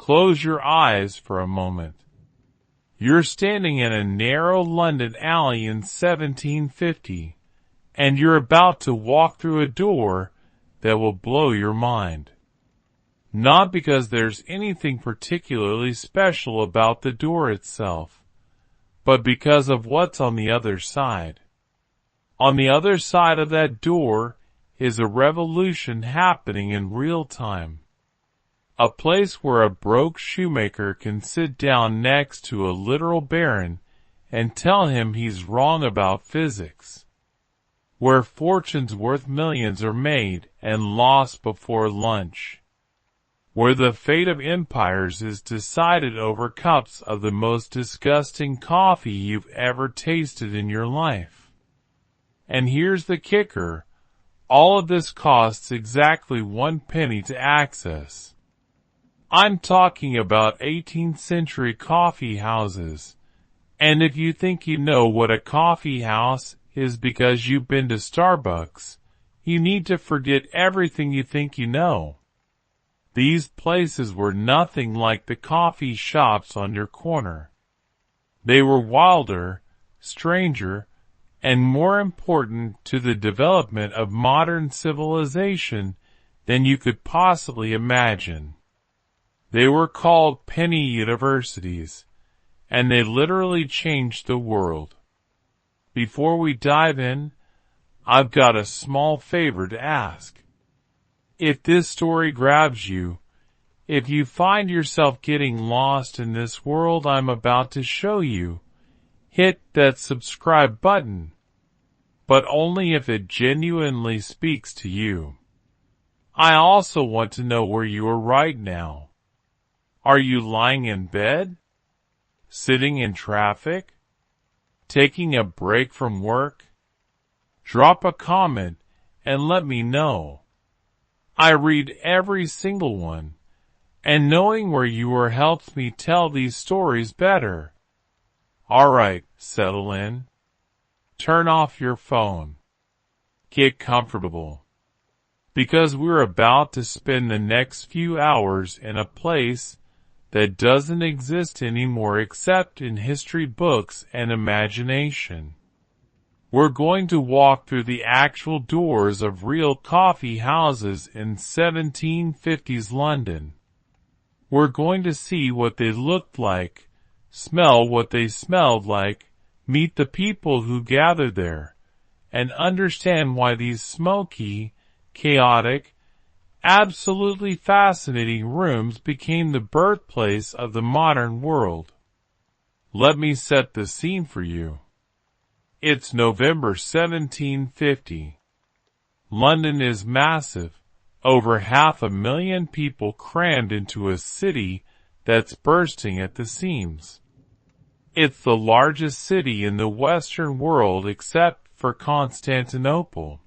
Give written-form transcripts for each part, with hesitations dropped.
Close your eyes for a moment. You're standing in a narrow London alley in 1750, and you're about to walk through a door that will blow your mind. Not because there's anything particularly special about the door itself, but because of what's on the other side. On the other side of that door is a revolution happening in real time. A place where a broke shoemaker can sit down next to a literal baron and tell him he's wrong about physics. Where fortunes worth millions are made and lost before lunch. Where the fate of empires is decided over cups of the most disgusting coffee you've ever tasted in your life. And here's the kicker. All of this costs exactly 1 penny to access. I'm talking about 18th century coffee houses. And if you think you know what a coffee house is because you've been to Starbucks, you need to forget everything you think you know. These places were nothing like the coffee shops on your corner. They were wilder, stranger, and more important to the development of modern civilization than you could possibly imagine. They were called penny universities, and they literally changed the world. Before we dive in, I've got a small favor to ask. If this story grabs you, if you find yourself getting lost in this world I'm about to show you, hit that subscribe button. But only if it genuinely speaks to you. I also want to know where you are right now. Are you lying in bed? Sitting in traffic? Taking a break from work? Drop a comment and let me know. I read every single one, and knowing where you are helps me tell these stories better. Alright, settle in. Turn off your phone. Get comfortable. Because we're about to spend the next few hours in a place that doesn't exist anymore except in history books and imagination. We're going to walk through the actual doors of real coffee houses in 1750s London. We're going to see what they looked like, smell what they smelled like, meet the people who gathered there, and understand why these smoky, chaotic, absolutely fascinating rooms became the birthplace of the modern world. Let me set the scene for you. It's November 1750. London is massive, over 500,000 people crammed into a city that's bursting at the seams. It's the largest city in the Western world except for Constantinople.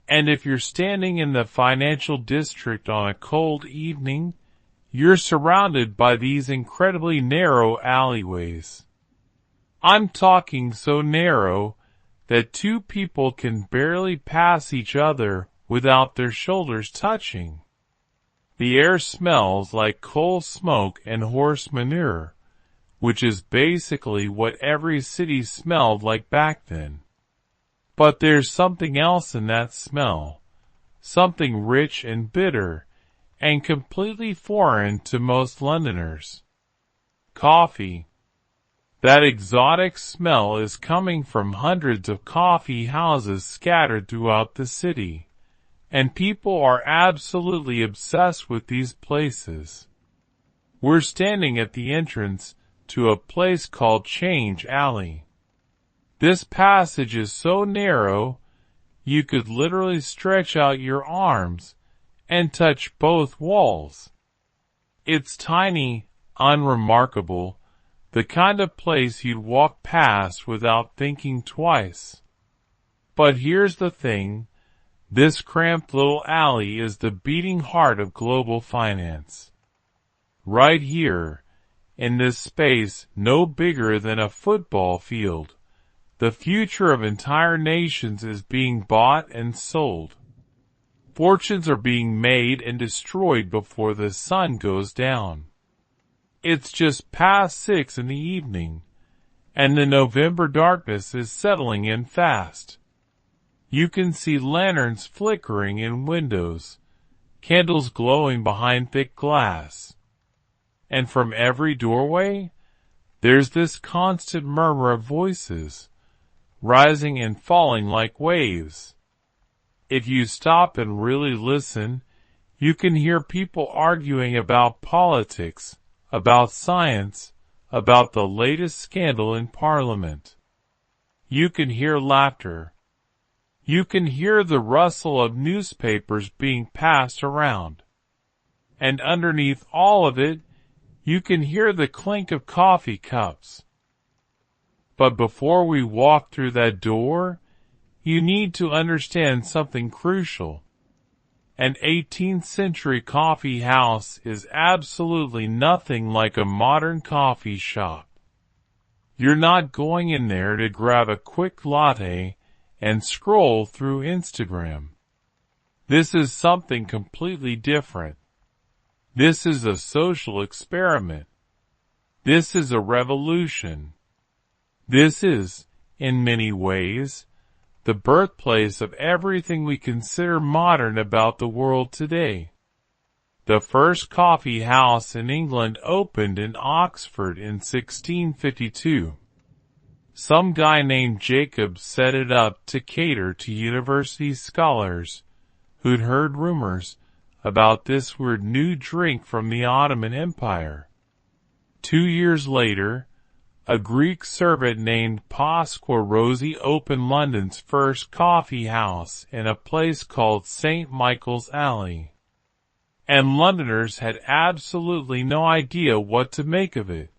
And if you're standing in the financial district on a cold evening, you're surrounded by these incredibly narrow alleyways. I'm talking so narrow that two people can barely pass each other without their shoulders touching. The air smells like coal smoke and horse manure, which is basically what every city smelled like back then. But there's something else in that smell, something rich and bitter, and completely foreign to most Londoners. Coffee. That exotic smell is coming from hundreds of coffee houses scattered throughout the city, and people are absolutely obsessed with these places. We're standing at the entrance to a place called Change Alley. This passage is so narrow, you could literally stretch out your arms and touch both walls. It's tiny, unremarkable, the kind of place you'd walk past without thinking twice. But here's the thing, this cramped little alley is the beating heart of global finance. Right here, in this space no bigger than a football field, the future of entire nations is being bought and sold. Fortunes are being made and destroyed before the sun goes down. It's just past 6 in the evening, and the November darkness is settling in fast. You can see lanterns flickering in windows, candles glowing behind thick glass. And from every doorway, there's this constant murmur of voices, rising and falling like waves. If you stop and really listen, you can hear people arguing about politics, about science, about the latest scandal in Parliament. You can hear laughter. You can hear the rustle of newspapers being passed around. And underneath all of it, you can hear the clink of coffee cups. But before we walk through that door, you need to understand something crucial. An 18th century coffee house is absolutely nothing like a modern coffee shop. You're not going in there to grab a quick latte and scroll through Instagram. This is something completely different. This is a social experiment. This is a revolution. This is, in many ways, the birthplace of everything we consider modern about the world today. The first coffee house in England opened in Oxford in 1652. Some guy named Jacob set it up to cater to university scholars who'd heard rumors about this weird new drink from the Ottoman Empire. 2 years later, a Greek servant named Pasqua Rossi opened London's first coffee house in a place called St. Michael's Alley. And Londoners had absolutely no idea what to make of it.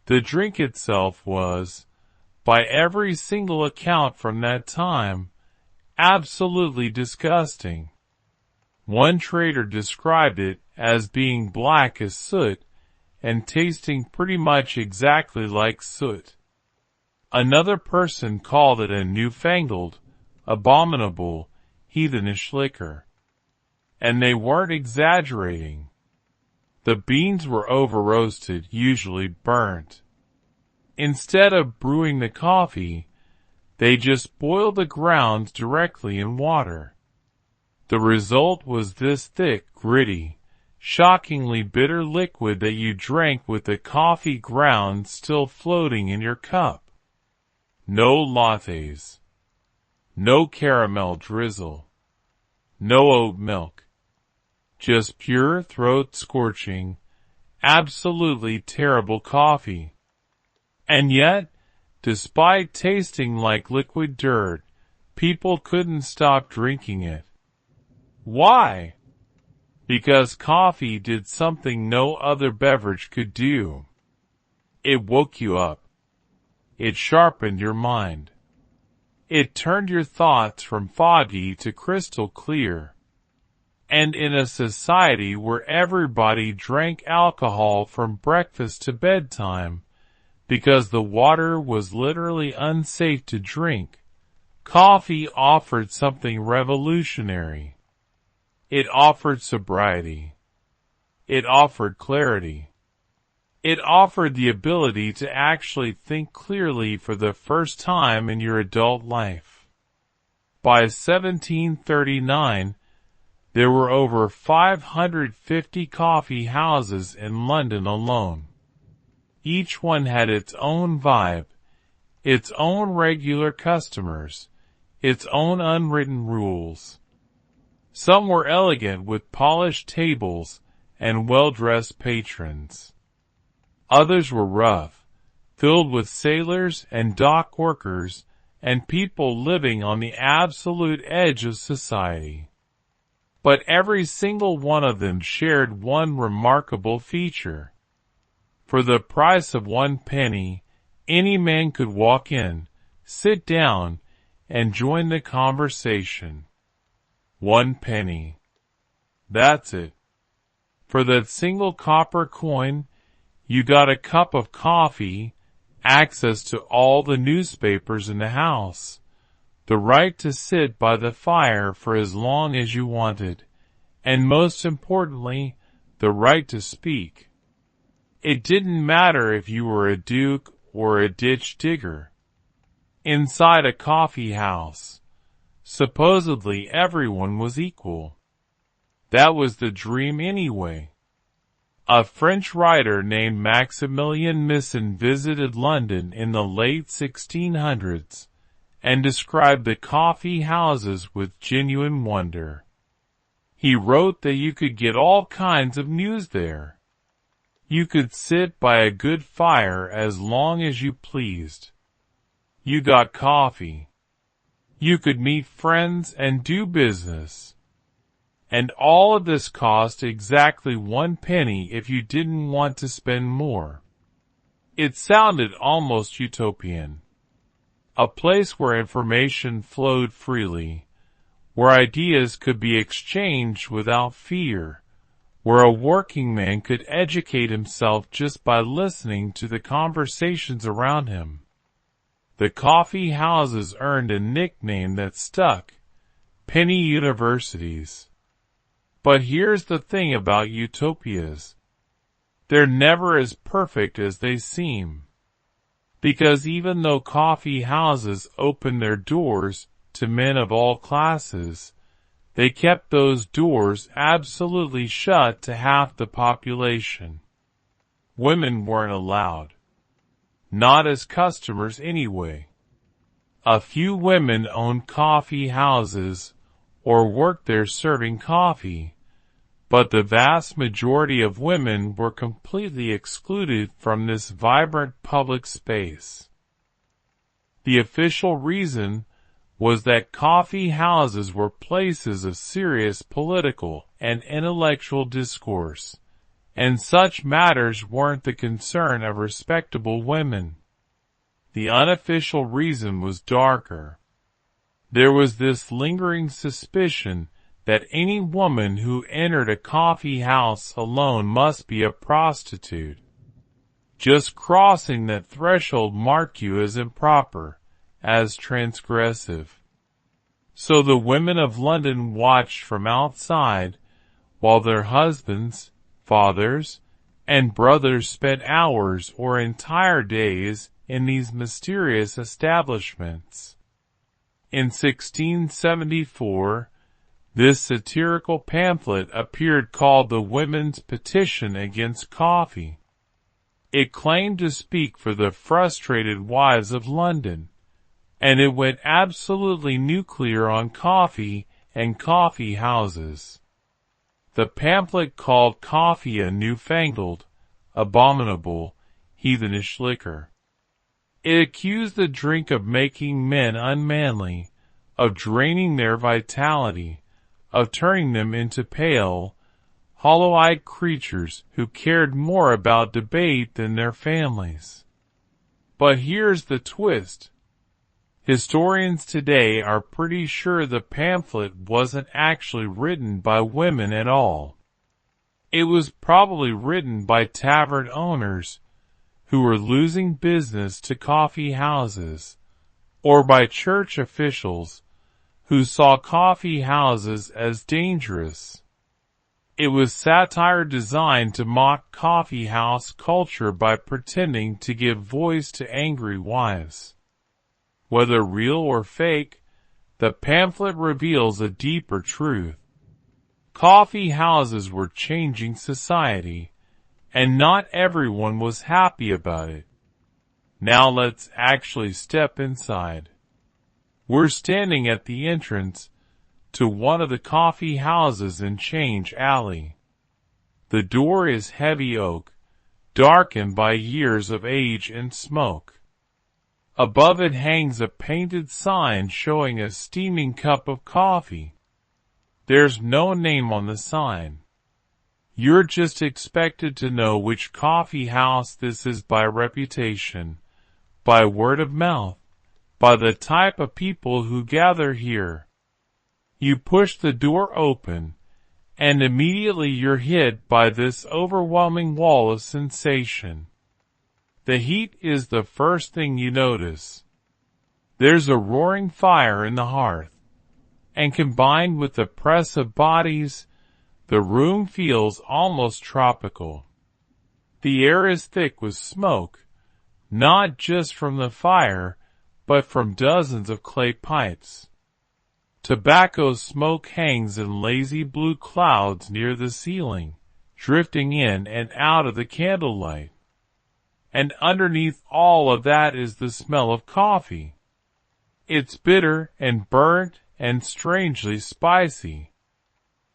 The drink itself was, by every single account from that time, absolutely disgusting. One trader described it as being black as soot and tasting pretty much exactly like soot. Another person called it a newfangled, abominable, heathenish liquor. And they weren't exaggerating. The beans were over-roasted, usually burnt. Instead of brewing the coffee, they just boiled the grounds directly in water. The result was this thick, gritty, shockingly bitter liquid that you drank with the coffee grounds still floating in your cup. No lattes. No caramel drizzle. No oat milk. Just pure throat-scorching, absolutely terrible coffee. And yet, despite tasting like liquid dirt, people couldn't stop drinking it. Why? Because coffee did something no other beverage could do. It woke you up. It sharpened your mind. It turned your thoughts from foggy to crystal clear. And in a society where everybody drank alcohol from breakfast to bedtime, because the water was literally unsafe to drink, coffee offered something revolutionary. It offered sobriety. It offered clarity. It offered the ability to actually think clearly for the first time in your adult life. By 1739, there were over 550 coffee houses in London alone. Each one had its own vibe, its own regular customers, its own unwritten rules. Some were elegant with polished tables and well-dressed patrons. Others were rough, filled with sailors and dock workers and people living on the absolute edge of society. But every single one of them shared one remarkable feature. For the price of 1 penny, any man could walk in, sit down, and join the conversation. 1 penny. That's it. For that single copper coin, you got a cup of coffee, access to all the newspapers in the house, the right to sit by the fire for as long as you wanted, and most importantly, the right to speak. It didn't matter if you were a duke or a ditch digger. Inside a coffee house, supposedly everyone was equal. That was the dream anyway. A French writer named Maximilien Misson visited London in the late 1600s and described the coffee houses with genuine wonder. He wrote that you could get all kinds of news there. You could sit by a good fire as long as you pleased. You got coffee. You could meet friends and do business. And all of this cost exactly 1 penny if you didn't want to spend more. It sounded almost utopian. A place where information flowed freely, where ideas could be exchanged without fear, where a working man could educate himself just by listening to the conversations around him. The coffee houses earned a nickname that stuck: penny universities. But here's the thing about utopias. They're never as perfect as they seem. Because even though coffee houses opened their doors to men of all classes, they kept those doors absolutely shut to half the population. Women weren't allowed. Not as customers anyway. A few women owned coffee houses or worked there serving coffee, but the vast majority of women were completely excluded from this vibrant public space. The official reason was that coffee houses were places of serious political and intellectual discourse, and such matters weren't the concern of respectable women. The unofficial reason was darker. There was this lingering suspicion that any woman who entered a coffee house alone must be a prostitute. Just crossing that threshold marked you as improper, as transgressive. So the women of London watched from outside, while their husbands, fathers, and brothers spent hours or entire days in these mysterious establishments. In 1674, this satirical pamphlet appeared called the Women's Petition Against Coffee. It claimed to speak for the frustrated wives of London, and it went absolutely nuclear on coffee and coffee houses. The pamphlet called coffee a newfangled, abominable, heathenish liquor. It accused the drink of making men unmanly, of draining their vitality, of turning them into pale, hollow-eyed creatures who cared more about debate than their families. But here's the twist. Historians today are pretty sure the pamphlet wasn't actually written by women at all. It was probably written by tavern owners who were losing business to coffee houses, or by church officials who saw coffee houses as dangerous. It was satire designed to mock coffee house culture by pretending to give voice to angry wives. Whether real or fake, the pamphlet reveals a deeper truth. Coffee houses were changing society, and not everyone was happy about it. Now let's actually step inside. We're standing at the entrance to one of the coffee houses in Change Alley. The door is heavy oak, darkened by years of age and smoke. Above it hangs a painted sign showing a steaming cup of coffee. There's no name on the sign. You're just expected to know which coffee house this is by reputation, by word of mouth, by the type of people who gather here. You push the door open, and immediately you're hit by this overwhelming wall of sensation. The heat is the first thing you notice. There's a roaring fire in the hearth, and combined with the press of bodies, the room feels almost tropical. The air is thick with smoke, not just from the fire, but from dozens of clay pipes. Tobacco smoke hangs in lazy blue clouds near the ceiling, drifting in and out of the candlelight. And underneath all of that is the smell of coffee. It's bitter and burnt and strangely spicy.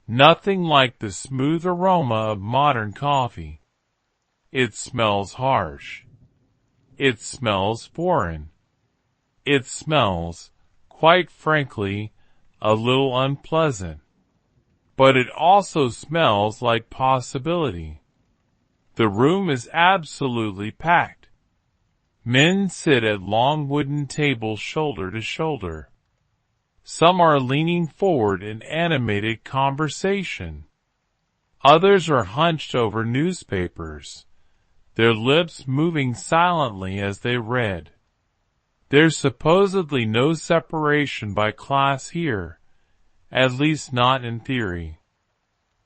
Nothing like the smooth aroma of modern coffee. It smells harsh. It smells foreign. It smells, quite frankly, a little unpleasant. But it also smells like possibility. The room is absolutely packed. Men sit at long wooden tables shoulder to shoulder. Some are leaning forward in animated conversation. Others are hunched over newspapers, their lips moving silently as they read. There's supposedly no separation by class here, at least not in theory.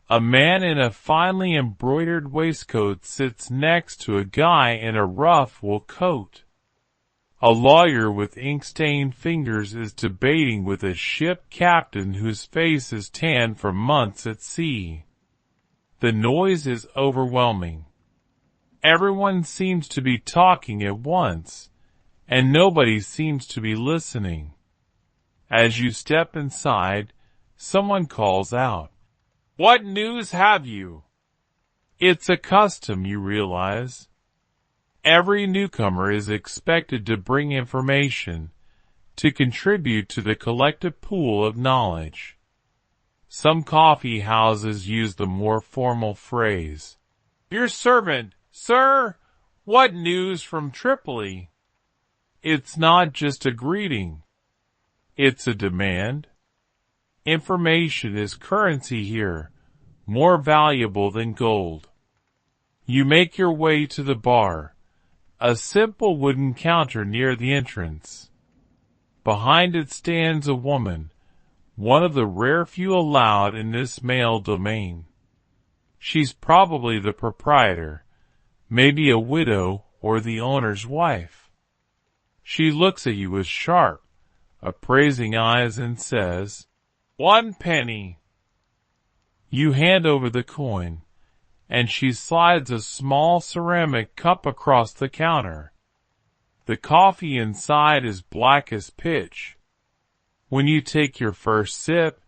A man in a finely embroidered waistcoat sits next to a guy in a rough wool coat. A lawyer with ink-stained fingers is debating with a ship captain whose face is tanned from months at sea. The noise is overwhelming. Everyone seems to be talking at once, and nobody seems to be listening. As you step inside, someone calls out, "What news have you?" It's a custom, you realize. Every newcomer is expected to bring information, to contribute to the collective pool of knowledge. Some coffee houses use the more formal phrase, "Your servant, sir, what news from Tripoli?" It's not just a greeting. It's a demand. Information is currency here, more valuable than gold. You make your way to the bar, a simple wooden counter near the entrance. Behind it stands a woman, one of the rare few allowed in this male domain. She's probably the proprietor, maybe a widow or the owner's wife. She looks at you with sharp, appraising eyes and says, "1 penny." You hand over the coin, and she slides a small ceramic cup across the counter. The coffee inside is black as pitch. When you take your first sip,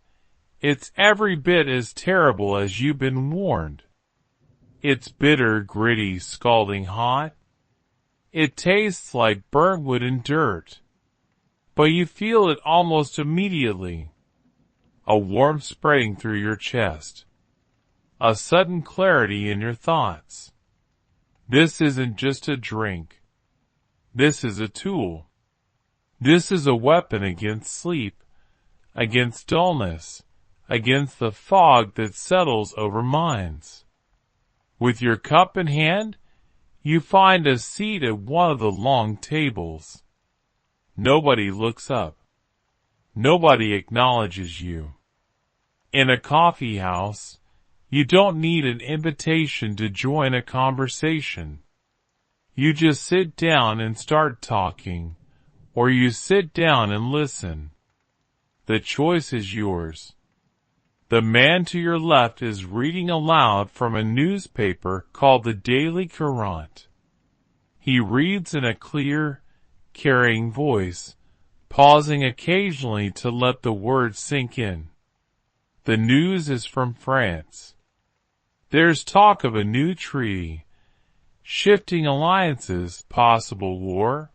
it's every bit as terrible as you've been warned. It's bitter, gritty, scalding hot. It tastes like burnt wood and dirt. But you feel it almost immediately. A warmth spreading through your chest. A sudden clarity in your thoughts. This isn't just a drink. This is a tool. This is a weapon against sleep, against dullness, against the fog that settles over minds. With your cup in hand, you find a seat at one of the long tables. Nobody looks up. Nobody acknowledges you. In a coffee house, you don't need an invitation to join a conversation. You just sit down and start talking, or you sit down and listen. The choice is yours. The man to your left is reading aloud from a newspaper called the Daily Courant. He reads in a clear, carrying voice, pausing occasionally to let the words sink in. The news is from France. There's talk of a new treaty, shifting alliances, possible war.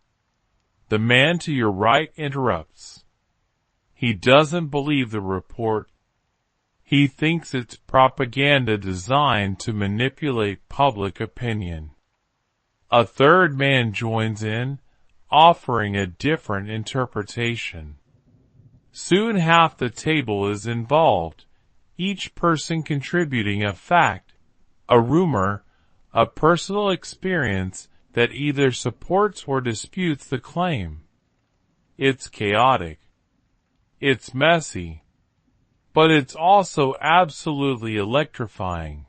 The man to your right interrupts. He doesn't believe the report. He thinks it's propaganda designed to manipulate public opinion. A third man joins in, offering a different interpretation. Soon half the table is involved, each person contributing a fact, a rumor, a personal experience that either supports or disputes the claim. It's chaotic. It's messy. But it's also absolutely electrifying.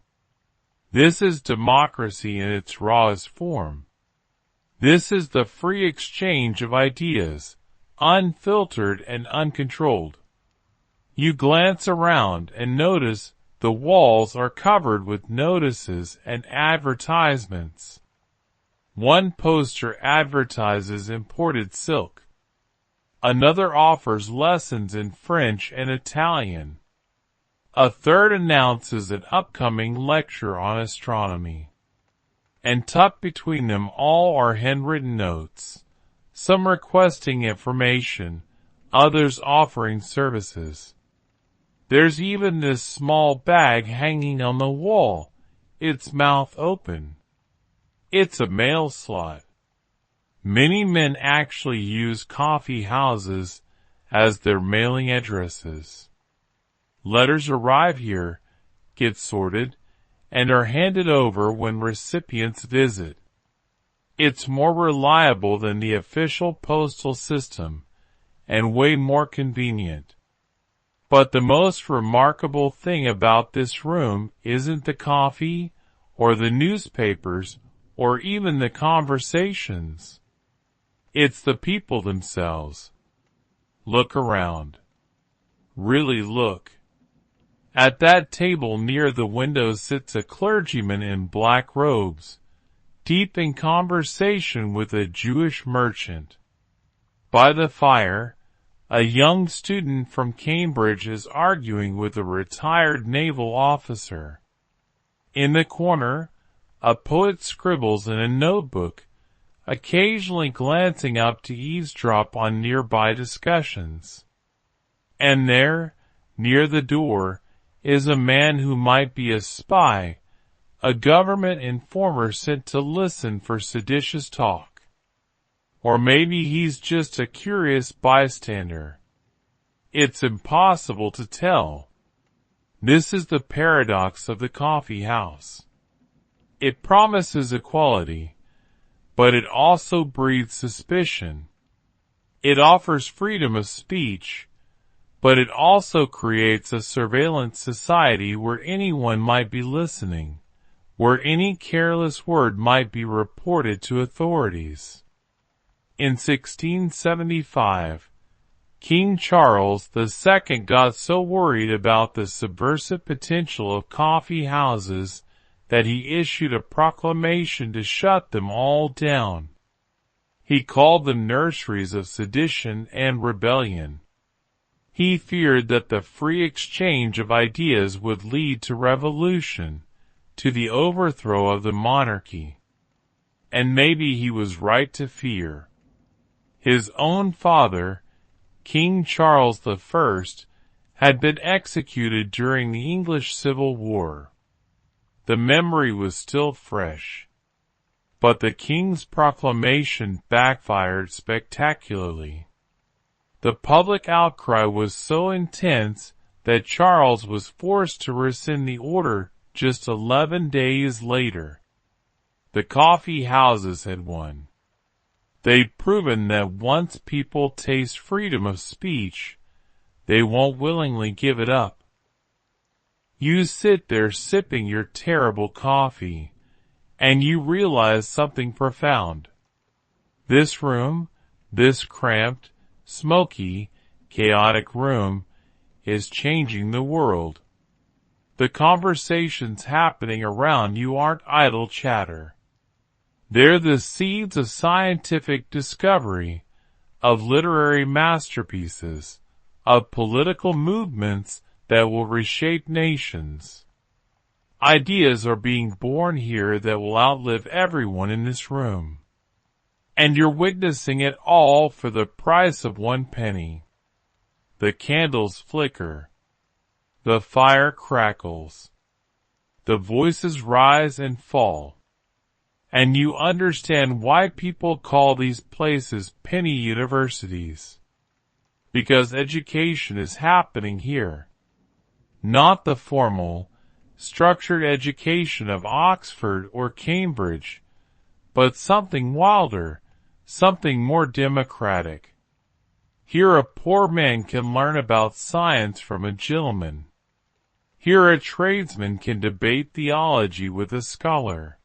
This is democracy in its rawest form. This is the free exchange of ideas, unfiltered and uncontrolled. You glance around and notice the walls are covered with notices and advertisements. One poster advertises imported silk. Another offers lessons in French and Italian. A third announces an upcoming lecture on astronomy. And tucked between them all are handwritten notes, some requesting information, others offering services. There's even this small bag hanging on the wall, its mouth open. It's a mail slot. Many men actually use coffee houses as their mailing addresses. Letters arrive here, get sorted, and are handed over when recipients visit. It's more reliable than the official postal system, and way more convenient. But the most remarkable thing about this room isn't the coffee, or the newspapers, or even the conversations. It's the people themselves. Look around. Really look. At that table near the window sits a clergyman in black robes, deep in conversation with a Jewish merchant. By the fire, a young student from Cambridge is arguing with a retired naval officer. In the corner, a poet scribbles in a notebook, occasionally glancing up to eavesdrop on nearby discussions. And there, near the door, is a man who might be a spy, a government informer sent to listen for seditious talk. Or maybe he's just a curious bystander. It's impossible to tell. This is the paradox of the coffee house. It promises equality, but it also breeds suspicion. It offers freedom of speech, but it also creates a surveillance society where anyone might be listening, where any careless word might be reported to authorities. In 1675, King Charles II got so worried about the subversive potential of coffee houses that he issued a proclamation to shut them all down. He called them nurseries of sedition and rebellion. He feared that the free exchange of ideas would lead to revolution, to the overthrow of the monarchy. And maybe he was right to fear. His own father, King Charles I, had been executed during the English Civil War. The memory was still fresh. But the king's proclamation backfired spectacularly. The public outcry was so intense that Charles was forced to rescind the order just 11 days later. The coffee houses had won. They'd proven that once people taste freedom of speech, they won't willingly give it up. You sit there sipping your terrible coffee, and you realize something profound. This room, this cramped, smoky, chaotic room, is changing the world. The conversations happening around you aren't idle chatter. They're the seeds of scientific discovery, of literary masterpieces, of political movements that will reshape nations. Ideas are being born here that will outlive everyone in this room. And you're witnessing it all for the price of 1 penny. The candles flicker. The fire crackles. The voices rise and fall. And you understand why people call these places penny universities. Because education is happening here. Not the formal, structured education of Oxford or Cambridge, but something wilder, something more democratic. Here a poor man can learn about science from a gentleman. Here a tradesman can debate theology with a scholar.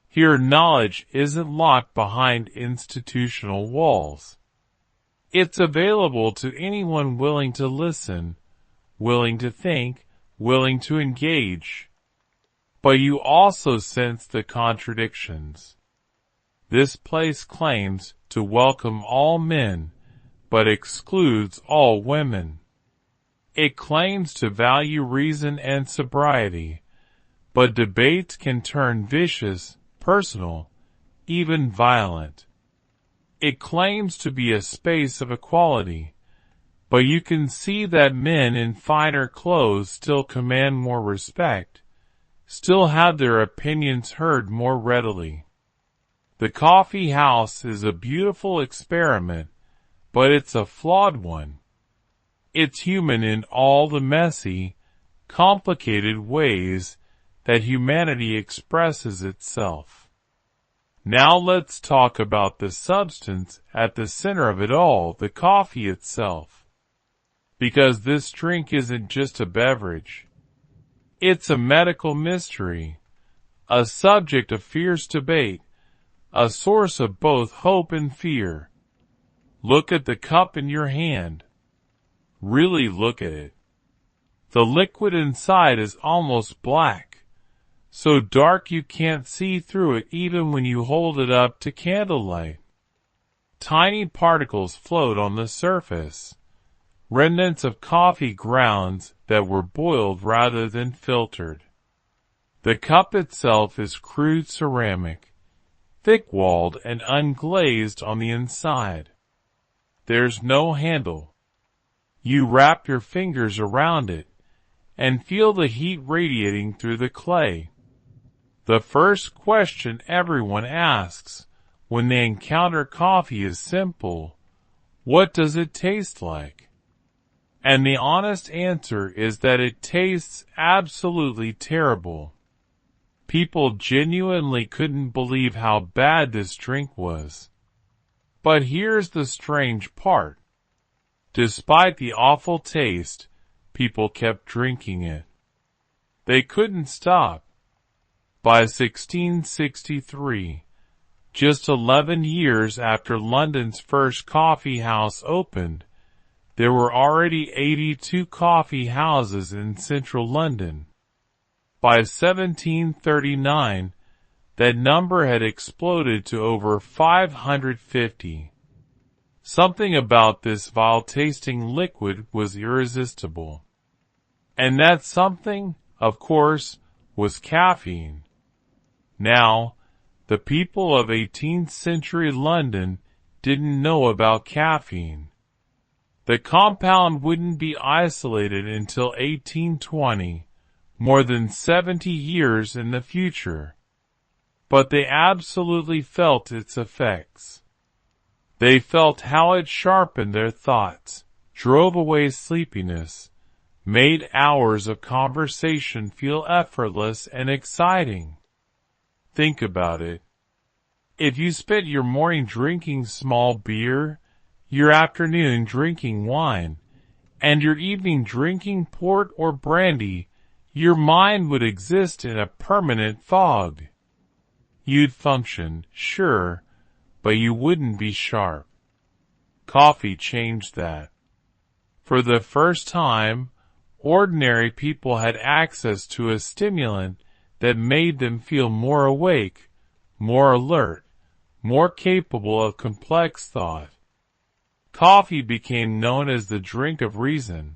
Here knowledge isn't locked behind institutional walls. It's available to anyone willing to listen, willing to think, willing to engage. But you also sense the contradictions. This place claims to welcome all men, but excludes all women. It claims to value reason and sobriety, but debates can turn vicious, personal, even violent. It claims to be a space of equality, but you can see that men in finer clothes still command more respect, still have their opinions heard more readily. The coffee house is a beautiful experiment, but it's a flawed one. It's human in all the messy, complicated ways that humanity expresses itself. Now let's talk about the substance at the center of it all, the coffee itself. Because this drink isn't just a beverage. It's a medical mystery, a subject of fierce debate, a source of both hope and fear. Look at the cup in your hand. Really look at it. The liquid inside is almost black, so dark you can't see through it even when you hold it up to candlelight. Tiny particles float on the surface, remnants of coffee grounds that were boiled rather than filtered. The cup itself is crude ceramic, thick-walled and unglazed on the inside. There's no handle. You wrap your fingers around it and feel the heat radiating through the clay. The first question everyone asks when they encounter coffee is simple: what does it taste like? And the honest answer is that it tastes absolutely terrible. People genuinely couldn't believe how bad this drink was. But here's the strange part. Despite the awful taste, people kept drinking it. They couldn't stop. By 1663, just 11 years after London's first coffee house opened, there were already 82 coffee houses in central London. By 1739, that number had exploded to over 550. Something about this vile-tasting liquid was irresistible. And that something, of course, was caffeine. Now, the people of 18th century London didn't know about caffeine. The compound wouldn't be isolated until 1820, more than 70 years in the future. But they absolutely felt its effects. They felt how it sharpened their thoughts, drove away sleepiness, made hours of conversation feel effortless and exciting. Think about it. If you spent your morning drinking small beer, your afternoon drinking wine, and your evening drinking port or brandy, your mind would exist in a permanent fog. You'd function, sure, but you wouldn't be sharp. Coffee changed that. For the first time, ordinary people had access to a stimulant that made them feel more awake, more alert, more capable of complex thought. Coffee became known as the drink of reason.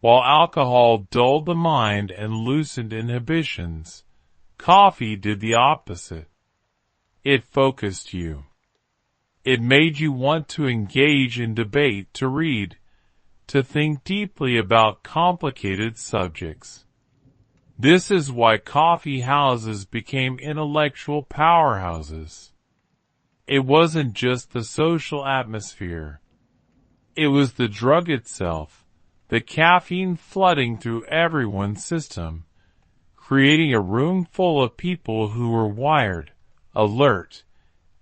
While alcohol dulled the mind and loosened inhibitions, coffee did the opposite. It focused you. It made you want to engage in debate, to read, to think deeply about complicated subjects. This is why coffee houses became intellectual powerhouses. It wasn't just the social atmosphere. It was the drug itself, the caffeine flooding through everyone's system, creating a room full of people who were wired, alert,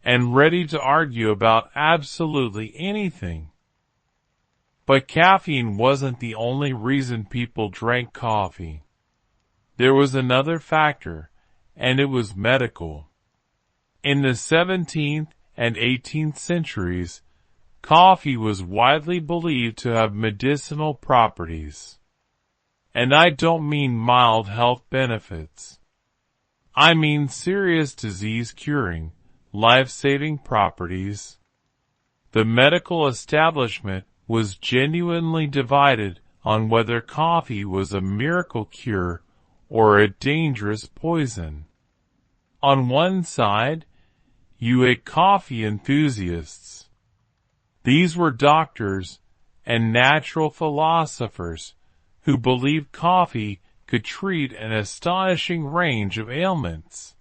and ready to argue about absolutely anything. But caffeine wasn't the only reason people drank coffee. There was another factor, and it was medical. In the 17th and 18th centuries, coffee was widely believed to have medicinal properties. And I don't mean mild health benefits. I mean serious disease-curing, life-saving properties. The medical establishment was genuinely divided on whether coffee was a miracle cure or a dangerous poison. On one side, you had coffee enthusiasts. These were doctors and natural philosophers who believed coffee could treat an astonishing range of ailments.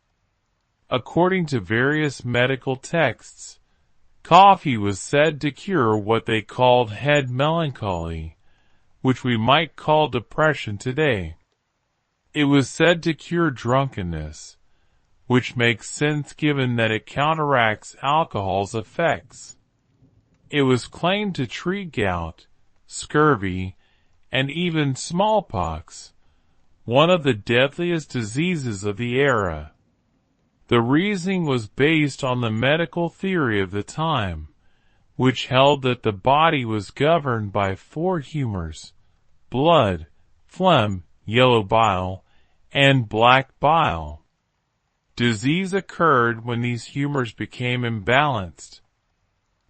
According to various medical texts, coffee was said to cure what they called head melancholy, which we might call depression today. It was said to cure drunkenness, which makes sense given that it counteracts alcohol's effects. It was claimed to treat gout, scurvy, and even smallpox, one of the deadliest diseases of the era. The reasoning was based on the medical theory of the time, which held that the body was governed by four humors: blood, phlegm, yellow bile, and black bile. Disease occurred when these humors became imbalanced.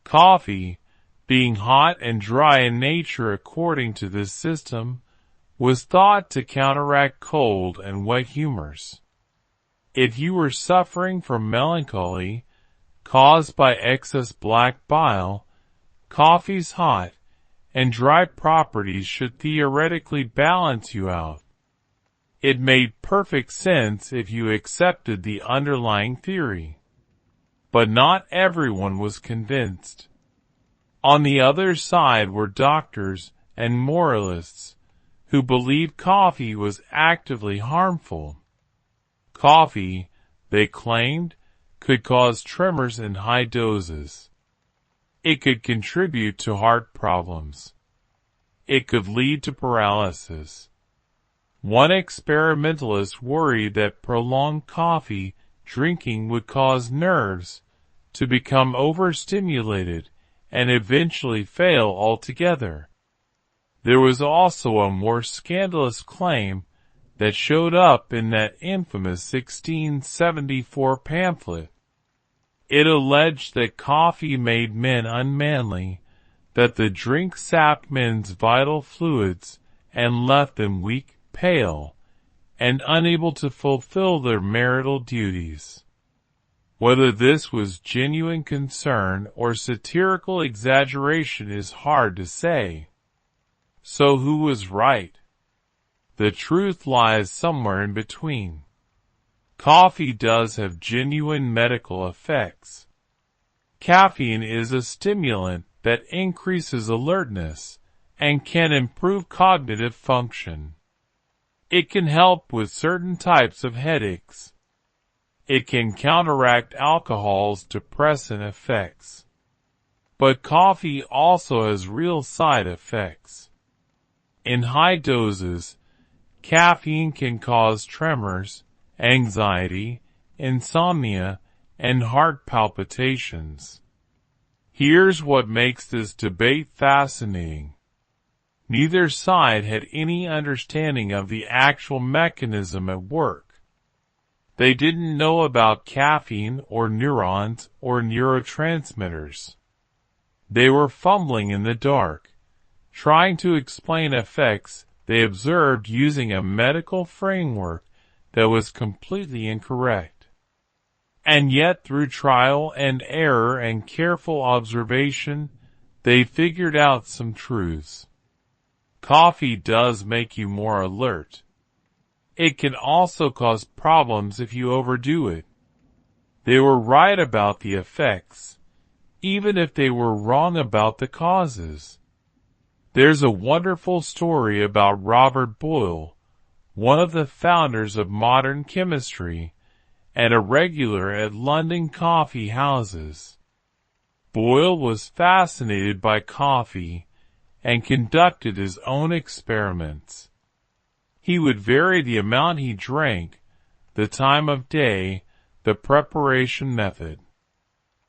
Coffee, being hot and dry in nature according to this system, was thought to counteract cold and wet humors. If you were suffering from melancholy caused by excess black bile, coffee's hot and dry properties should theoretically balance you out. It made perfect sense if you accepted the underlying theory. But not everyone was convinced. On the other side were doctors and moralists who believed coffee was actively harmful. Coffee, they claimed, could cause tremors in high doses. It could contribute to heart problems. It could lead to paralysis. One experimentalist worried that prolonged coffee drinking would cause nerves to become overstimulated and eventually fail altogether. There was also a more scandalous claim that showed up in that infamous 1674 pamphlet. It alleged that coffee made men unmanly, that the drink sapped men's vital fluids and left them weak, pale, and unable to fulfill their marital duties. Whether this was genuine concern or satirical exaggeration is hard to say. So who was right? The truth lies somewhere in between. Coffee does have genuine medical effects. Caffeine is a stimulant that increases alertness and can improve cognitive function. It can help with certain types of headaches. It can counteract alcohol's depressant effects. But coffee also has real side effects. In high doses, caffeine can cause tremors, anxiety, insomnia, and heart palpitations. Here's what makes this debate fascinating. Neither side had any understanding of the actual mechanism at work. They didn't know about caffeine or neurons or neurotransmitters. They were fumbling in the dark, trying to explain effects they observed using a medical framework that was completely incorrect. And yet, through trial and error and careful observation, they figured out some truths. Coffee does make you more alert. It can also cause problems if you overdo it. They were right about the effects, even if they were wrong about the causes. There's a wonderful story about Robert Boyle, one of the founders of modern chemistry, and a regular at London coffee houses. Boyle was fascinated by coffee, and conducted his own experiments. He would vary the amount he drank, the time of day, the preparation method.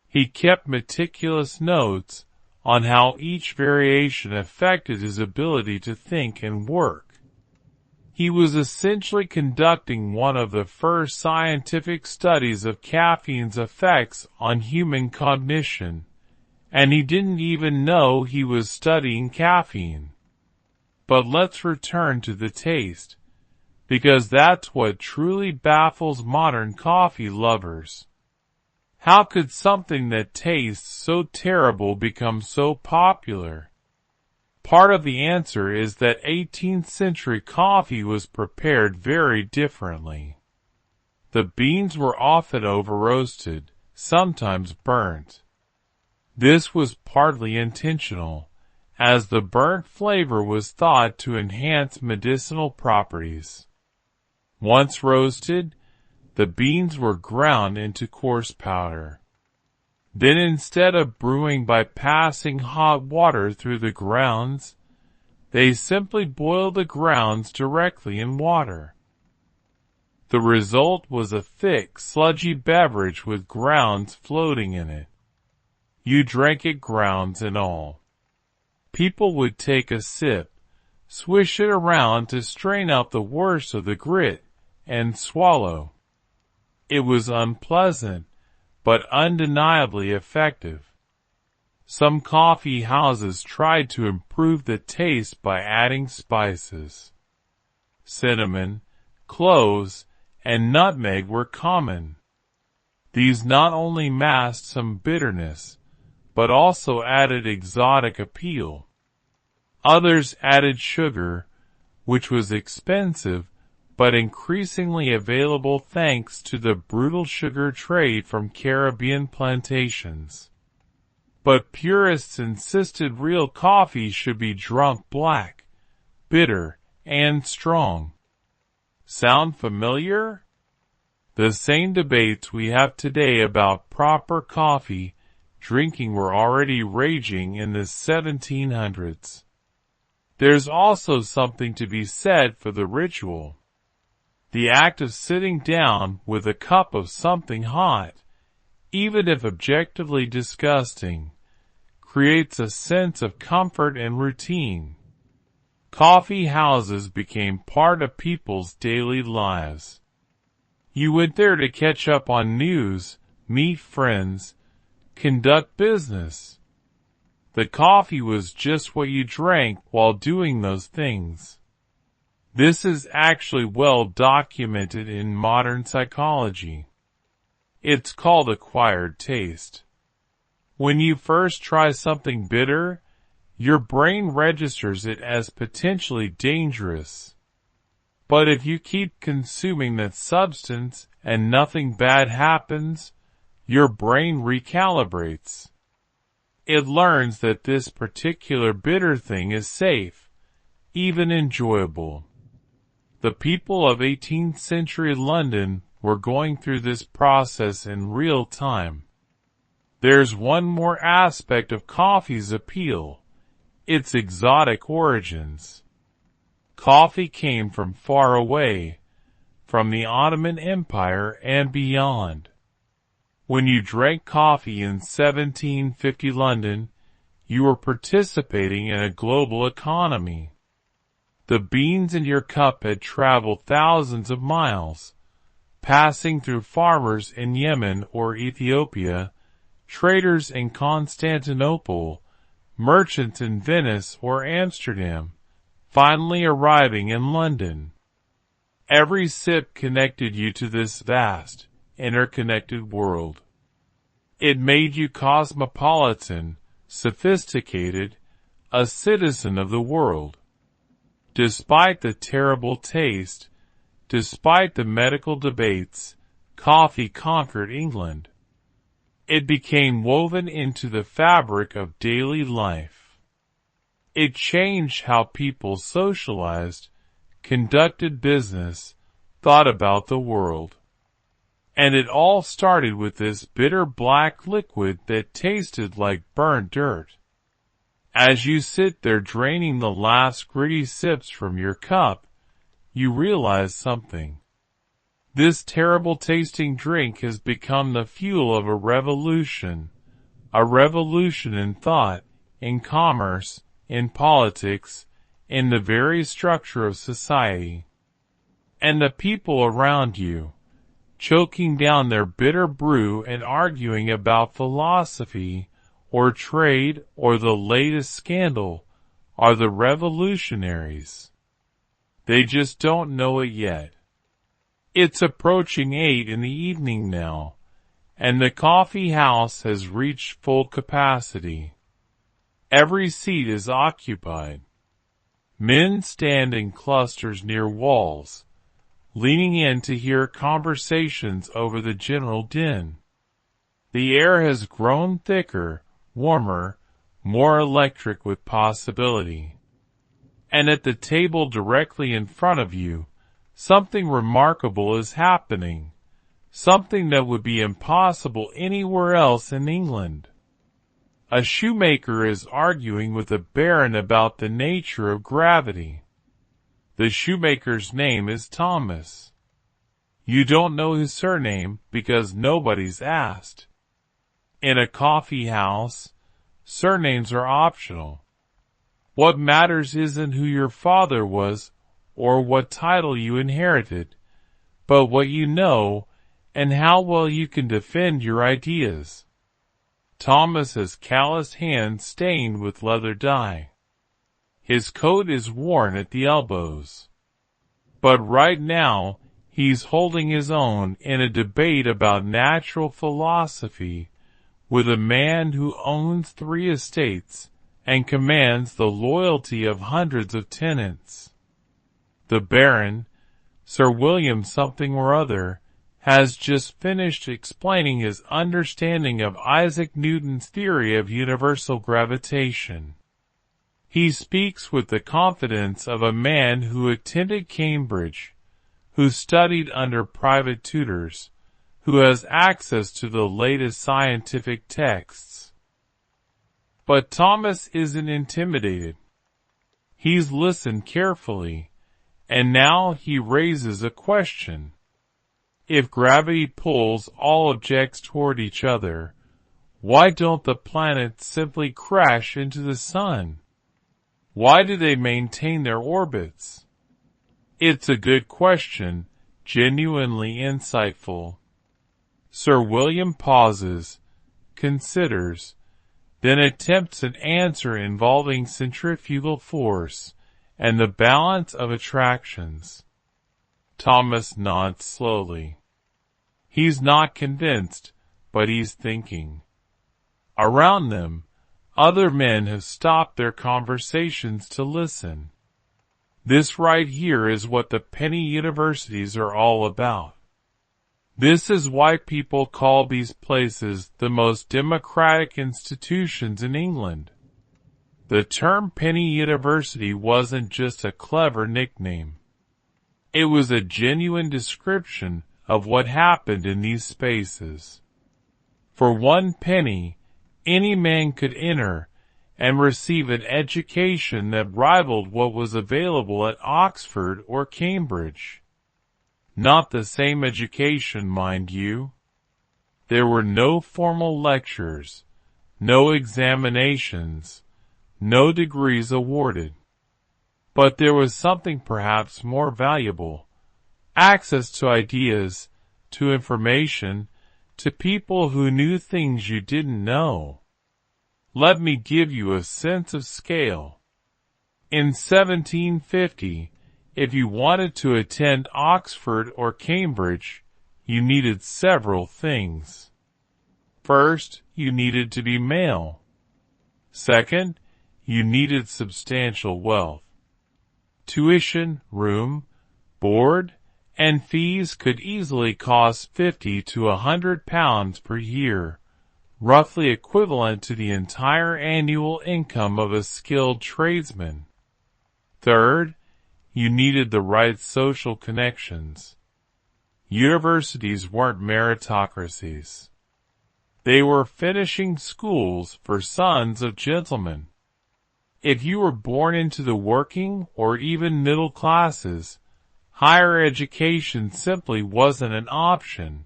He kept meticulous notes on how each variation affected his ability to think and work. He was essentially conducting one of the first scientific studies of caffeine's effects on human cognition, and he didn't even know he was studying caffeine. But let's return to the taste, because that's what truly baffles modern coffee lovers. How could something that tastes so terrible become so popular? Part of the answer is that 18th century coffee was prepared very differently. The beans were often over-roasted, sometimes burnt. This was partly intentional, as the burnt flavor was thought to enhance medicinal properties. Once roasted, the beans were ground into coarse powder. Then instead of brewing by passing hot water through the grounds, they simply boiled the grounds directly in water. The result was a thick, sludgy beverage with grounds floating in it. You drank it grounds and all. People would take a sip, swish it around to strain out the worst of the grit, and swallow. It was unpleasant, but undeniably effective. Some coffee houses tried to improve the taste by adding spices. Cinnamon, cloves, and nutmeg were common. These not only masked some bitterness, but also added exotic appeal. Others added sugar, which was expensive, but increasingly available thanks to the brutal sugar trade from Caribbean plantations. But purists insisted real coffee should be drunk black, bitter, and strong. Sound familiar? The same debates we have today about proper coffee drinking were already raging in the 1700s. There's also something to be said for the ritual. The act of sitting down with a cup of something hot, even if objectively disgusting, creates a sense of comfort and routine. Coffee houses became part of people's daily lives. You went there to catch up on news, meet friends, conduct business. The coffee was just what you drank while doing those things. This is actually well documented in modern psychology. It's called acquired taste. When you first try something bitter, your brain registers it as potentially dangerous. But if you keep consuming that substance and nothing bad happens, your brain recalibrates. It learns that this particular bitter thing is safe, even enjoyable. The people of 18th century London were going through this process in real time. There's one more aspect of coffee's appeal: its exotic origins. Coffee came from far away, from the Ottoman Empire and beyond. When you drank coffee in 1750 London, you were participating in a global economy. The beans in your cup had traveled thousands of miles, passing through farmers in Yemen or Ethiopia, traders in Constantinople, merchants in Venice or Amsterdam, finally arriving in London. Every sip connected you to this vast, interconnected world. It made you cosmopolitan, sophisticated, a citizen of the world. Despite the terrible taste, despite the medical debates, coffee conquered England. It became woven into the fabric of daily life. It changed how people socialized, conducted business, thought about the world. And it all started with this bitter black liquid that tasted like burnt dirt. As you sit there draining the last gritty sips from your cup, you realize something. This terrible tasting drink has become the fuel of a revolution in thought, in commerce, in politics, in the very structure of society. And the people around you, choking down their bitter brew and arguing about philosophy, or trade, or the latest scandal, are the revolutionaries. They just don't know it yet. It's approaching 8 in the evening now, and the coffee house has reached full capacity. Every seat is occupied. Men stand in clusters near walls, leaning in to hear conversations over the general din. The air has grown thicker, warmer, more electric with possibility. And at the table directly in front of you, something remarkable is happening, something that would be impossible anywhere else in England. A shoemaker is arguing with a baron about the nature of gravity. The shoemaker's name is Thomas. You don't know his surname because nobody's asked. In a coffee house, surnames are optional. What matters isn't who your father was or what title you inherited, but what you know and how well you can defend your ideas. Thomas has calloused hands stained with leather dye. His coat is worn at the elbows. But right now, he's holding his own in a debate about natural philosophy with a man who owns 3 estates and commands the loyalty of hundreds of tenants. The Baron, Sir William something or other, has just finished explaining his understanding of Isaac Newton's theory of universal gravitation. He speaks with the confidence of a man who attended Cambridge, who studied under private tutors, who has access to the latest scientific texts. But Thomas isn't intimidated. He's listened carefully, and now he raises a question. If gravity pulls all objects toward each other, why don't the planets simply crash into the sun? Why do they maintain their orbits? It's a good question, genuinely insightful. Sir William pauses, considers, then attempts an answer involving centrifugal force and the balance of attractions. Thomas nods slowly. He's not convinced, but he's thinking. Around them, other men have stopped their conversations to listen. This right here is what the penny universities are all about. This is why people call these places the most democratic institutions in England. The term penny university wasn't just a clever nickname. It was a genuine description of what happened in these spaces. For 1 penny, any man could enter and receive an education that rivaled what was available at Oxford or Cambridge. Not the same education, mind you. There were no formal lectures, no examinations, no degrees awarded. But there was something perhaps more valuable. Access to ideas, to information, to people who knew things you didn't know. Let me give you a sense of scale. In 1750, if you wanted to attend Oxford or Cambridge, you needed several things. First, you needed to be male. Second, you needed substantial wealth. Tuition, room, board, and fees could easily cost £50 to £100 per year, roughly equivalent to the entire annual income of a skilled tradesman. Third, you needed the right social connections. Universities weren't meritocracies. They were finishing schools for sons of gentlemen. If you were born into the working or even middle classes, higher education simply wasn't an option.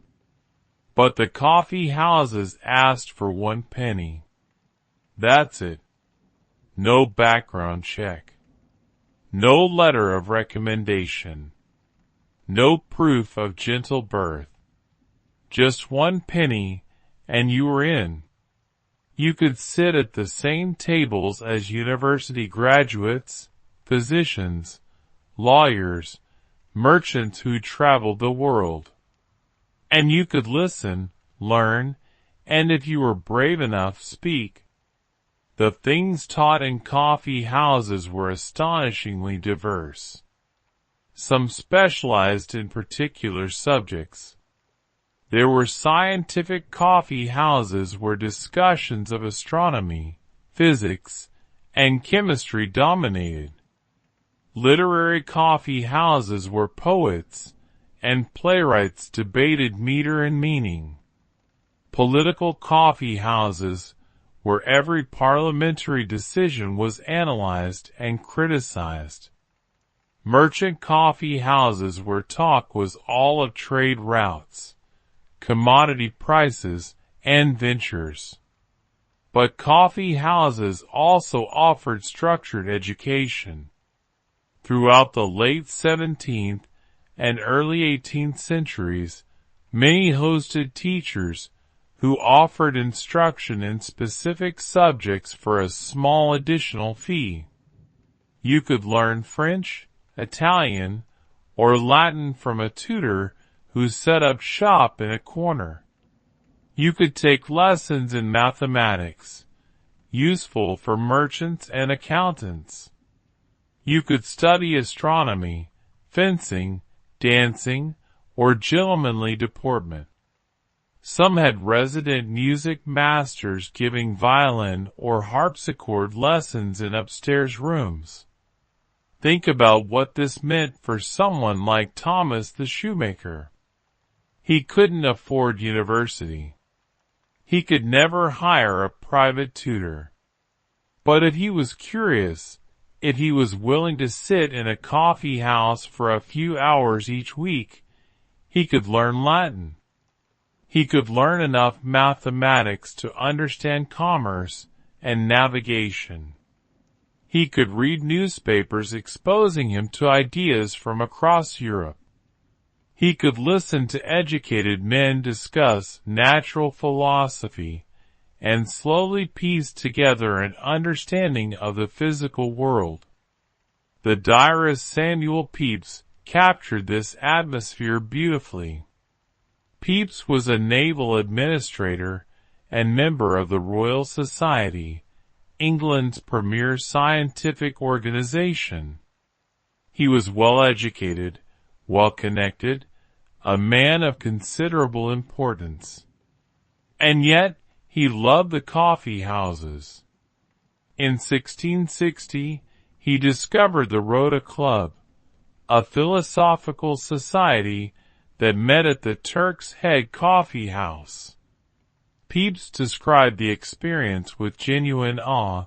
But the coffee houses asked for 1 penny. That's it. No background check. No letter of recommendation. No proof of gentle birth. Just 1 penny, and you were in. You could sit at the same tables as university graduates, physicians, lawyers, merchants who traveled the world. And you could listen, learn, and if you were brave enough, speak. The things taught in coffee houses were astonishingly diverse. Some specialized in particular subjects. There were scientific coffee houses where discussions of astronomy, physics, and chemistry dominated. Literary coffee houses where poets and playwrights debated meter and meaning. Political coffee houses where every parliamentary decision was analyzed and criticized. Merchant coffee houses where talk was all of trade routes, commodity prices, and ventures. But coffee houses also offered structured education. Throughout the late 17th and early 18th centuries, many hosted teachers who offered instruction in specific subjects for a small additional fee. You could learn French, Italian, or Latin from a tutor who set up shop in a corner. You could take lessons in mathematics, useful for merchants and accountants. You could study astronomy, fencing, dancing, or gentlemanly deportment. Some had resident music masters giving violin or harpsichord lessons in upstairs rooms. Think about what this meant for someone like Thomas the shoemaker. He couldn't afford university. He could never hire a private tutor. But if he was curious, if he was willing to sit in a coffee house for a few hours each week, he could learn Latin. He could learn enough mathematics to understand commerce and navigation. He could read newspapers exposing him to ideas from across Europe. He could listen to educated men discuss natural philosophy and slowly piece together an understanding of the physical world. The diarist Samuel Pepys captured this atmosphere beautifully. Pepys was a naval administrator and member of the Royal Society, England's premier scientific organization. He was well educated, well connected, a man of considerable importance. And yet, he loved the coffee houses. In 1660, he discovered the Rota Club, a philosophical society that met at the Turk's Head Coffee House. Pepys described the experience with genuine awe,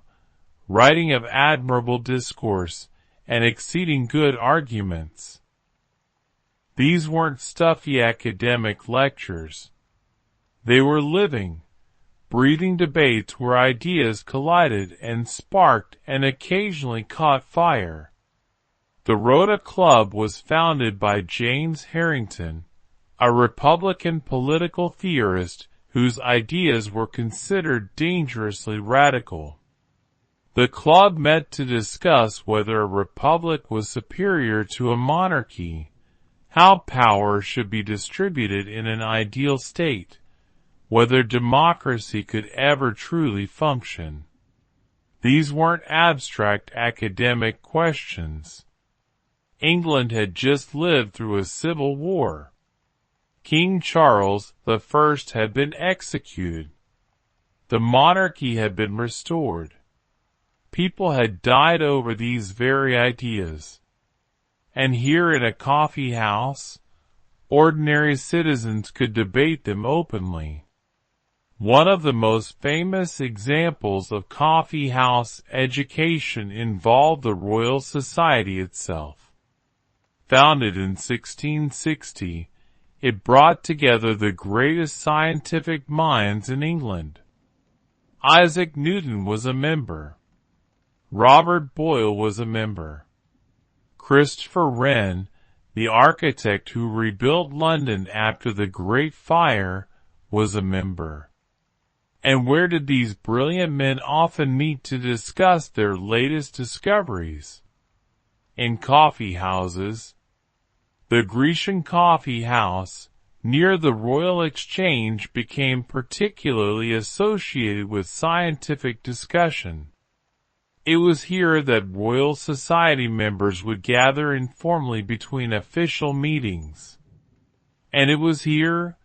writing of admirable discourse and exceeding good arguments. These weren't stuffy academic lectures. They were living, breathing debates where ideas collided and sparked and occasionally caught fire. The Rota Club was founded by James Harrington, a Republican political theorist whose ideas were considered dangerously radical. The club met to discuss whether a republic was superior to a monarchy, how power should be distributed in an ideal state, whether democracy could ever truly function. These weren't abstract academic questions. England had just lived through a civil war. King Charles I had been executed. The monarchy had been restored. People had died over these very ideas. And here in a coffee house, ordinary citizens could debate them openly. One of the most famous examples of coffeehouse education involved the Royal Society itself. Founded in 1660, it brought together the greatest scientific minds in England. Isaac Newton was a member. Robert Boyle was a member. Christopher Wren, the architect who rebuilt London after the Great Fire, was a member. And where did these brilliant men often meet to discuss their latest discoveries? In coffee houses. The Grecian Coffee House, near the Royal Exchange, became particularly associated with scientific discussion. It was here that Royal Society members would gather informally between official meetings. And it was here,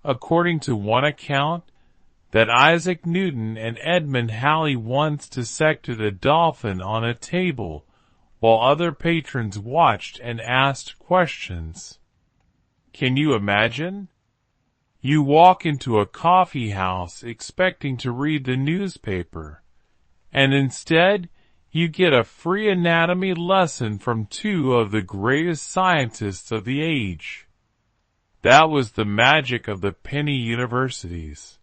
according to one account, that Isaac Newton and Edmund Halley once dissected a dolphin on a table, while other patrons watched and asked questions. Can you imagine? You walk into a coffee house expecting to read the newspaper, and instead you get a free anatomy lesson from two of the greatest scientists of the age. That was the magic of the penny universities.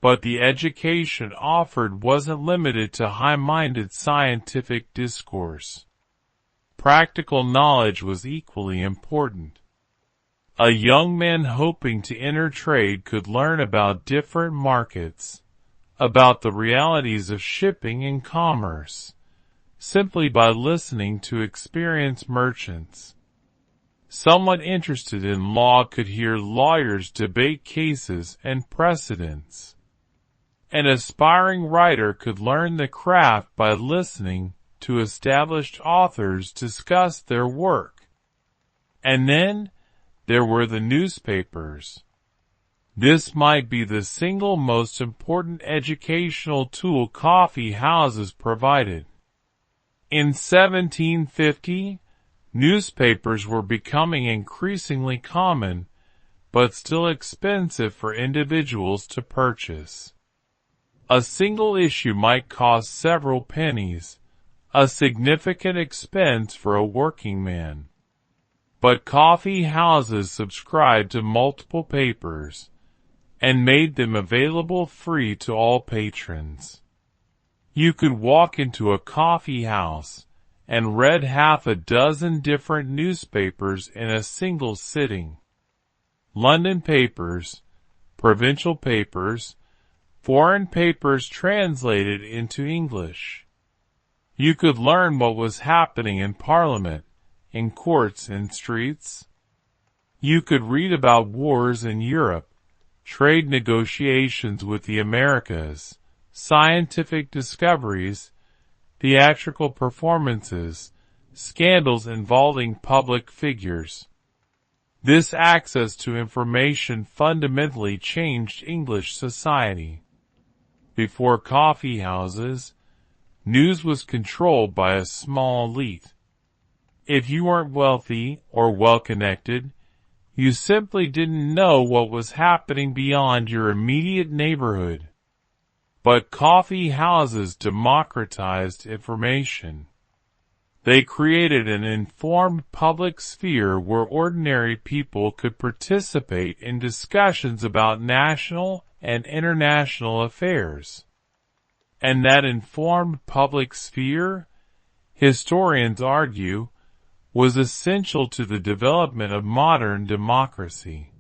But the education offered wasn't limited to high-minded scientific discourse. Practical knowledge was equally important. A young man hoping to enter trade could learn about different markets, about the realities of shipping and commerce, simply by listening to experienced merchants. Someone interested in law could hear lawyers debate cases and precedents. An aspiring writer could learn the craft by listening to established authors discuss their work. And then there were the newspapers. This might be the single most important educational tool coffee houses provided. In 1750, newspapers were becoming increasingly common, but still expensive for individuals to purchase. A single issue might cost several pennies, a significant expense for a working man. But coffee houses subscribed to multiple papers and made them available free to all patrons. You could walk into a coffee house and read half a dozen different newspapers in a single sitting. London papers, provincial papers, foreign papers translated into English. You could learn what was happening in Parliament, in courts and streets. You could read about wars in Europe, trade negotiations with the Americas, scientific discoveries, theatrical performances, scandals involving public figures. This access to information fundamentally changed English society. Before coffee houses, news was controlled by a small elite. If you weren't wealthy or well-connected, you simply didn't know what was happening beyond your immediate neighborhood. But coffee houses democratized information. They created an informed public sphere where ordinary people could participate in discussions about national and international affairs. And that informed public sphere, historians argue, was essential to the development of modern democracy.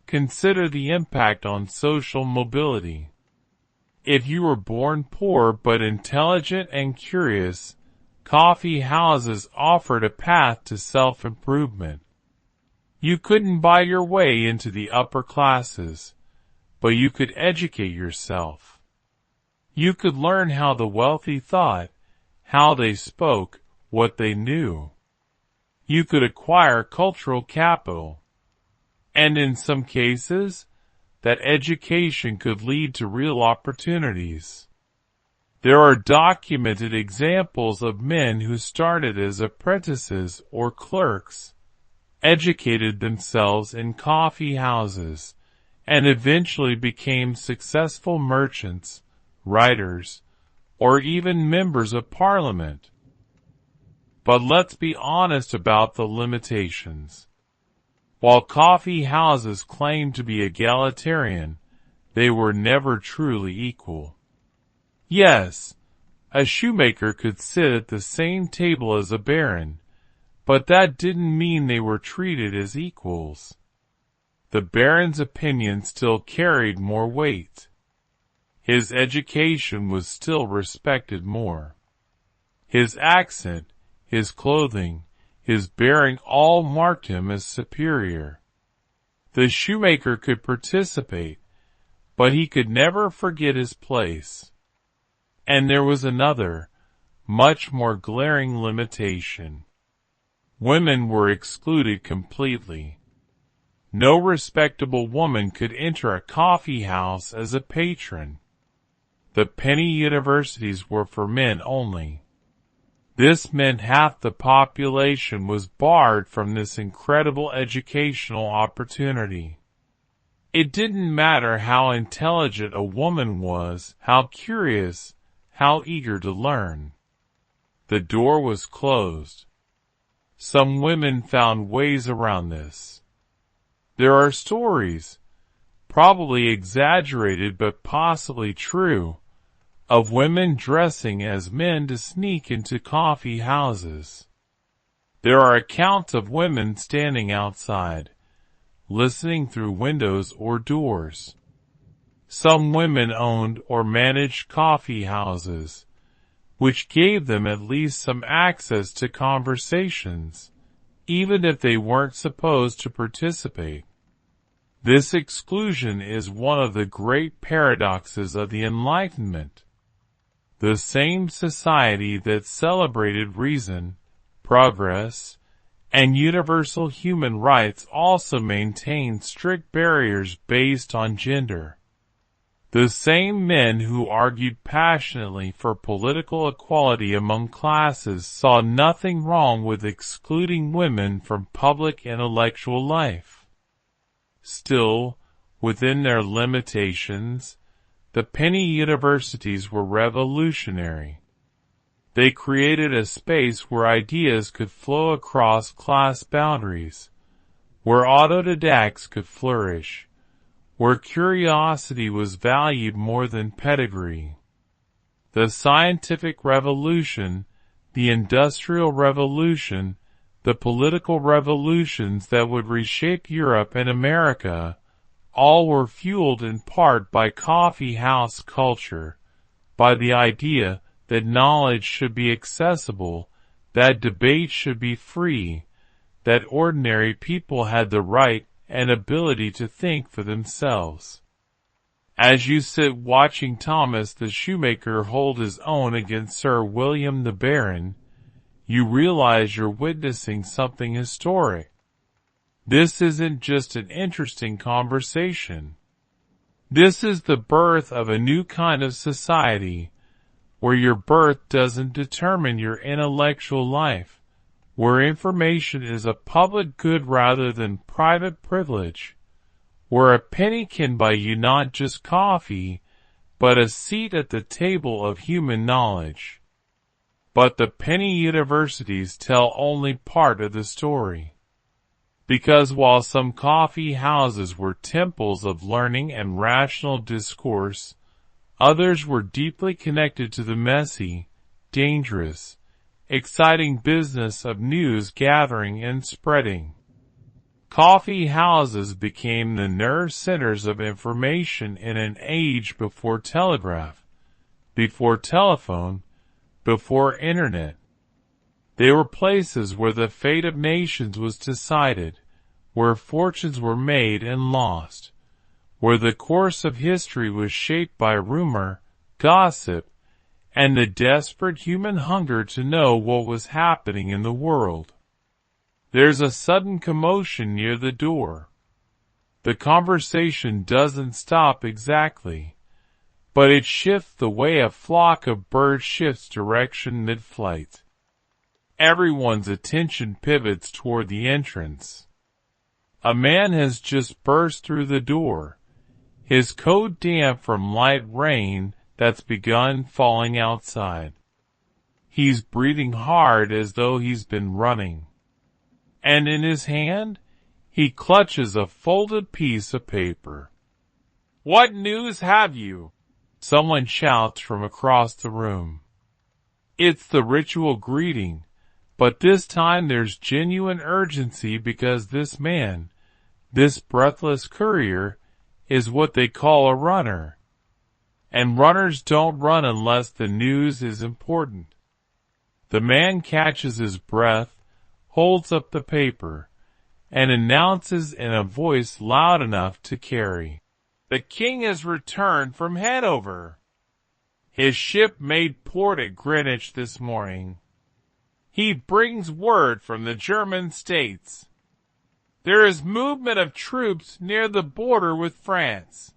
Consider the impact on social mobility. If you were born poor but intelligent and curious, coffee houses offered a path to self-improvement. You couldn't buy your way into the upper classes, but you could educate yourself. You could learn how the wealthy thought, how they spoke, what they knew. You could acquire cultural capital. And in some cases, that education could lead to real opportunities. There are documented examples of men who started as apprentices or clerks, educated themselves in coffee houses, and eventually became successful merchants, writers, or even members of parliament. But let's be honest about the limitations. While coffee houses claimed to be egalitarian, they were never truly equal. Yes, a shoemaker could sit at the same table as a baron, but that didn't mean they were treated as equals. The baron's opinion still carried more weight. His education was still respected more. His accent, his clothing, his bearing all marked him as superior. The shoemaker could participate, but he could never forget his place. And there was another, much more glaring limitation. Women were excluded completely. No respectable woman could enter a coffee house as a patron. The penny universities were for men only. This meant half the population was barred from this incredible educational opportunity. It didn't matter how intelligent a woman was, how curious, how eager to learn. The door was closed. Some women found ways around this. There are stories, probably exaggerated but possibly true, of women dressing as men to sneak into coffee houses. There are accounts of women standing outside, listening through windows or doors. Some women owned or managed coffee houses, which gave them at least some access to conversations, even if they weren't supposed to participate. This exclusion is one of the great paradoxes of the Enlightenment. The same society that celebrated reason, progress, and universal human rights also maintained strict barriers based on gender. The same men who argued passionately for political equality among classes saw nothing wrong with excluding women from public intellectual life. Still, within their limitations, the penny universities were revolutionary. They created a space where ideas could flow across class boundaries, where autodidacts could flourish, where curiosity was valued more than pedigree. The scientific revolution, the industrial revolution, the political revolutions that would reshape Europe and America, all were fueled in part by coffee house culture, by the idea that knowledge should be accessible, that debate should be free, that ordinary people had the right and ability to think for themselves. As you sit watching Thomas the shoemaker hold his own against Sir William the Baron, you realize you're witnessing something historic. This isn't just an interesting conversation. This is the birth of a new kind of society, where your birth doesn't determine your intellectual life, where information is a public good rather than private privilege, where a penny can buy you not just coffee, but a seat at the table of human knowledge. But the penny universities tell only part of the story. Because while some coffee houses were temples of learning and rational discourse, others were deeply connected to the messy, dangerous, exciting business of news gathering and spreading. Coffee houses became the nerve centers of information in an age before telegraph, before telephone, before internet. They were places where the fate of nations was decided, where fortunes were made and lost, where the course of history was shaped by rumor, gossip, and the desperate human hunger to know what was happening in the world. There's a sudden commotion near the door. The conversation doesn't stop exactly, but it shifts the way a flock of birds shifts direction mid-flight. Everyone's attention pivots toward the entrance. A man has just burst through the door, his coat damp from light rain that's begun falling outside. He's breathing hard as though he's been running. And in his hand, he clutches a folded piece of paper. "What news have you?" someone shouts from across the room. It's the ritual greeting, but this time there's genuine urgency because this man, this breathless courier, is what they call a runner. And runners don't run unless the news is important. The man catches his breath, holds up the paper, and announces in a voice loud enough to carry, "The king has returned from Hanover. His ship made port at Greenwich this morning. He brings word from the German states. There is movement of troops near the border with France."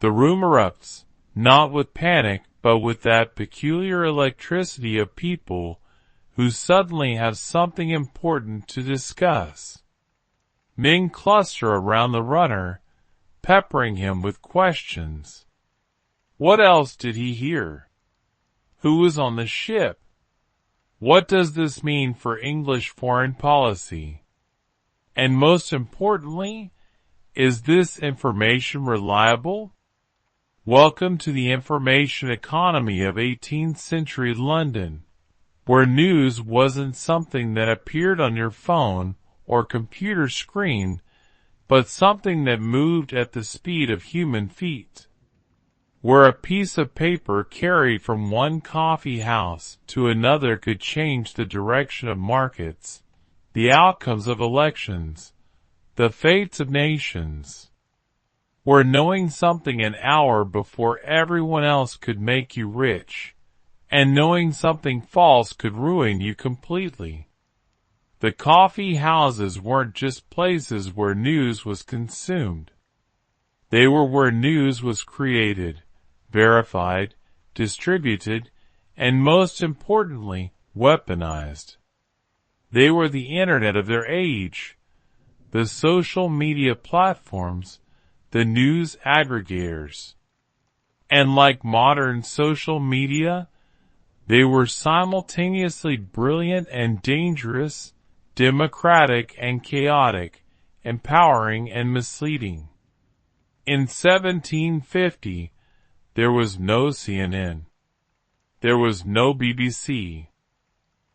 The room erupts, not with panic, but with that peculiar electricity of people who suddenly have something important to discuss. Men cluster around the runner, peppering him with questions. What else did he hear? Who was on the ship? What does this mean for English foreign policy? And most importantly, is this information reliable? Welcome to the information economy of 18th century London, where news wasn't something that appeared on your phone or computer screen, but something that moved at the speed of human feet. Where a piece of paper carried from one coffee house to another could change the direction of markets, the outcomes of elections, the fates of nations. Where knowing something an hour before everyone else could make you rich, and knowing something false could ruin you completely. The coffee houses weren't just places where news was consumed. They were where news was created, verified, distributed, and most importantly, weaponized. They were the internet of their age, the social media platforms, the news aggregators. And like modern social media, they were simultaneously brilliant and dangerous, democratic and chaotic, empowering and misleading. In 1750, there was no CNN. There was no BBC.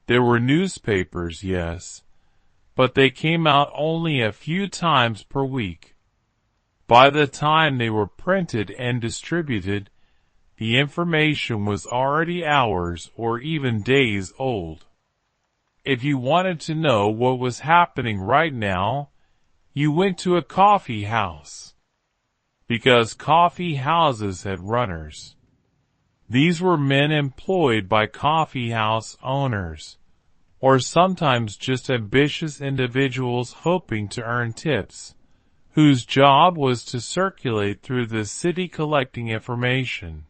There were newspapers, yes, but they came out only a few times per week. By the time they were printed and distributed, the information was already hours or even days old. If you wanted to know what was happening right now, you went to a coffee house. Because coffee houses had runners. These were men employed by coffee house owners, or sometimes just ambitious individuals hoping to earn tips, whose job was to circulate through the city collecting information.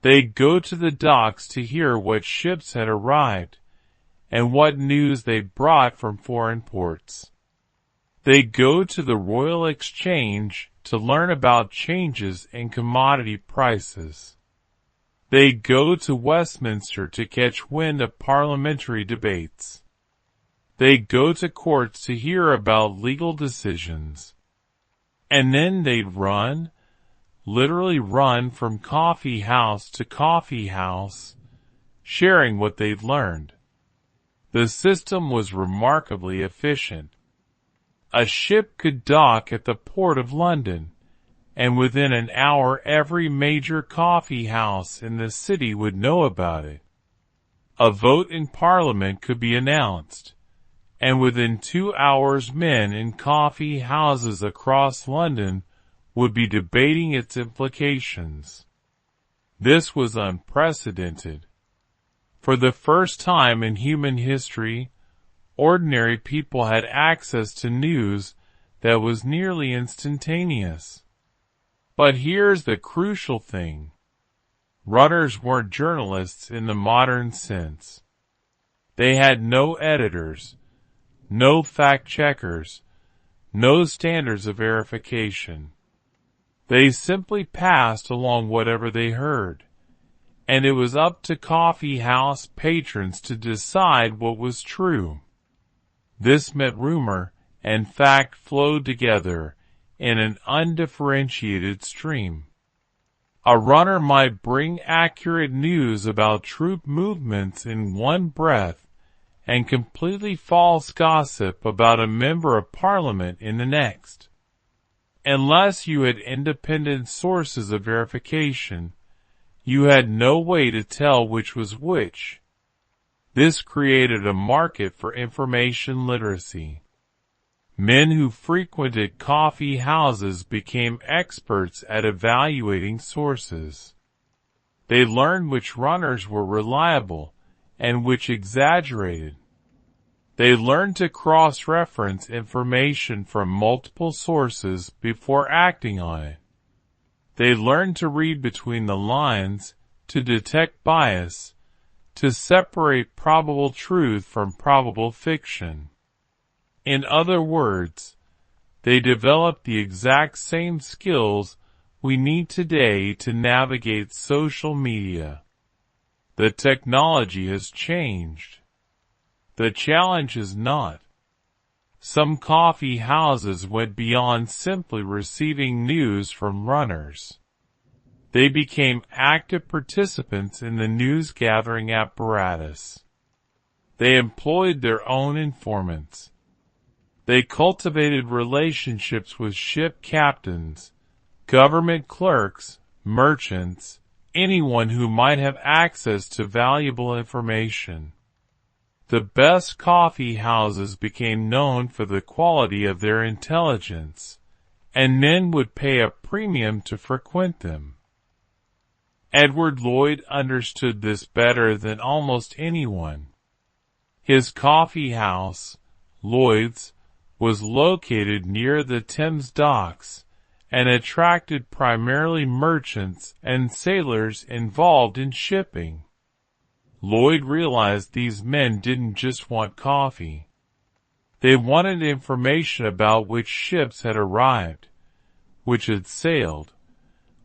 They'd go to the docks to hear what ships had arrived, and what news they'd brought from foreign ports. They'd go to the Royal Exchange to learn about changes in commodity prices. They'd go to Westminster to catch wind of parliamentary debates. They'd go to courts to hear about legal decisions. And then they'd run, literally run from coffee house to coffee house, sharing what they'd learned. The system was remarkably efficient. A ship could dock at the port of London, and within an hour every major coffee house in the city would know about it. A vote in Parliament could be announced, and within 2 hours men in coffee houses across London would be debating its implications. This was unprecedented. For the first time in human history, ordinary people had access to news that was nearly instantaneous. But here's the crucial thing. Runners weren't journalists in the modern sense. They had no editors, no fact-checkers, no standards of verification. They simply passed along whatever they heard, and it was up to coffee house patrons to decide what was true. This meant rumor and fact flowed together in an undifferentiated stream. A runner might bring accurate news about troop movements in one breath and completely false gossip about a member of parliament in the next. Unless you had independent sources of verification, you had no way to tell which was which. This created a market for information literacy. Men who frequented coffee houses became experts at evaluating sources. They learned which runners were reliable and which exaggerated. They learned to cross-reference information from multiple sources before acting on it. They learned to read between the lines, to detect bias, to separate probable truth from probable fiction. In other words, they developed the exact same skills we need today to navigate social media. The technology has changed. The challenge is not. Some coffee houses went beyond simply receiving news from runners. They became active participants in the news-gathering apparatus. They employed their own informants. They cultivated relationships with ship captains, government clerks, merchants, anyone who might have access to valuable information. The best coffee houses became known for the quality of their intelligence, and men would pay a premium to frequent them. Edward Lloyd understood this better than almost anyone. His coffee house, Lloyd's, was located near the Thames docks and attracted primarily merchants and sailors involved in shipping. Lloyd realized these men didn't just want coffee. They wanted information about which ships had arrived, which had sailed,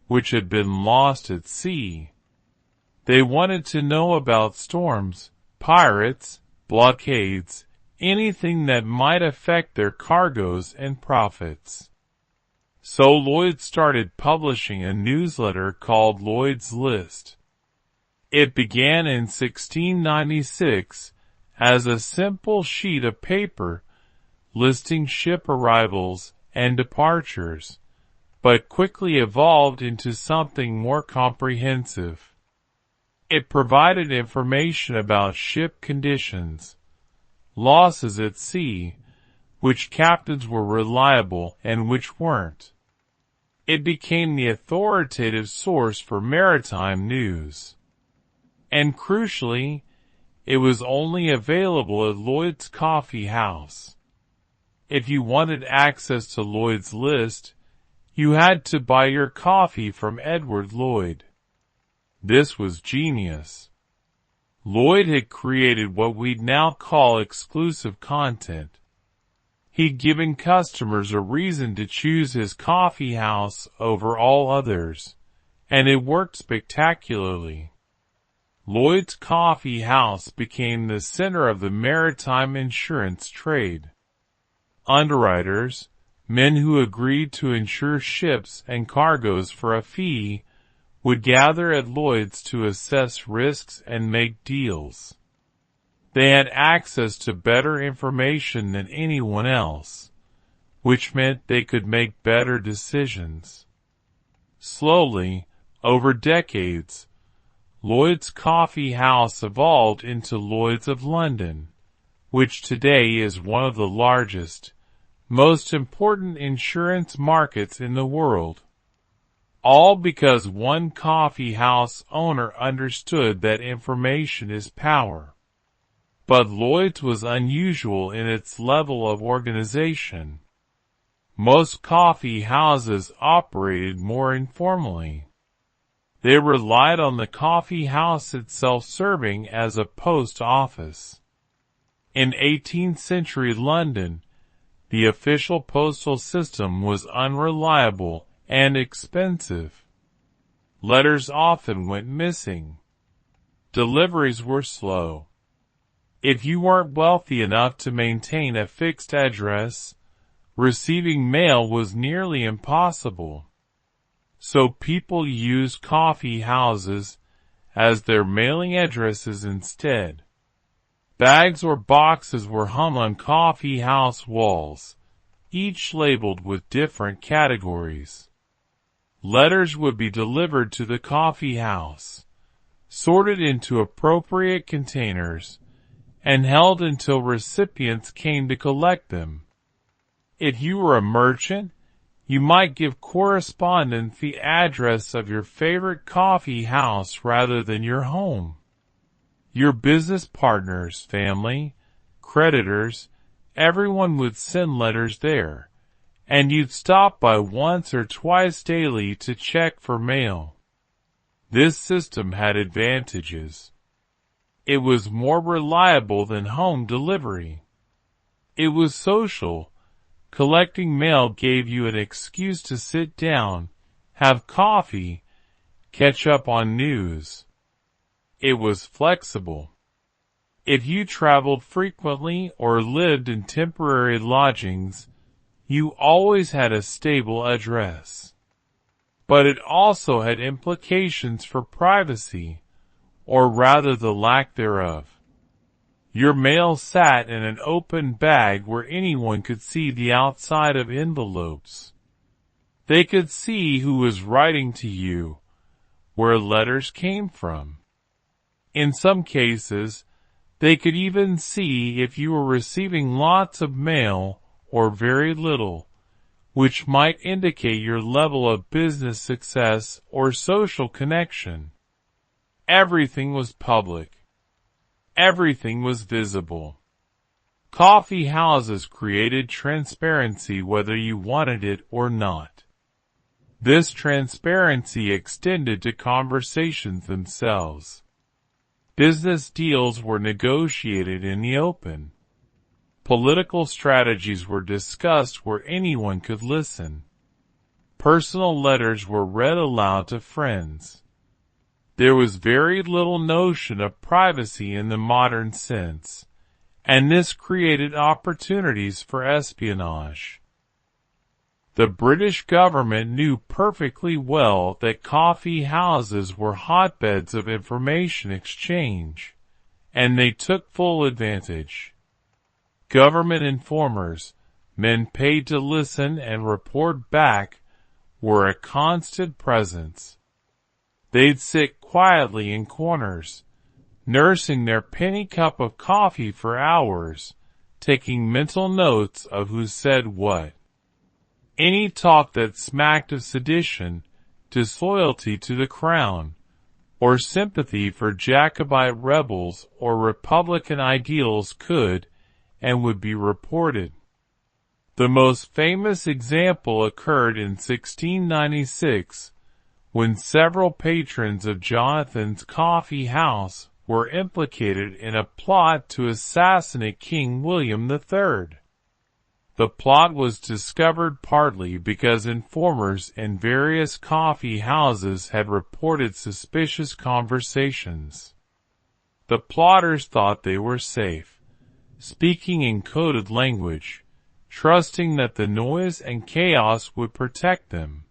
which had been lost at sea. They wanted to know about storms, pirates, blockades, anything that might affect their cargoes and profits. So Lloyd started publishing a newsletter called Lloyd's List. It began in 1696 as a simple sheet of paper listing ship arrivals and departures, but quickly evolved into something more comprehensive. It provided information about ship conditions, losses at sea, which captains were reliable and which weren't. It became the authoritative source for maritime news. And crucially, it was only available at Lloyd's Coffee House. If you wanted access to Lloyd's List, you had to buy your coffee from Edward Lloyd. This was genius. Lloyd had created what we'd now call exclusive content. He'd given customers a reason to choose his coffee house over all others, and it worked spectacularly. Lloyd's Coffee House became the center of the maritime insurance trade. Underwriters, men who agreed to insure ships and cargoes for a fee, would gather at Lloyd's to assess risks and make deals. They had access to better information than anyone else, which meant they could make better decisions. Slowly, over decades, Lloyd's Coffee House evolved into Lloyd's of London, which today is one of the largest, most important insurance markets in the world. All because one coffee house owner understood that information is power. But Lloyd's was unusual in its level of organization. Most coffee houses operated more informally. They relied on the coffee house itself serving as a post office. In 18th century London, the official postal system was unreliable and expensive. Letters often went missing. Deliveries were slow. If you weren't wealthy enough to maintain a fixed address, receiving mail was nearly impossible. So people used coffee houses as their mailing addresses instead. Bags or boxes were hung on coffee house walls, each labeled with different categories. Letters would be delivered to the coffee house, sorted into appropriate containers, and held until recipients came to collect them. If you were a merchant, you might give correspondents the address of your favorite coffee house rather than your home. Your business partners, family, creditors, everyone would send letters there, and you'd stop by once or twice daily to check for mail. This system had advantages. It was more reliable than home delivery. It was social. Collecting mail gave you an excuse to sit down, have coffee, catch up on news. It was flexible. If you traveled frequently or lived in temporary lodgings, you always had a stable address. But it also had implications for privacy, or rather the lack thereof. Your mail sat in an open bag where anyone could see the outside of envelopes. They could see who was writing to you, where letters came from. In some cases, they could even see if you were receiving lots of mail or very little, which might indicate your level of business success or social connection. Everything was public. Everything was visible. Coffee houses created transparency whether you wanted it or not. This transparency extended to conversations themselves. Business deals were negotiated in the open. Political strategies were discussed where anyone could listen. Personal letters were read aloud to friends. There was very little notion of privacy in the modern sense, and this created opportunities for espionage. The British government knew perfectly well that coffee houses were hotbeds of information exchange, and they took full advantage. Government informers, men paid to listen and report back, were a constant presence. They'd sit quietly in corners, nursing their penny cup of coffee for hours, taking mental notes of who said what. Any talk that smacked of sedition, disloyalty to the crown, or sympathy for Jacobite rebels or Republican ideals could and would be reported. The most famous example occurred in 1696, when several patrons of Jonathan's coffee house were implicated in a plot to assassinate King William III. The plot was discovered partly because informers in various coffee houses had reported suspicious conversations. The plotters thought they were safe, speaking in coded language, trusting that the noise and chaos would protect them.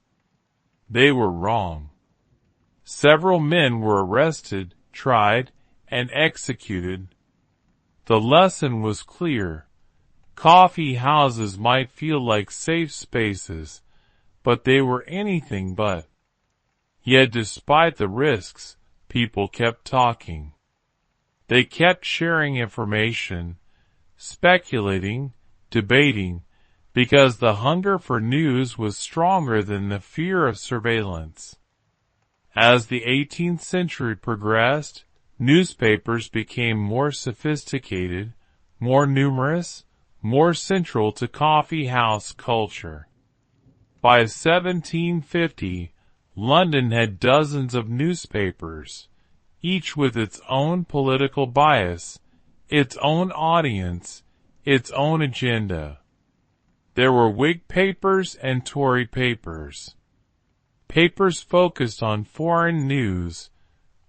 They were wrong. Several men were arrested, tried, and executed. The lesson was clear. Coffee houses might feel like safe spaces, but they were anything but. Yet despite the risks, people kept talking. They kept sharing information, speculating, debating, because the hunger for news was stronger than the fear of surveillance. As the 18th century progressed, newspapers became more sophisticated, more numerous, more central to coffee house culture. By 1750, London had dozens of newspapers, each with its own political bias, its own audience, its own agenda. There were Whig papers and Tory papers. papers focused on foreign news,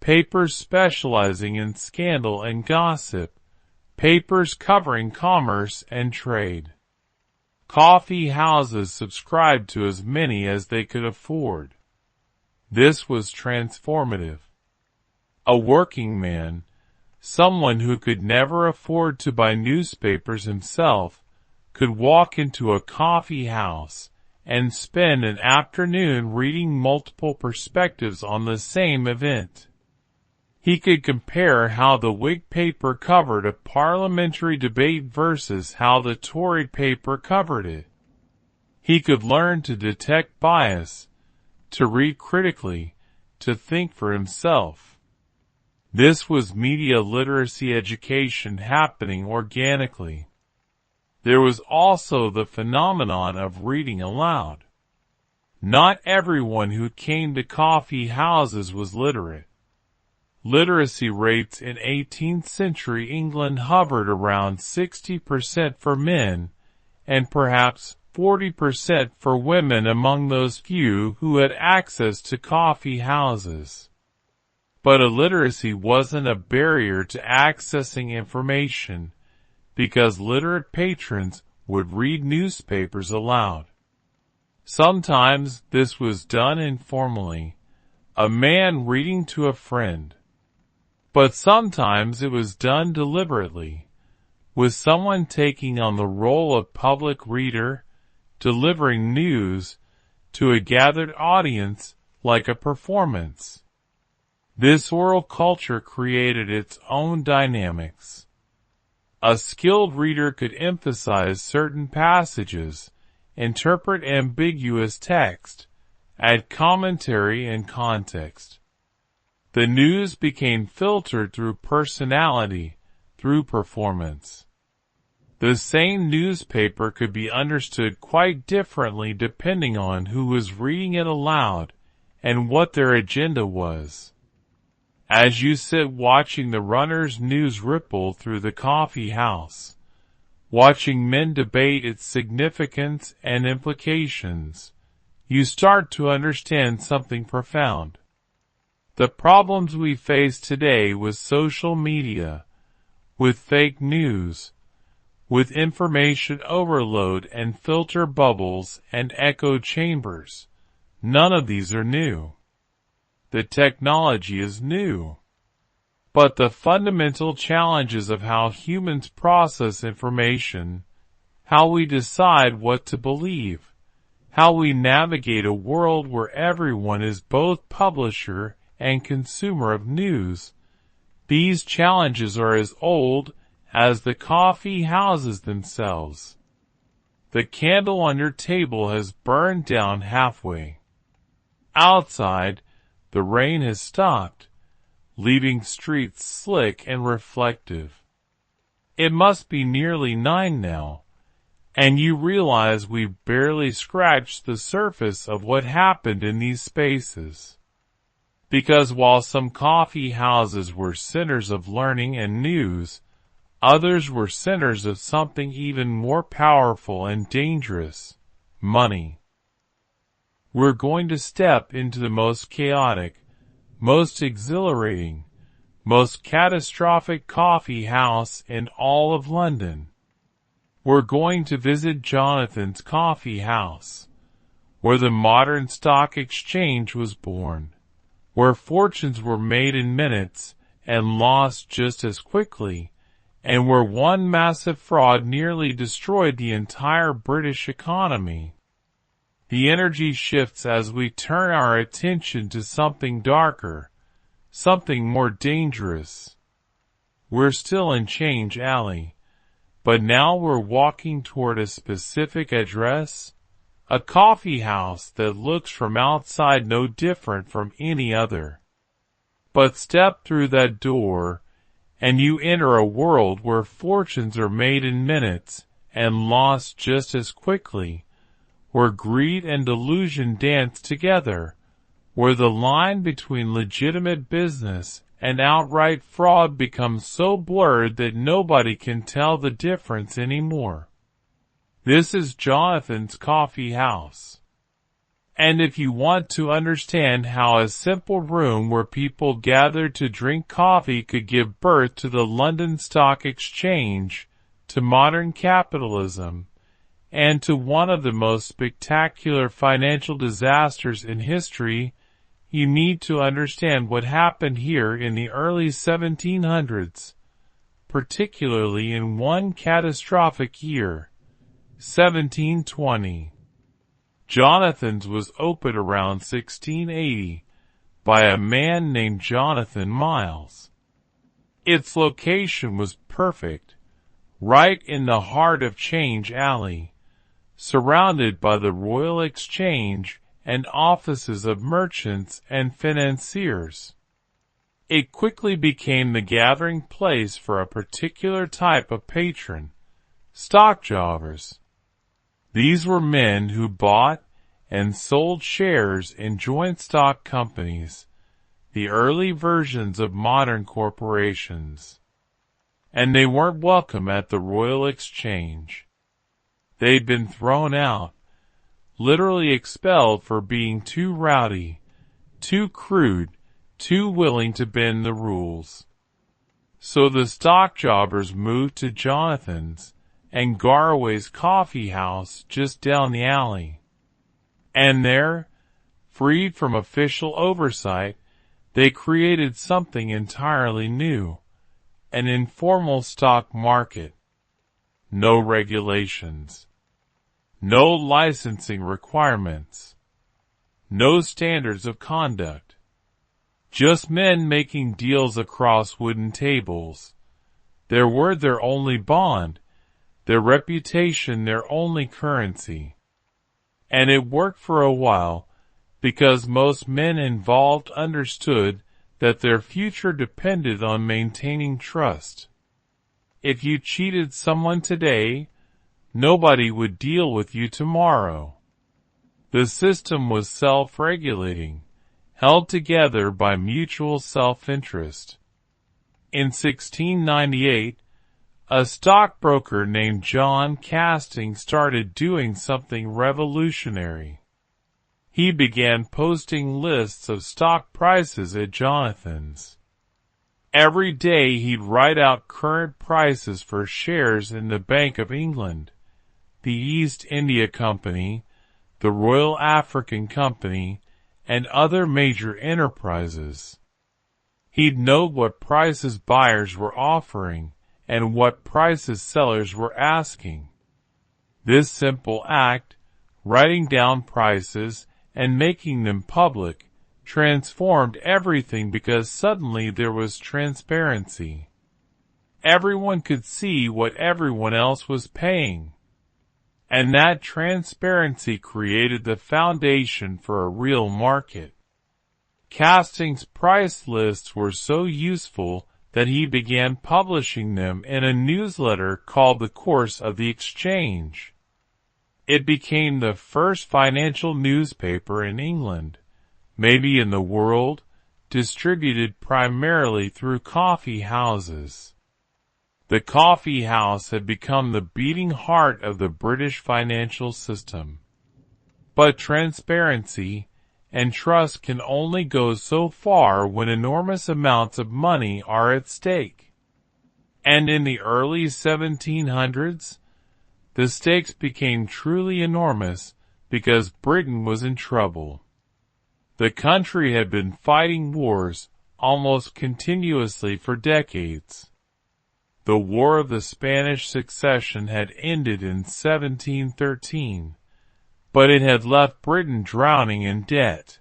papers specializing in scandal and gossip, papers covering commerce and trade. Coffee houses subscribed to as many as they could afford. This was transformative. A working man, someone who could never afford to buy newspapers himself, could walk into a coffee house and spend an afternoon reading multiple perspectives on the same event. He could compare how the Whig paper covered a parliamentary debate versus how the Tory paper covered it. He could learn to detect bias, to read critically, to think for himself. This was media literacy education happening organically. There was also the phenomenon of reading aloud. Not everyone who came to coffee houses was literate. Literacy rates in 18th century England hovered around 60% for men, and perhaps 40% for women among those few who had access to coffee houses. But illiteracy wasn't a barrier to accessing information, because literate patrons would read newspapers aloud. Sometimes this was done informally, a man reading to a friend. But sometimes it was done deliberately, with someone taking on the role of public reader, delivering news to a gathered audience like a performance. This oral culture created its own dynamics. A skilled reader could emphasize certain passages, interpret ambiguous text, add commentary and context. The news became filtered through personality, through performance. The same newspaper could be understood quite differently depending on who was reading it aloud and what their agenda was. As you sit watching the runner's news ripple through the coffee house, watching men debate its significance and implications, you start to understand something profound. The problems we face today with social media, with fake news, with information overload and filter bubbles and echo chambers, none of these are new. The technology is new. But the fundamental challenges of how humans process information, how we decide what to believe, how we navigate a world where everyone is both publisher and consumer of news, these challenges are as old as the coffee houses themselves. The candle on your table has burned down halfway. Outside, the rain has stopped, leaving streets slick and reflective. It must be nearly 9 now, and you realize we've barely scratched the surface of what happened in these spaces. Because while some coffee houses were centers of learning and news, others were centers of something even more powerful and dangerous, money. We're going to step into the most chaotic, most exhilarating, most catastrophic coffee house in all of London. We're going to visit Jonathan's Coffee House, where the modern stock exchange was born, where fortunes were made in minutes and lost just as quickly, and where one massive fraud nearly destroyed the entire British economy. The energy shifts as we turn our attention to something darker, something more dangerous. We're still in Change Alley, but now we're walking toward a specific address, a coffee house that looks from outside no different from any other. But step through that door, and you enter a world where fortunes are made in minutes and lost just as quickly, where greed and delusion dance together, where the line between legitimate business and outright fraud becomes so blurred that nobody can tell the difference anymore. This is Jonathan's Coffee House. And if you want to understand how a simple room where people gathered to drink coffee could give birth to the London Stock Exchange, to modern capitalism, and to one of the most spectacular financial disasters in history, you need to understand what happened here in the early 1700s, particularly in one catastrophic year, 1720. Jonathan's was opened around 1680 by a man named Jonathan Miles. Its location was perfect, right in the heart of Change Alley, surrounded by the Royal Exchange and offices of merchants and financiers. It quickly became the gathering place for a particular type of patron, stock jobbers. These were men who bought and sold shares in joint stock companies, the early versions of modern corporations. And they weren't welcome at the Royal Exchange. They'd been thrown out, literally expelled for being too rowdy, too crude, too willing to bend the rules. So the stock jobbers moved to Jonathan's and Garraway's Coffeehouse just down the alley. And there, freed from official oversight, they created something entirely new, an informal stock market. No regulations. No licensing requirements. No standards of conduct. Just men making deals across wooden tables. Their word their only bond, their reputation their only currency. And it worked for a while, because most men involved understood that their future depended on maintaining trust. If you cheated someone today, nobody would deal with you tomorrow. The system was self-regulating, held together by mutual self-interest. In 1698, a stockbroker named John Casting started doing something revolutionary. He began posting lists of stock prices at Jonathan's. Every day he'd write out current prices for shares in the Bank of England, the East India Company, the Royal African Company, and other major enterprises. He'd note what prices buyers were offering and what prices sellers were asking. This simple act, writing down prices and making them public, transformed everything because suddenly there was transparency. Everyone could see what everyone else was paying. And that transparency created the foundation for a real market. Casting's price lists were so useful that he began publishing them in a newsletter called The Course of the Exchange. It became the first financial newspaper in England, maybe in the world, distributed primarily through coffee houses. The coffee house had become the beating heart of the British financial system. But transparency and trust can only go so far when enormous amounts of money are at stake. And in the early 1700s, the stakes became truly enormous because Britain was in trouble. The country had been fighting wars almost continuously for decades. The War of the Spanish Succession had ended in 1713, but it had left Britain drowning in debt.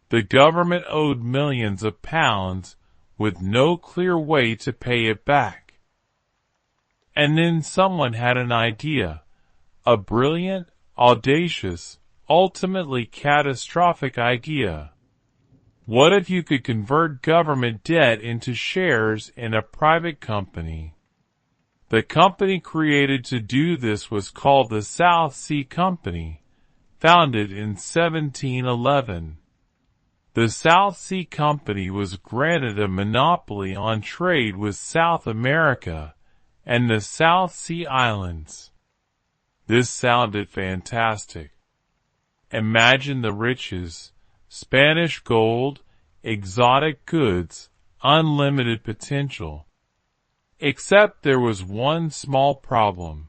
The government owed millions of pounds with no clear way to pay it back. And then someone had an idea, a brilliant, audacious, ultimately catastrophic idea. What if you could convert government debt into shares in a private company? The company created to do this was called the South Sea Company, founded in 1711. The South Sea Company was granted a monopoly on trade with South America and the South Sea Islands. This sounded fantastic. Imagine the riches, Spanish gold, exotic goods, unlimited potential. Except there was one small problem.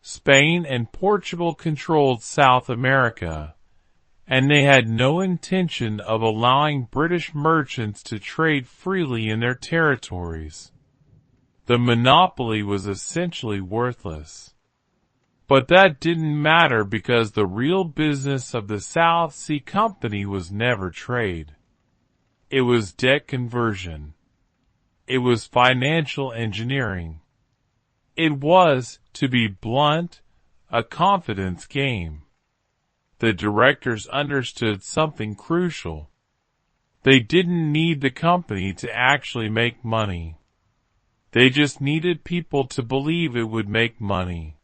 Spain and Portugal controlled South America, and they had no intention of allowing British merchants to trade freely in their territories. The monopoly was essentially worthless. But that didn't matter because the real business of the South Sea Company was never trade. It was debt conversion. It was financial engineering. It was, to be blunt, a confidence game. The directors understood something crucial. They didn't need the company to actually make money. They just needed people to believe it would make money.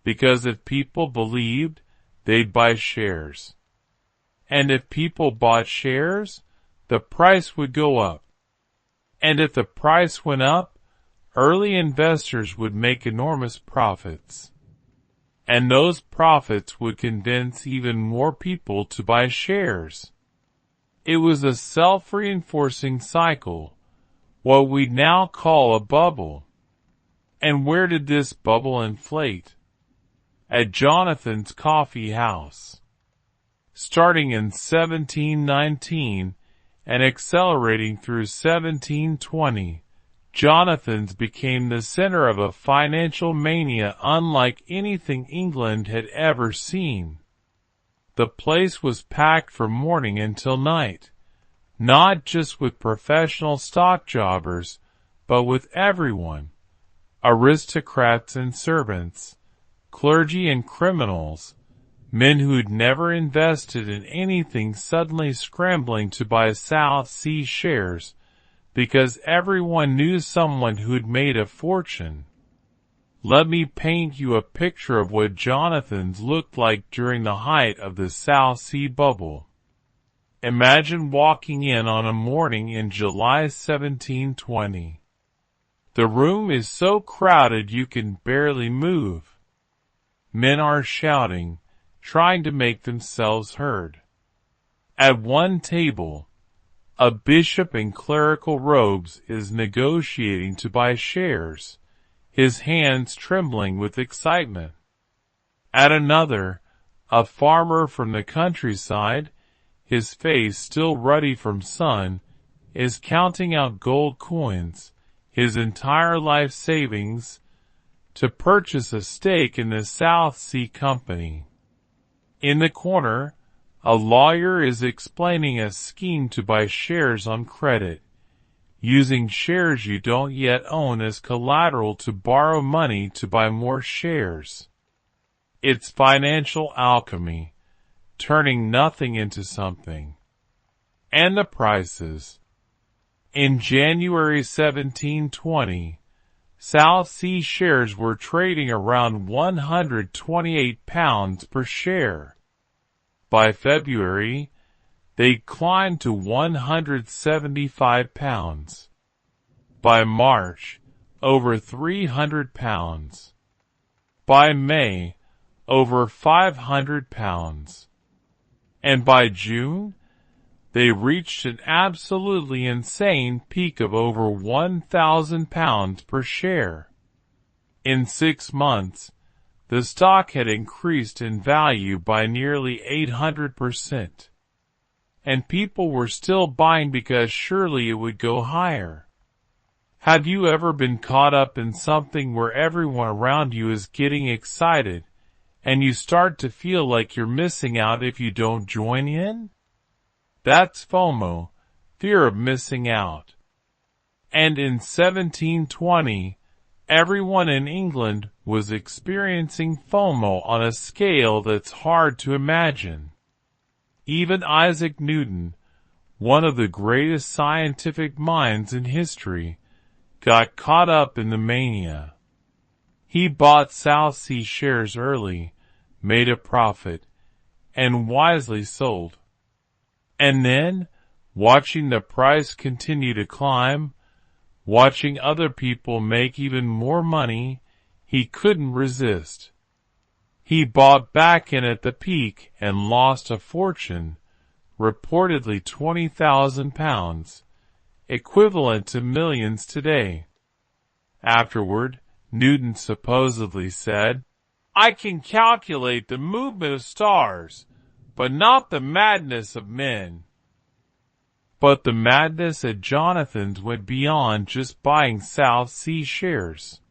Because if people believed, they'd buy shares. And if people bought shares, the price would go up. And if the price went up, early investors would make enormous profits. And those profits would convince even more people to buy shares. It was a self-reinforcing cycle, what we now call a bubble. And where did this bubble inflate? At Jonathan's Coffee House. Starting in 1719 and accelerating through 1720, Jonathan's became the center of a financial mania unlike anything England had ever seen. The place was packed from morning until night, not just with professional stock jobbers, but with everyone, aristocrats and servants, clergy and criminals, men who'd never invested in anything suddenly scrambling to buy South Sea shares because everyone knew someone who'd made a fortune. Let me paint you a picture of what Jonathan's looked like during the height of the South Sea bubble. Imagine walking in on a morning in July 1720. The room is so crowded you can barely move. Men are shouting, trying to make themselves heard. At one table, a bishop in clerical robes is negotiating to buy shares, his hands trembling with excitement. At another, a farmer from the countryside, his face still ruddy from sun, is counting out gold coins, his entire life savings, to purchase a stake in the South Sea Company. In the corner, a lawyer is explaining a scheme to buy shares on credit, using shares you don't yet own as collateral to borrow money to buy more shares. It's financial alchemy, turning nothing into something. And the prices. In January 1720, South Sea shares were trading around £128 per share. By February, they climbed to £175. By March, over £300. By May, over £500. And by June, they reached an absolutely insane peak of over £1,000 per share. In 6 months, the stock had increased in value by nearly 800%. And people were still buying because surely it would go higher. Have you ever been caught up in something where everyone around you is getting excited, and you start to feel like you're missing out if you don't join in? That's FOMO, fear of missing out. And in 1720, everyone in England was experiencing FOMO on a scale that's hard to imagine. Even Isaac Newton, one of the greatest scientific minds in history, got caught up in the mania. He bought South Sea shares early, made a profit, and wisely sold. And then, watching the price continue to climb, watching other people make even more money, he couldn't resist. He bought back in at the peak and lost a fortune, reportedly £20,000, equivalent to millions today. Afterward, Newton supposedly said, "I can calculate the movement of stars, but not the madness of men." But the madness at Jonathan's went beyond just buying South Sea shares.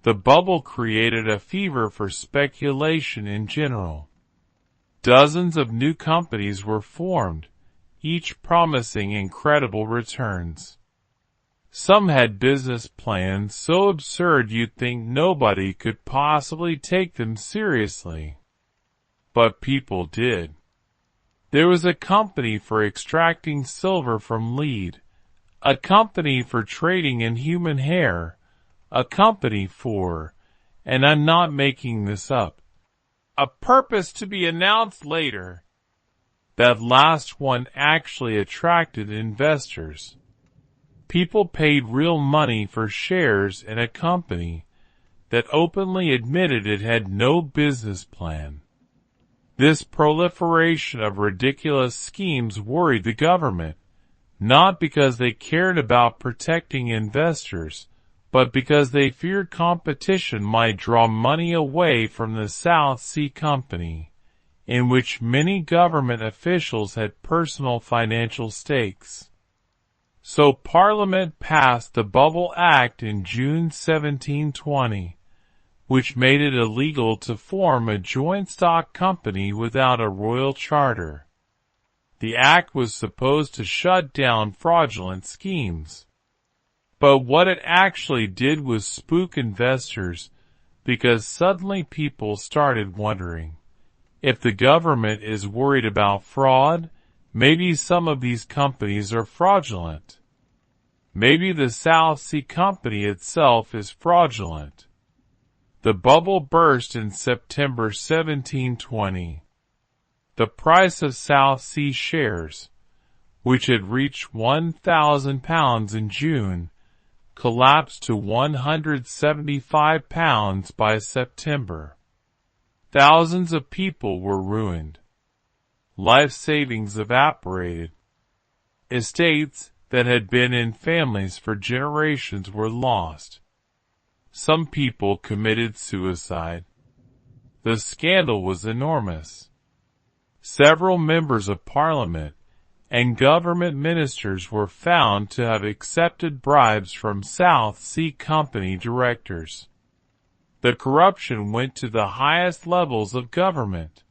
The bubble created a fever for speculation in general. Dozens of new companies were formed, each promising incredible returns. Some had business plans so absurd you'd think nobody could possibly take them seriously. But people did. There was a company for extracting silver from lead, a company for trading in human hair, a company for, and I'm not making this up, a purpose to be announced later. That last one actually attracted investors. People paid real money for shares in a company that openly admitted it had no business plan. This proliferation of ridiculous schemes worried the government, not because they cared about protecting investors, but because they feared competition might draw money away from the South Sea Company, in which many government officials had personal financial stakes. So Parliament passed the Bubble Act in June 1720, which made it illegal to form a joint stock company without a royal charter. The act was supposed to shut down fraudulent schemes. But what it actually did was spook investors, because suddenly people started wondering, if the government is worried about fraud, maybe some of these companies are fraudulent. Maybe the South Sea Company itself is fraudulent. The bubble burst in September 1720. The price of South Sea shares, which had reached £1,000 in June, collapsed to £175 by September. Thousands of people were ruined. Life savings evaporated. Estates that had been in families for generations were lost. Some people committed suicide. The scandal was enormous. Several members of Parliament and government ministers were found to have accepted bribes from South Sea Company directors. The corruption went to the highest levels of government.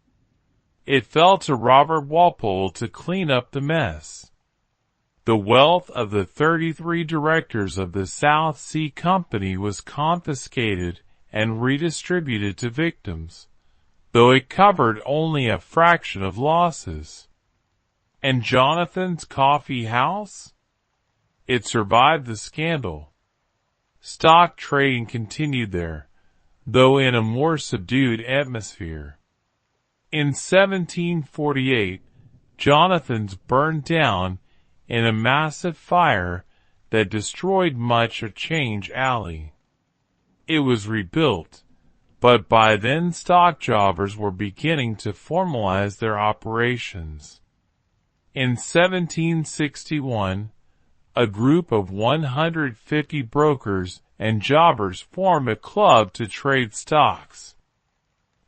It fell to Robert Walpole to clean up the mess. The wealth of the 33 directors of the South Sea Company was confiscated and redistributed to victims, though it covered only a fraction of losses. And Jonathan's Coffee House? It survived the scandal. Stock trading continued there, though in a more subdued atmosphere. In 1748, Jonathan's burned down in a massive fire that destroyed much of Change Alley. It was rebuilt, but by then stock jobbers were beginning to formalize their operations. In 1761, a group of 150 brokers and jobbers formed a club to trade stocks.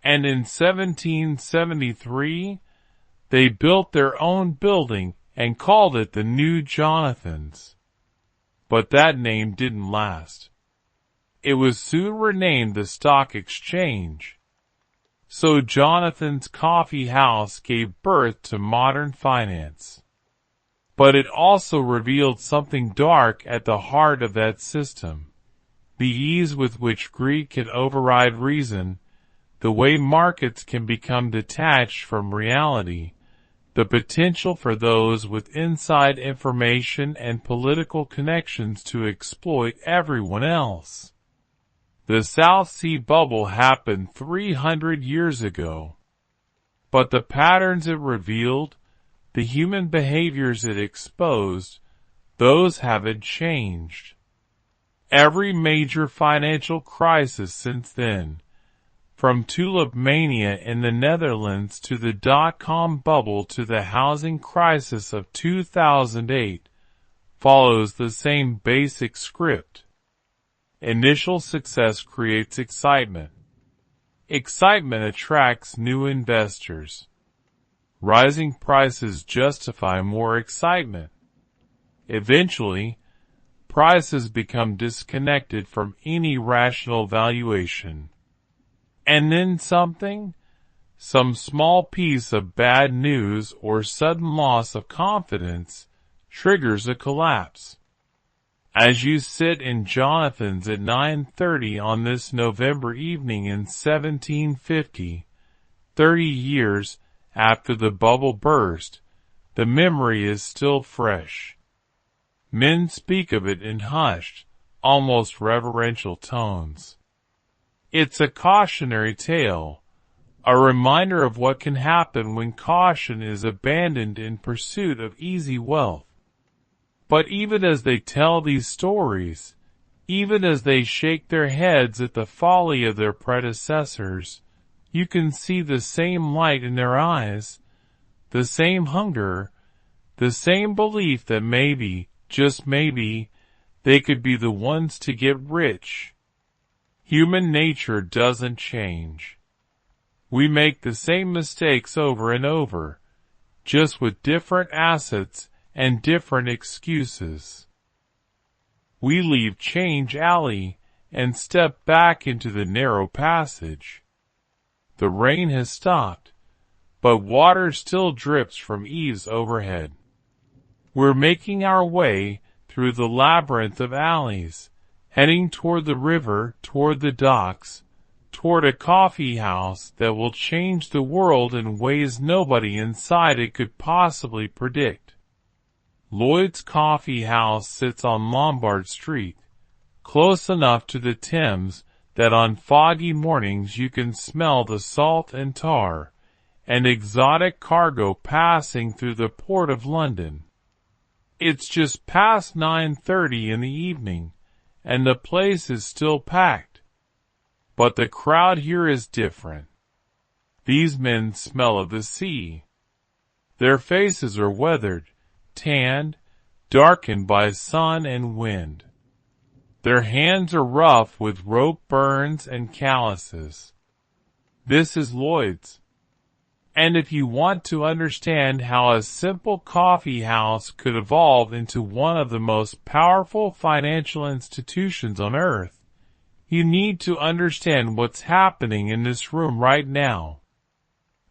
And in 1773, they built their own building and called it the New Jonathan's. But that name didn't last. It was soon renamed the Stock Exchange. So Jonathan's Coffee House gave birth to modern finance. But it also revealed something dark at the heart of that system. The ease with which greed can override reason, the way markets can become detached from reality, the potential for those with inside information and political connections to exploit everyone else. The South Sea Bubble happened 300 years ago. But the patterns it revealed, the human behaviors it exposed, those haven't changed. Every major financial crisis since then, From tulip mania in the Netherlands to the dot-com bubble to the housing crisis of 2008, follows the same basic script. Initial success creates excitement. Excitement attracts new investors. Rising prices justify more excitement. Eventually, prices become disconnected from any rational valuation. And then some small piece of bad news or sudden loss of confidence, triggers a collapse. As you sit in Jonathan's at 9:30 on this November evening in 1750, 30 years after the bubble burst, the memory is still fresh. Men speak of it in hushed, almost reverential tones. It's a cautionary tale, a reminder of what can happen when caution is abandoned in pursuit of easy wealth. But even as they tell these stories, even as they shake their heads at the folly of their predecessors, you can see the same light in their eyes, the same hunger, the same belief that maybe, just maybe, they could be the ones to get rich. Human nature doesn't change. We make the same mistakes over and over, just with different assets and different excuses. We leave Change Alley and step back into the narrow passage. The rain has stopped, but water still drips from eaves overhead. We're making our way through the labyrinth of alleys, heading toward the river, toward the docks, toward a coffee house that will change the world in ways nobody inside it could possibly predict. Lloyd's Coffee House sits on Lombard Street, close enough to the Thames that on foggy mornings you can smell the salt and tar, and exotic cargo passing through the port of London. It's just past 9:30 in the evening, and the place is still packed. But the crowd here is different. These men smell of the sea. Their faces are weathered, tanned, darkened by sun and wind. Their hands are rough with rope burns and calluses. This is Lloyd's. And if you want to understand how a simple coffee house could evolve into one of the most powerful financial institutions on earth, you need to understand what's happening in this room right now.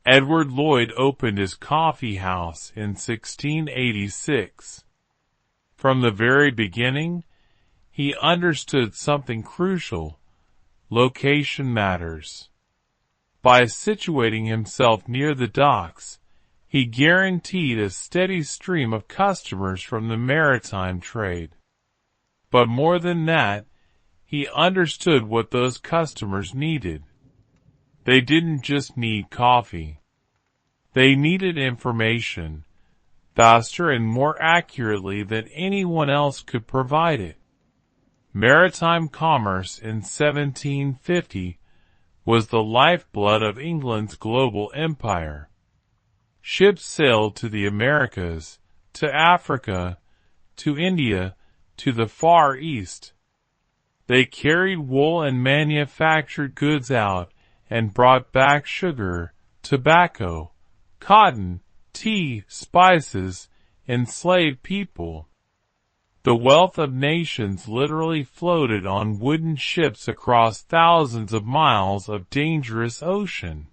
Edward Lloyd opened his coffee house in 1686. From the very beginning, he understood something crucial: location matters. By situating himself near the docks, he guaranteed a steady stream of customers from the maritime trade. But more than that, he understood what those customers needed. They didn't just need coffee. They needed information, faster and more accurately than anyone else could provide it. Maritime commerce in 1750 was the lifeblood of England's global empire. Ships sailed to the Americas, to Africa, to India, to the Far East. They carried wool and manufactured goods out and brought back sugar, tobacco, cotton, tea, spices, enslaved people. The wealth of nations literally floated on wooden ships across thousands of miles of dangerous ocean.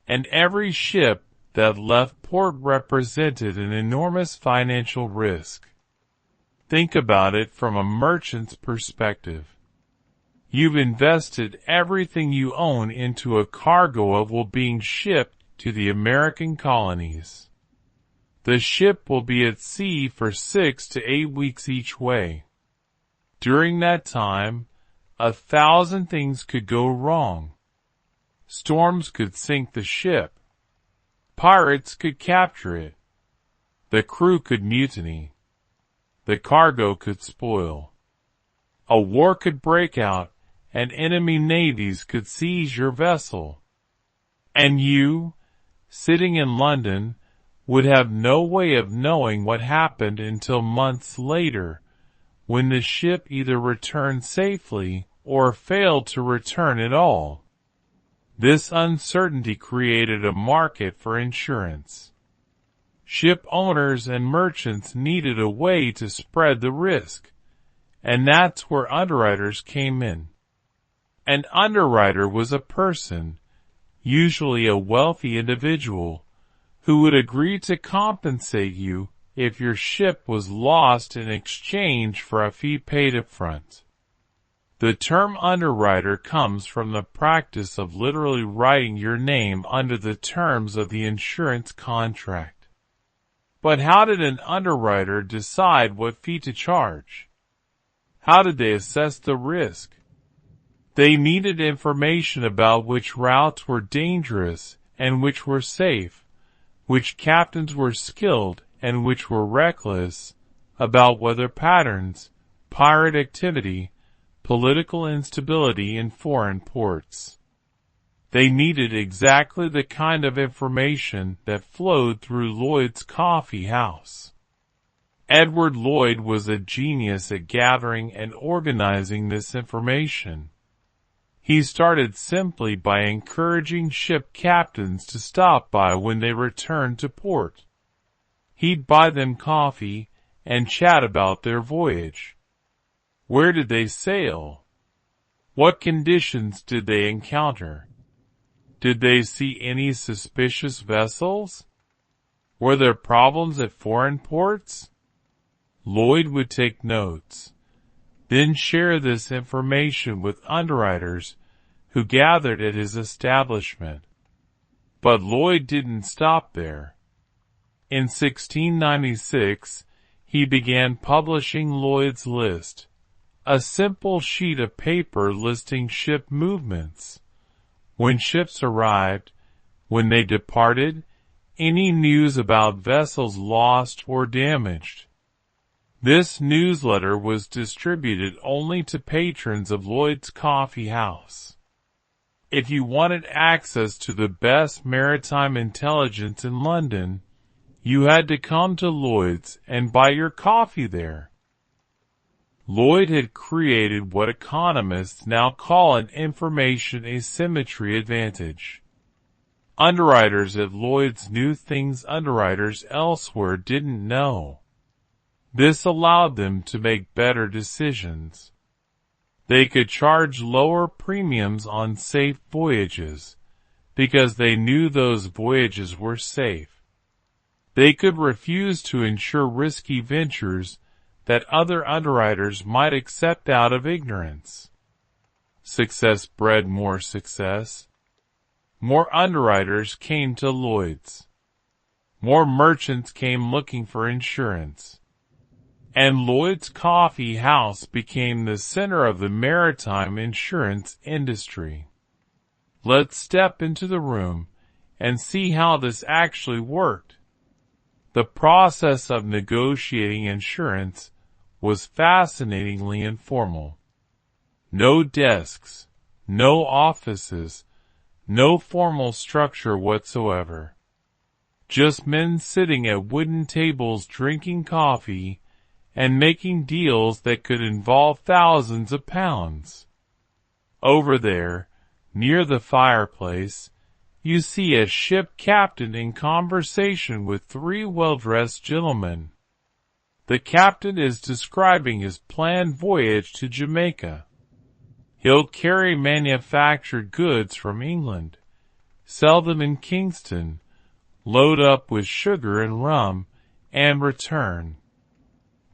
And every ship that left port represented an enormous financial risk. Think about it from a merchant's perspective. You've invested everything you own into a cargo of wool being shipped to the American colonies. The ship will be at sea for 6 to 8 weeks each way. During that time, 1,000 things could go wrong. Storms could sink the ship. Pirates could capture it. The crew could mutiny. The cargo could spoil. A war could break out, and enemy navies could seize your vessel. And you, sitting in London, would have no way of knowing what happened until months later, when the ship either returned safely or failed to return at all. This uncertainty created a market for insurance. Ship owners and merchants needed a way to spread the risk, and that's where underwriters came in. An underwriter was a person, usually a wealthy individual, who would agree to compensate you if your ship was lost in exchange for a fee paid up front. The term underwriter comes from the practice of literally writing your name under the terms of the insurance contract. But how did an underwriter decide what fee to charge? How did they assess the risk? They needed information about which routes were dangerous and which were safe, which captains were skilled and which were reckless, about weather patterns, pirate activity, political instability in foreign ports. They needed exactly the kind of information that flowed through Lloyd's Coffeehouse. Edward Lloyd was a genius at gathering and organizing this information. He started simply by encouraging ship captains to stop by when they returned to port. He'd buy them coffee and chat about their voyage. Where did they sail? What conditions did they encounter? Did they see any suspicious vessels? Were there problems at foreign ports? Lloyd would take notes, then share this information with underwriters who gathered at his establishment. But Lloyd didn't stop there. In 1696, he began publishing Lloyd's List, a simple sheet of paper listing ship movements, when ships arrived, when they departed, any news about vessels lost or damaged. This newsletter was distributed only to patrons of Lloyd's Coffeehouse. If you wanted access to the best maritime intelligence in London, you had to come to Lloyd's and buy your coffee there. Lloyd had created what economists now call an information asymmetry advantage. Underwriters at Lloyd's knew things underwriters elsewhere didn't know. This allowed them to make better decisions. They could charge lower premiums on safe voyages, because they knew those voyages were safe. They could refuse to insure risky ventures that other underwriters might accept out of ignorance. Success bred more success. More underwriters came to Lloyd's. More merchants came looking for insurance. And Lloyd's Coffeehouse became the center of the maritime insurance industry. Let's step into the room and see how this actually worked. The process of negotiating insurance was fascinatingly informal. No desks, no offices, no formal structure whatsoever. Just men sitting at wooden tables drinking coffee and making deals that could involve thousands of pounds. Over there, near the fireplace, you see a ship captain in conversation with three well-dressed gentlemen. The captain is describing his planned voyage to Jamaica. He'll carry manufactured goods from England, sell them in Kingston, load up with sugar and rum, and return.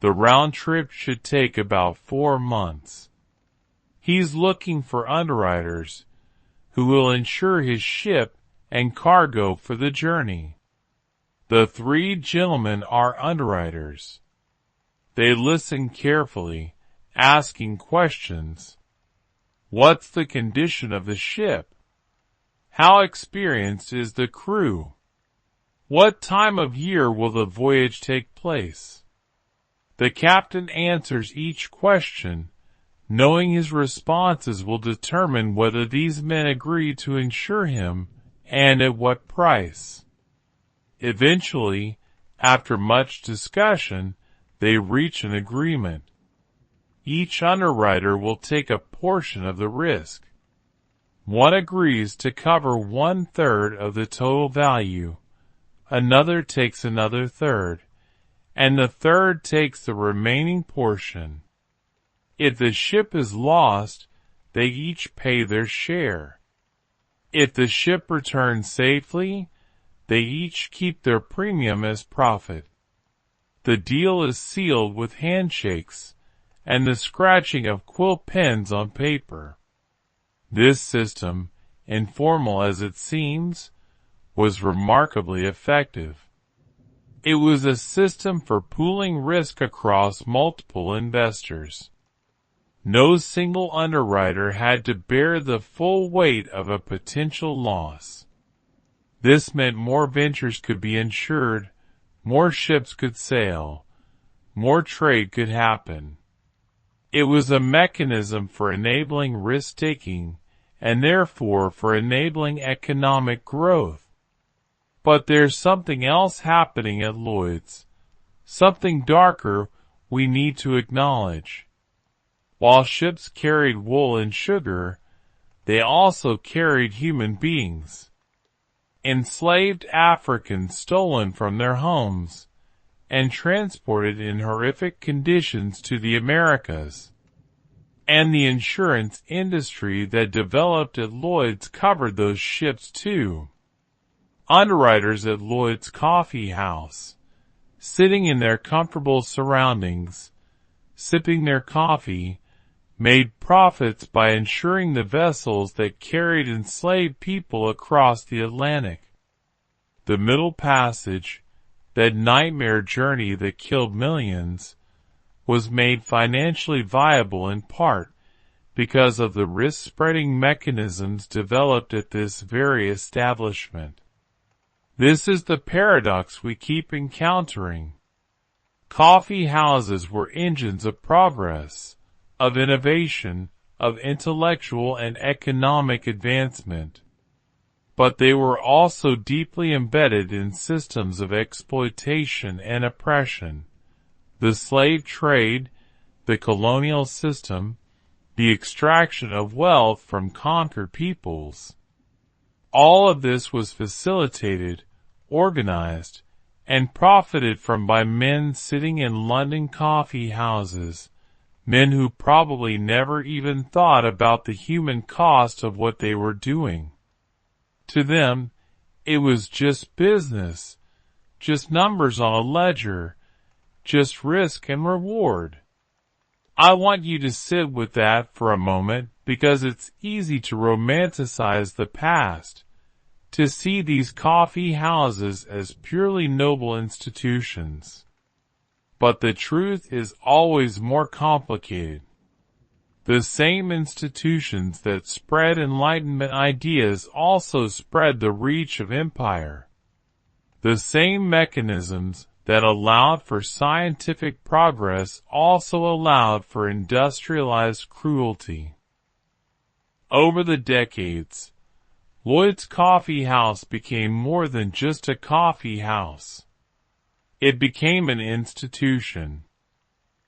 The round trip should take about 4 months. He's looking for underwriters who will insure his ship and cargo for the journey. The three gentlemen are underwriters. They listen carefully, asking questions. What's the condition of the ship? How experienced is the crew? What time of year will the voyage take place? The captain answers each question, Knowing his responses will determine whether these men agree to insure him and at what price. Eventually, after much discussion, they reach an agreement. Each underwriter will take a portion of the risk. One agrees to cover 1/3 of the total value, another takes another third, and the third takes the remaining portion. If the ship is lost, they each pay their share. If the ship returns safely, they each keep their premium as profit. The deal is sealed with handshakes and the scratching of quill pens on paper. This system, informal as it seems, was remarkably effective. It was a system for pooling risk across multiple investors. No single underwriter had to bear the full weight of a potential loss. This meant more ventures could be insured, more ships could sail, more trade could happen. It was a mechanism for enabling risk-taking and therefore for enabling economic growth. But there's something else happening at Lloyd's, something darker we need to acknowledge. While ships carried wool and sugar, they also carried human beings. Enslaved Africans stolen from their homes and transported in horrific conditions to the Americas. And the insurance industry that developed at Lloyd's covered those ships too. Underwriters at Lloyd's Coffeehouse, sitting in their comfortable surroundings, sipping their coffee, made profits by insuring the vessels that carried enslaved people across the Atlantic. The Middle Passage, that nightmare journey that killed millions, was made financially viable in part because of the risk-spreading mechanisms developed at this very establishment. This is the paradox we keep encountering. Coffee houses were engines of progress, of innovation, of intellectual and economic advancement. But they were also deeply embedded in systems of exploitation and oppression. The slave trade, the colonial system, the extraction of wealth from conquered peoples. All of this was facilitated, organized, and profited from by men sitting in London coffee houses, men who probably never even thought about the human cost of what they were doing. To them, it was just business, just numbers on a ledger, just risk and reward. I want you to sit with that for a moment because it's easy to romanticize the past, to see these coffee houses as purely noble institutions. But the truth is always more complicated. The same institutions that spread Enlightenment ideas also spread the reach of empire. The same mechanisms that allowed for scientific progress also allowed for industrialized cruelty. Over the decades, Lloyd's Coffee House became more than just a coffee house. It became an institution.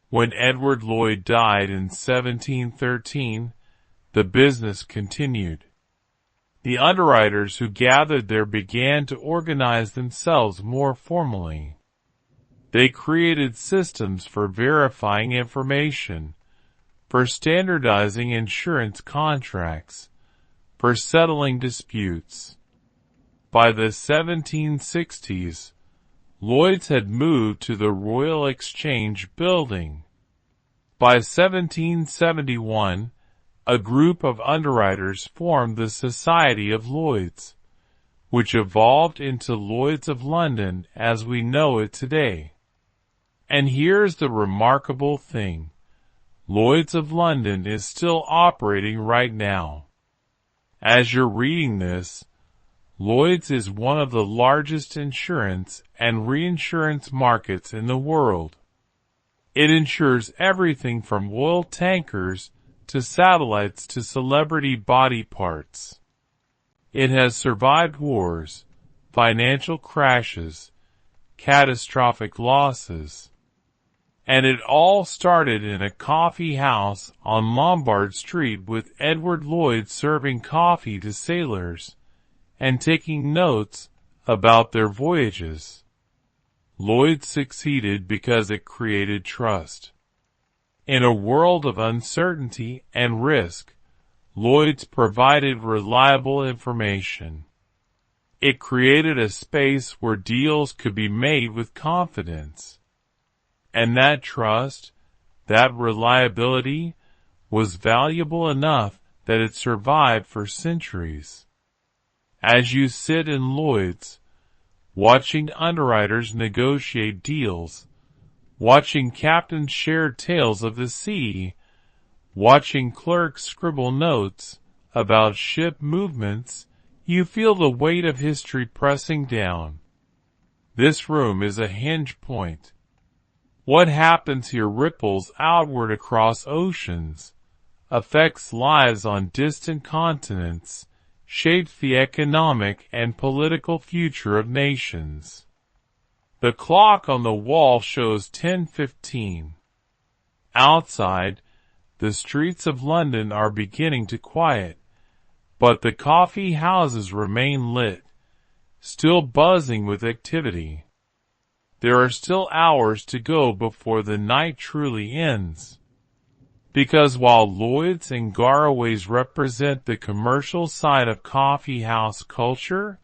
When Edward Lloyd died in 1713, the business continued. The underwriters who gathered there began to organize themselves more formally. They created systems for verifying information, for standardizing insurance contracts, for settling disputes. By the 1760s, Lloyd's had moved to the Royal Exchange Building. By 1771, a group of underwriters formed the Society of Lloyd's, which evolved into Lloyd's of London as we know it today. And here's the remarkable thing. Lloyd's of London is still operating right now. As you're reading this, Lloyd's is one of the largest insurance and reinsurance markets in the world. It insures everything from oil tankers to satellites to celebrity body parts. It has survived wars, financial crashes, catastrophic losses. And it all started in a coffee house on Lombard Street with Edward Lloyd serving coffee to sailors and taking notes about their voyages. Lloyd succeeded because it created trust. In a world of uncertainty and risk, Lloyd's provided reliable information. It created a space where deals could be made with confidence. And that trust, that reliability, was valuable enough that it survived for centuries. As you sit in Lloyd's, watching underwriters negotiate deals, watching captains share tales of the sea, watching clerks scribble notes about ship movements, you feel the weight of history pressing down. This room is a hinge point. What happens here ripples outward across oceans, affects lives on distant continents, shapes the economic and political future of nations. The clock on the wall shows 10:15. Outside, the streets of London are beginning to quiet, but the coffee houses remain lit, still buzzing with activity. There are still hours to go before the night truly ends. Because while Lloyd's and Garraway's represent the commercial side of coffee house culture,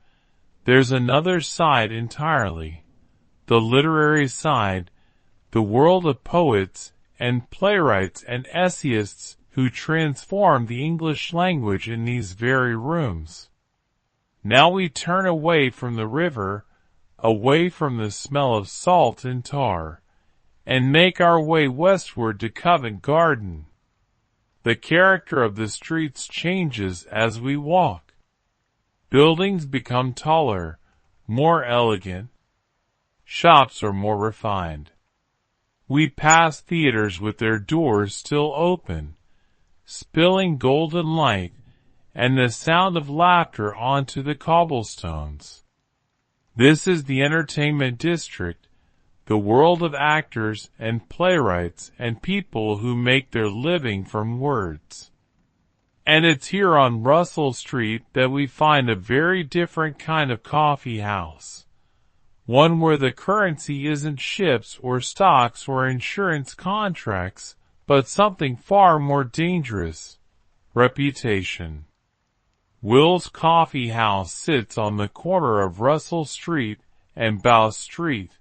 there's another side entirely. The literary side, the world of poets and playwrights and essayists who transformed the English language in these very rooms. Now we turn away from the river, away from the smell of salt and tar, and make our way westward to Covent Garden. The character of the streets changes as we walk. Buildings become taller, more elegant. Shops are more refined. We pass theaters with their doors still open, spilling golden light and the sound of laughter onto the cobblestones. This is the entertainment district, the world of actors and playwrights and people who make their living from words. And it's here on Russell Street that we find a very different kind of coffee house. One where the currency isn't ships or stocks or insurance contracts, but something far more dangerous: reputation. Will's Coffee House sits on the corner of Russell Street and Bow Street.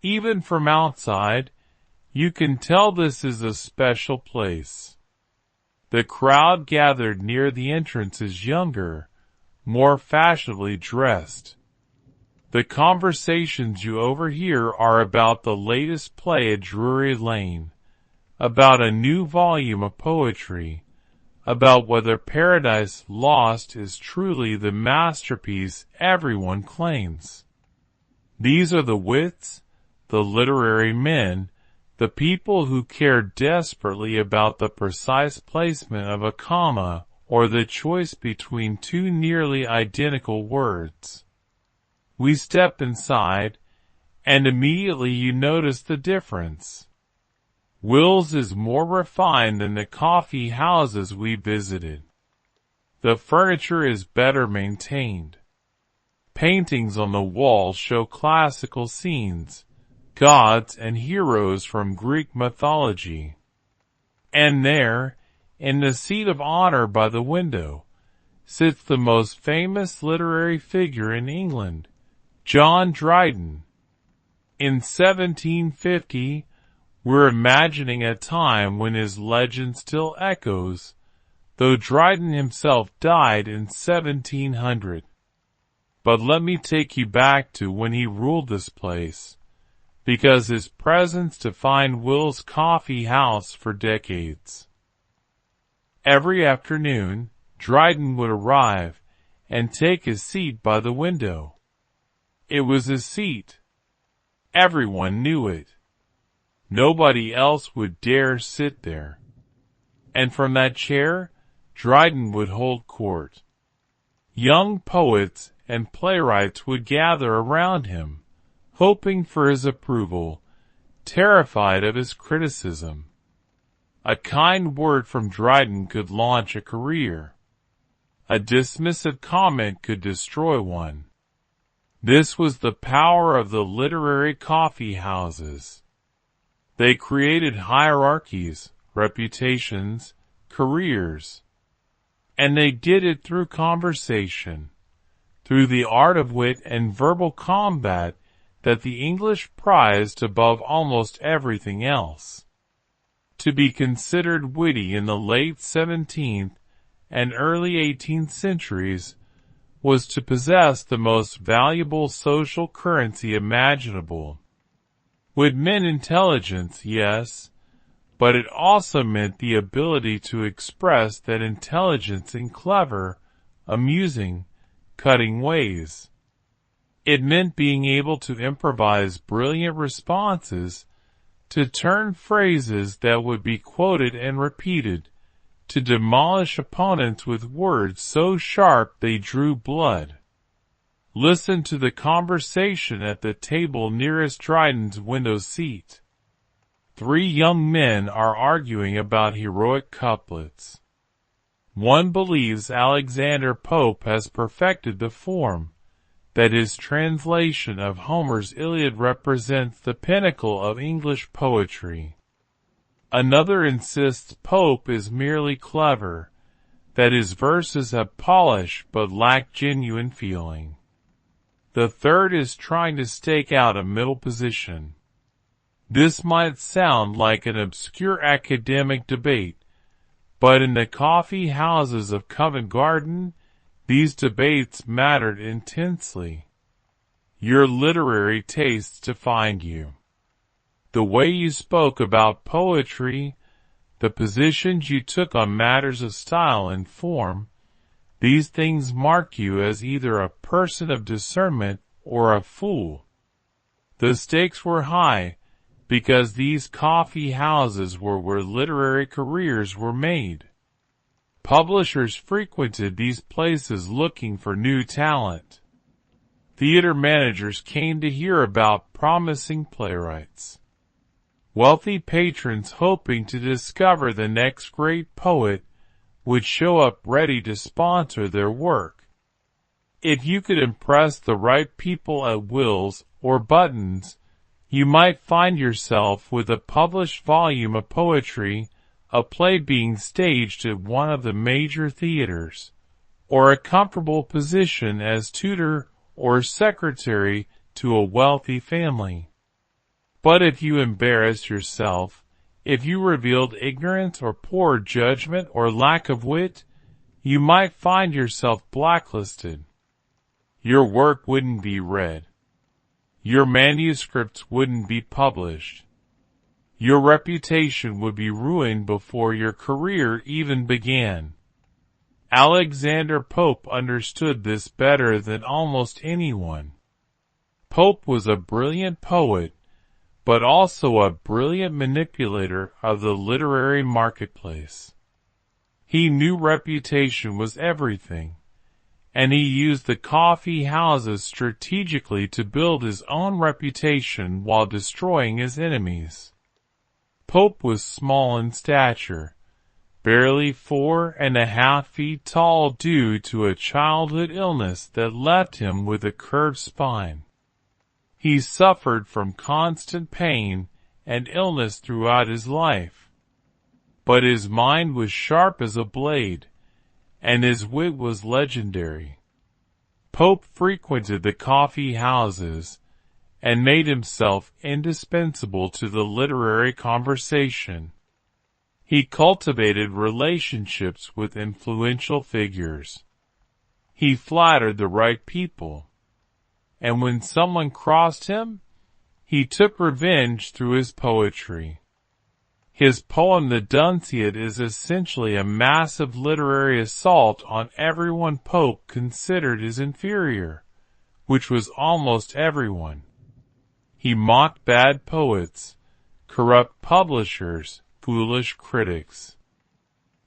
Even from outside, you can tell this is a special place. The crowd gathered near the entrance is younger, more fashionably dressed. The conversations you overhear are about the latest play at Drury Lane, about a new volume of poetry, about whether Paradise Lost is truly the masterpiece everyone claims. These are the wits, the literary men, the people who care desperately about the precise placement of a comma or the choice between two nearly identical words. We step inside, and immediately you notice the difference. Will's is more refined than the coffee houses we visited. The furniture is better maintained. Paintings on the walls show classical scenes, gods and heroes from Greek mythology. And there, in the seat of honor by the window, sits the most famous literary figure in England, John Dryden. In 1750, we're imagining a time when his legend still echoes, though Dryden himself died in 1700. But let me take you back to when he ruled this place, because his presence defined Will's Coffee House for decades. Every afternoon, Dryden would arrive and take his seat by the window. It was his seat. Everyone knew it. Nobody else would dare sit there. and from that chair, Dryden would hold court. Young poets and playwrights would gather around him, hoping for his approval, terrified of his criticism. A kind word from Dryden could launch a career. A dismissive comment could destroy one. This was the power of the literary coffee houses. They created hierarchies, reputations, careers. And they did it through conversation, through the art of wit and verbal combat that the English prized above almost everything else. To be considered witty in the late 17th and early 18th centuries was to possess the most valuable social currency imaginable. It meant intelligence, yes, but it also meant the ability to express that intelligence in clever, amusing, cutting ways. It meant being able to improvise brilliant responses, to turn phrases that would be quoted and repeated, to demolish opponents with words so sharp they drew blood. Listen to the conversation at the table nearest Dryden's window seat. 3 young men are arguing about heroic couplets. One believes Alexander Pope has perfected the form, that his translation of Homer's Iliad represents the pinnacle of English poetry. Another insists Pope is merely clever, that his verses have polish but lack genuine feeling. The third is trying to stake out a middle position. This might sound like an obscure academic debate, but in the coffee houses of Covent Garden, these debates mattered intensely. Your literary tastes defined you. The way you spoke about poetry, the positions you took on matters of style and form, these things mark you as either a person of discernment or a fool. The stakes were high, because these coffee houses were where literary careers were made. Publishers frequented these places looking for new talent. Theater managers came to hear about promising playwrights. Wealthy patrons hoping to discover the next great poet would show up ready to sponsor their work. If you could impress the right people at Will's or Button's, you might find yourself with a published volume of poetry, a play being staged at one of the major theaters, or a comfortable position as tutor or secretary to a wealthy family. But if you embarrassed yourself, if you revealed ignorance or poor judgment or lack of wit, you might find yourself blacklisted. Your work wouldn't be read. Your manuscripts wouldn't be published. Your reputation would be ruined before your career even began. Alexander Pope understood this better than almost anyone. Pope was a brilliant poet, but also a brilliant manipulator of the literary marketplace. He knew reputation was everything, and he used the coffee houses strategically to build his own reputation while destroying his enemies. Pope was small in stature, barely 4.5 feet tall due to a childhood illness that left him with a curved spine. He suffered from constant pain and illness throughout his life. But his mind was sharp as a blade, and his wit was legendary. Pope frequented the coffee houses and made himself indispensable to the literary conversation. He cultivated relationships with influential figures. He flattered the right people. And when someone crossed him, he took revenge through his poetry. His poem The Dunciad is essentially a massive literary assault on everyone Pope considered his inferior, which was almost everyone. He mocked bad poets, corrupt publishers, foolish critics.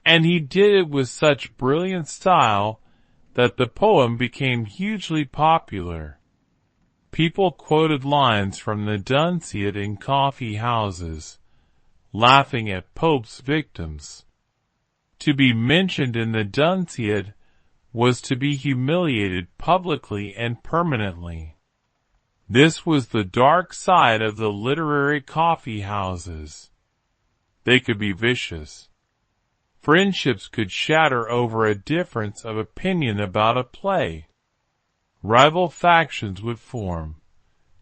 And he did it with such brilliant style that the poem became hugely popular. People quoted lines from the Dunciad in coffee houses, laughing at Pope's victims. To be mentioned in the Dunciad was to be humiliated publicly and permanently. This was the dark side of the literary coffee houses. They could be vicious. Friendships could shatter over a difference of opinion about a play. Rival factions would form,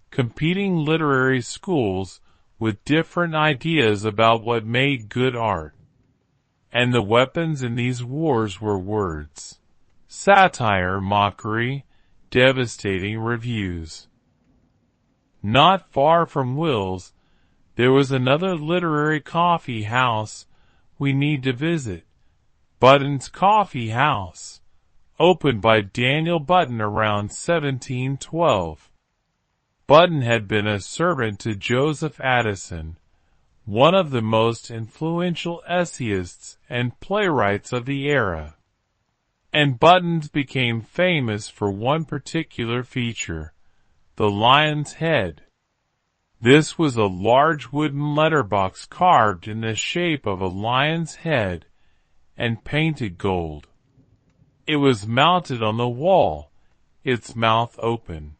competing literary schools with different ideas about what made good art. And the weapons in these wars were words, satire, mockery, devastating reviews. Not far from Will's, there was another literary coffee house we need to visit, Button's Coffee House, opened by Daniel Button around 1712. Button had been a servant to Joseph Addison, one of the most influential essayists and playwrights of the era. And Button's became famous for one particular feature, the lion's head. This was a large wooden letterbox carved in the shape of a lion's head and painted gold. It was mounted on the wall, its mouth open.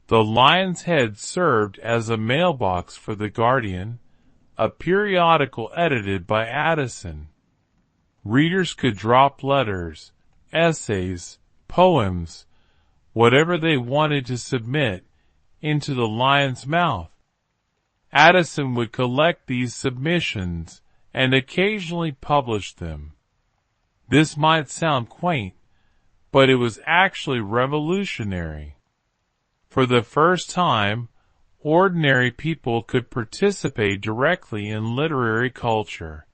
The lion's head served as a mailbox for The Guardian, a periodical edited by Addison. Readers could drop letters, essays, poems, whatever they wanted to submit, into the lion's mouth. Addison would collect these submissions and occasionally publish them. This might sound quaint, but it was actually revolutionary. For the first time, ordinary people could participate directly in literary culture.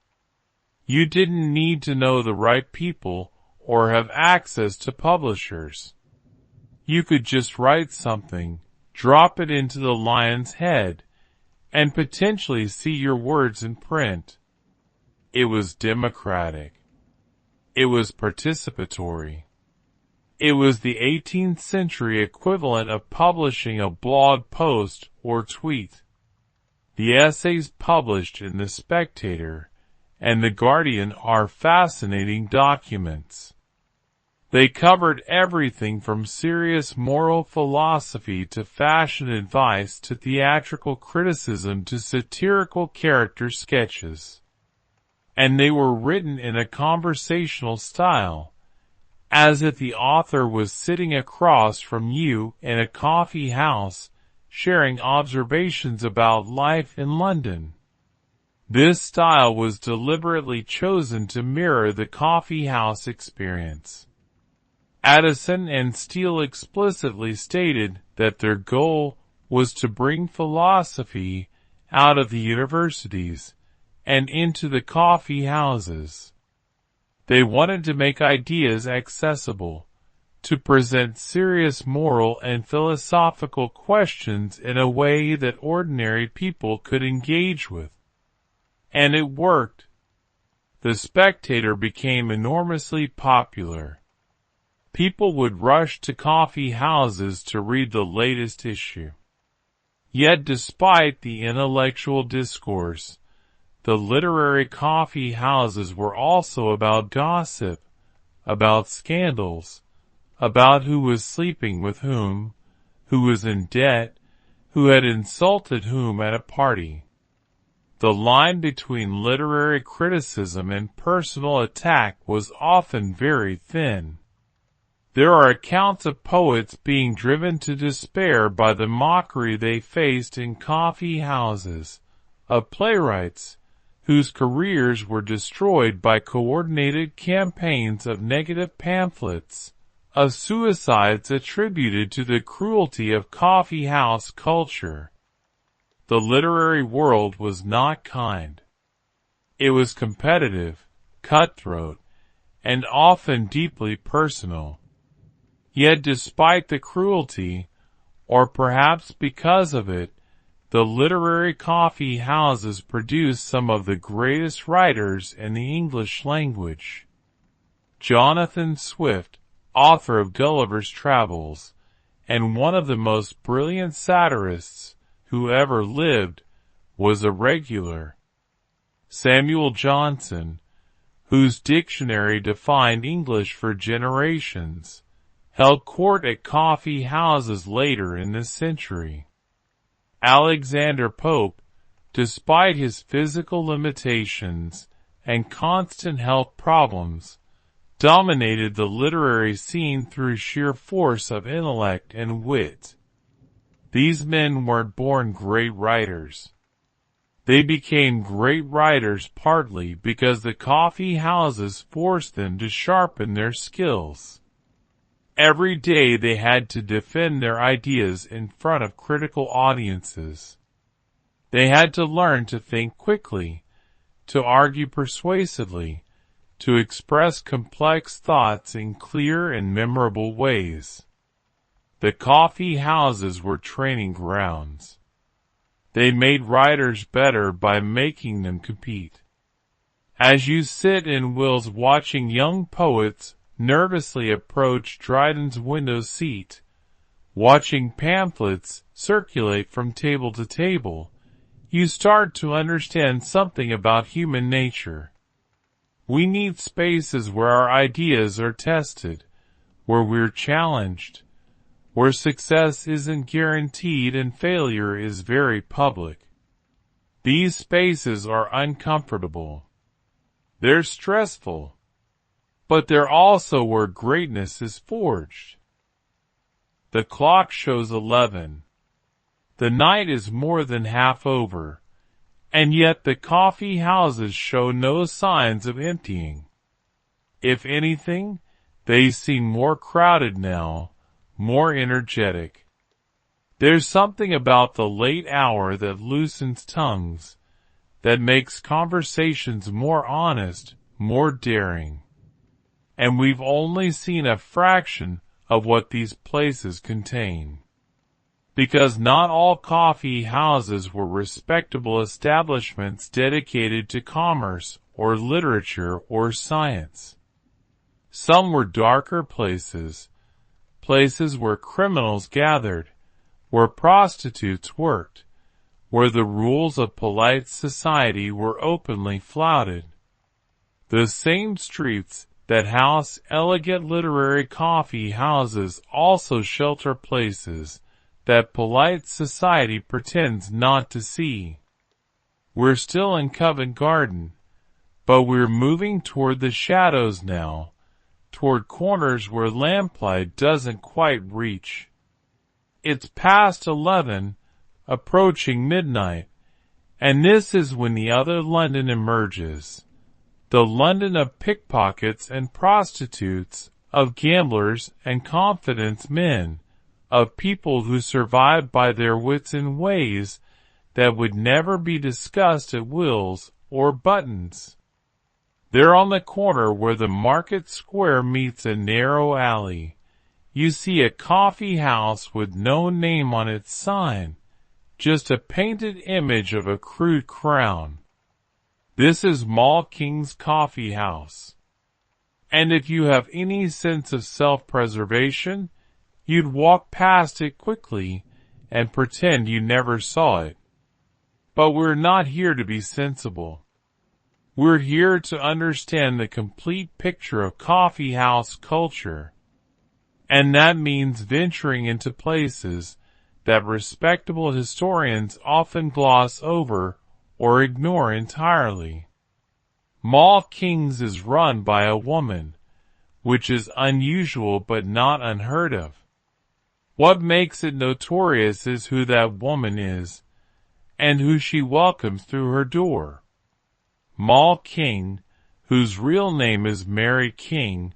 You didn't need to know the right people or have access to publishers. You could just write something, drop it into the lion's head, and potentially see your words in print. It was democratic. It was participatory. It was the 18th century equivalent of publishing a blog post or tweet. The essays published in The Spectator and The Guardian are fascinating documents. They covered everything from serious moral philosophy to fashion advice to theatrical criticism to satirical character sketches. And they were written in a conversational style, as if the author was sitting across from you in a coffee house sharing observations about life in London. This style was deliberately chosen to mirror the coffee house experience. Addison and Steele explicitly stated that their goal was to bring philosophy out of the universities and into the coffee houses. They wanted to make ideas accessible, to present serious moral and philosophical questions in a way that ordinary people could engage with. And it worked. The Spectator became enormously popular. People would rush to coffee houses to read the latest issue. Yet despite the intellectual discourse, the literary coffee houses were also about gossip, about scandals, about who was sleeping with whom, who was in debt, who had insulted whom at a party. The line between literary criticism and personal attack was often very thin. There are accounts of poets being driven to despair by the mockery they faced in coffee houses, of playwrights whose careers were destroyed by coordinated campaigns of negative pamphlets, of suicides attributed to the cruelty of coffee house culture. The literary world was not kind. It was competitive, cutthroat, and often deeply personal. Yet despite the cruelty, or perhaps because of it, the literary coffee houses produce some of the greatest writers in the English language. Jonathan Swift, author of Gulliver's Travels, and one of the most brilliant satirists who ever lived, was a regular. Samuel Johnson, whose dictionary defined English for generations, held court at coffee houses later in this century. Alexander Pope, despite his physical limitations and constant health problems, dominated the literary scene through sheer force of intellect and wit. These men weren't born great writers. They became great writers partly because the coffee houses forced them to sharpen their skills. Every day they had to defend their ideas in front of critical audiences. They had to learn to think quickly, to argue persuasively, to express complex thoughts in clear and memorable ways. The coffee houses were training grounds. They made writers better by making them compete. As you sit in Will's watching young poets nervously approach Dryden's window seat, watching pamphlets circulate from table to table, you start to understand something about human nature. We need spaces where our ideas are tested, where we're challenged, where success isn't guaranteed and failure is very public. These spaces are uncomfortable. They're stressful. But they're also where greatness is forged. The clock shows 11. The night is more than half over, and yet the coffee houses show no signs of emptying. If anything, they seem more crowded now, more energetic. There's something about the late hour that loosens tongues, that makes conversations more honest, more daring. And we've only seen a fraction of what these places contain. Because not all coffee houses were respectable establishments dedicated to commerce or literature or science. Some were darker places, places where criminals gathered, where prostitutes worked, where the rules of polite society were openly flouted. The same streets that house elegant literary coffee houses also shelter places that polite society pretends not to see. We're still in Covent Garden, but we're moving toward the shadows now, toward corners where lamplight doesn't quite reach. It's past 11, approaching midnight, and this is when the other London emerges. The London of pickpockets and prostitutes, of gamblers and confidence men, of people who survive by their wits in ways that would never be discussed at Will's or Button's. There on the corner where the market square meets a narrow alley, you see a coffee house with no name on its sign, just a painted image of a crude crown. This is Mall King's Coffee House. And if you have any sense of self-preservation, you'd walk past it quickly and pretend you never saw it. But we're not here to be sensible. We're here to understand the complete picture of coffee house culture. And that means venturing into places that respectable historians often gloss over or ignore entirely. Mall King's is run by a woman, which is unusual but not unheard of. What makes it notorious is who that woman is, and who she welcomes through her door. Mall King, whose real name is Mary King,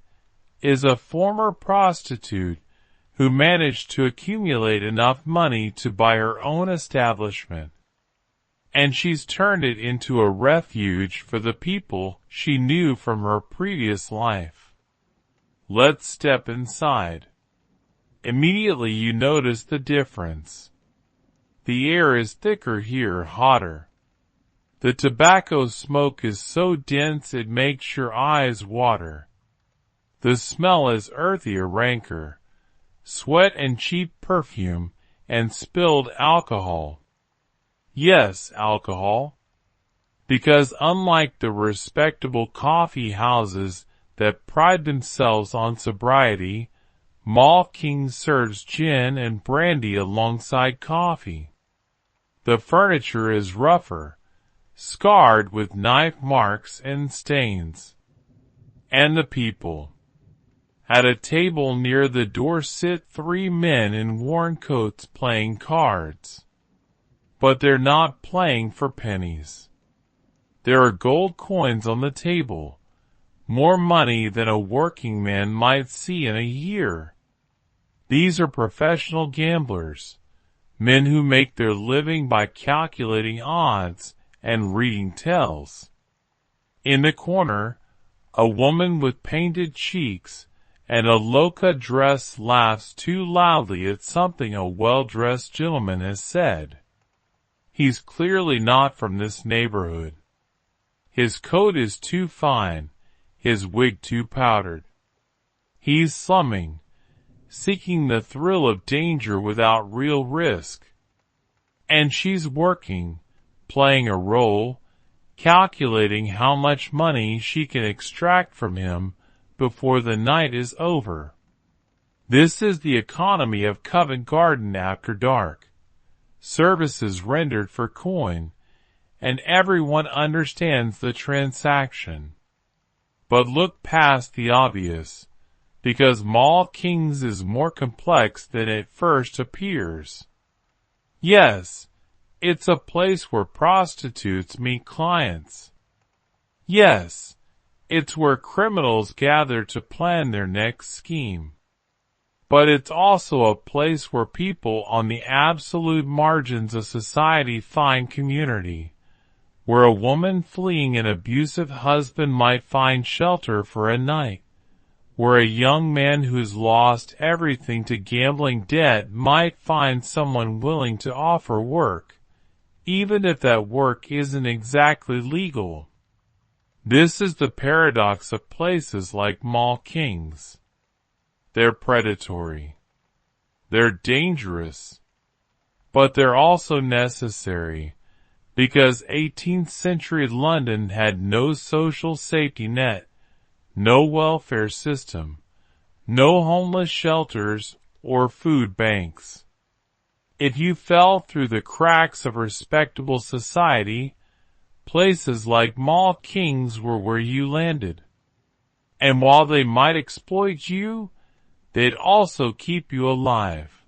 is a former prostitute who managed to accumulate enough money to buy her own establishment. And she's turned it into a refuge for the people she knew from her previous life. Let's step inside. Immediately you notice the difference. The air is thicker here, hotter. The tobacco smoke is so dense it makes your eyes water. The smell is earthier, ranker. Sweat and cheap perfume and spilled alcohol. Yes, alcohol. Because unlike the respectable coffee houses that pride themselves on sobriety, Mall King serves gin and brandy alongside coffee. The furniture is rougher, scarred with knife marks and stains. And the people. At a table near the door sit 3 men in worn coats playing cards. But they're not playing for pennies. There are gold coins on the table, more money than a working man might see in a year. These are professional gamblers, men who make their living by calculating odds and reading tells. In the corner, a woman with painted cheeks and a loca dress laughs too loudly at something a well-dressed gentleman has said. He's clearly not from this neighborhood. His coat is too fine, his wig too powdered. He's slumming, seeking the thrill of danger without real risk. And she's working, playing a role, calculating how much money she can extract from him before the night is over. This is the economy of Covent Garden after dark. Services rendered for coin, and everyone understands the transaction. But look past the obvious, because Mall Kings is more complex than it first appears. Yes, it's a place where prostitutes meet clients. Yes, it's where criminals gather to plan their next scheme. But it's also a place where people on the absolute margins of society find community, where a woman fleeing an abusive husband might find shelter for a night, where a young man who's lost everything to gambling debt might find someone willing to offer work, even if that work isn't exactly legal. This is the paradox of places like Mall Kings. They're predatory. They're dangerous. But they're also necessary, because 18th century London had no social safety net, no welfare system, no homeless shelters or food banks. If you fell through the cracks of respectable society, places like Mall Kings were where you landed. And while they might exploit you, they'd also keep you alive.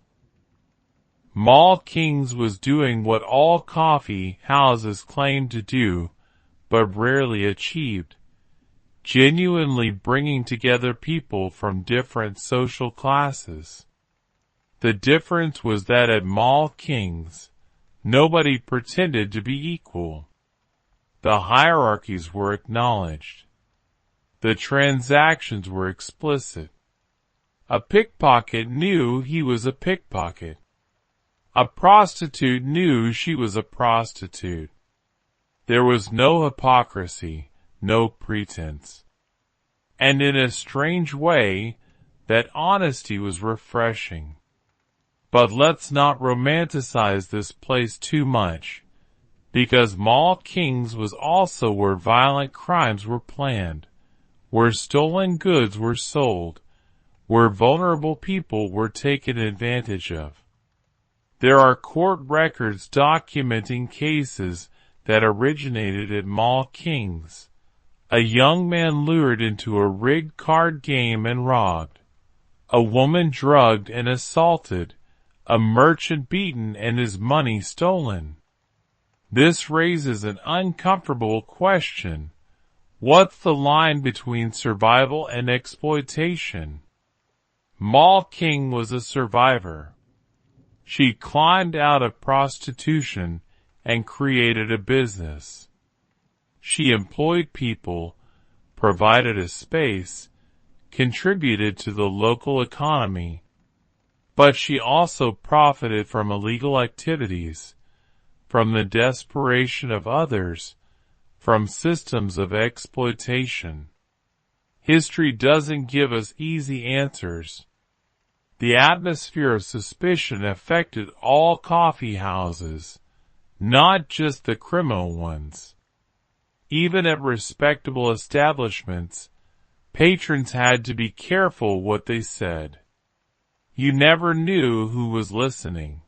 Mall Kings was doing what all coffee houses claim to do, but rarely achieved, genuinely bringing together people from different social classes. The difference was that at Mall Kings, nobody pretended to be equal. The hierarchies were acknowledged. The transactions were explicit. A pickpocket knew he was a pickpocket. A prostitute knew she was a prostitute. There was no hypocrisy, no pretense. And in a strange way, that honesty was refreshing. But let's not romanticize this place too much, because Mall Kings was also where violent crimes were planned, where stolen goods were sold, where vulnerable people were taken advantage of. There are court records documenting cases that originated at Mall Kings. A young man lured into a rigged card game and robbed. A woman drugged and assaulted. A merchant beaten and his money stolen. This raises an uncomfortable question. What's the line between survival and exploitation? Mall King was a survivor. She climbed out of prostitution and created a business. She employed people, provided a space, contributed to the local economy. But she also profited from illegal activities, from the desperation of others, from systems of exploitation. History doesn't give us easy answers. The atmosphere of suspicion affected all coffee houses, not just the criminal ones. Even at respectable establishments, patrons had to be careful what they said. You never knew who was listening.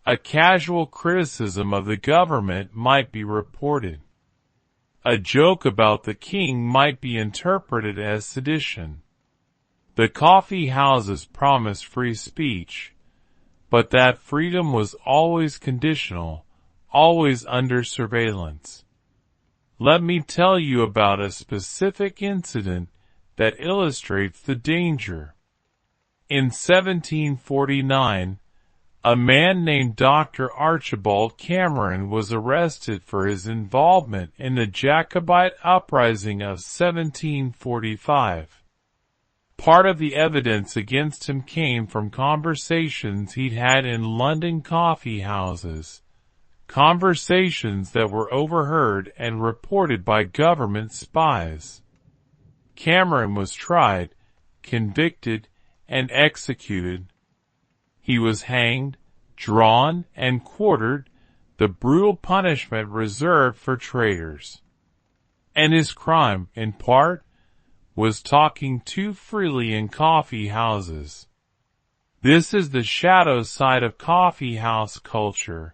A casual criticism of the government might be reported. A joke about the king might be interpreted as sedition. The coffee houses promised free speech, but that freedom was always conditional, always under surveillance. Let me tell you about a specific incident that illustrates the danger. In 1749, a man named Dr. Archibald Cameron was arrested for his involvement in the Jacobite uprising of 1745. Part of the evidence against him came from conversations he'd had in London coffee houses, conversations that were overheard and reported by government spies. Cameron was tried, convicted, and executed. He was hanged, drawn, and quartered, the brutal punishment reserved for traitors. And his crime, in part, was talking too freely in coffee houses. This is the shadow side of coffee house culture.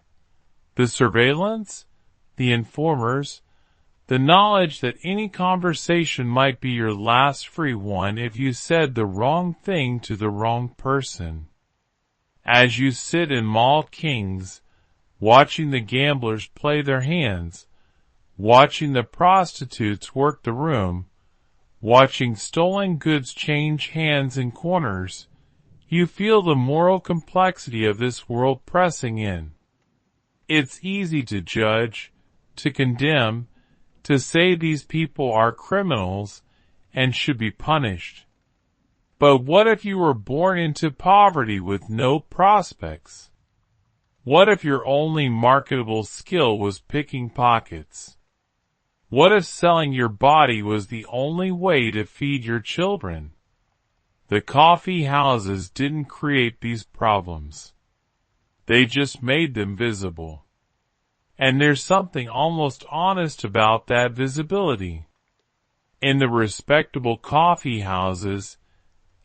The surveillance, the informers, the knowledge that any conversation might be your last free one if you said the wrong thing to the wrong person. As you sit in Mall Kings, watching the gamblers play their hands, watching the prostitutes work the room, watching stolen goods change hands in corners, you feel the moral complexity of this world pressing in. It's easy to judge, to condemn, to say these people are criminals and should be punished. But what if you were born into poverty with no prospects? What if your only marketable skill was picking pockets? What if selling your body was the only way to feed your children? The coffee houses didn't create these problems. They just made them visible. And there's something almost honest about that visibility. In the respectable coffee houses,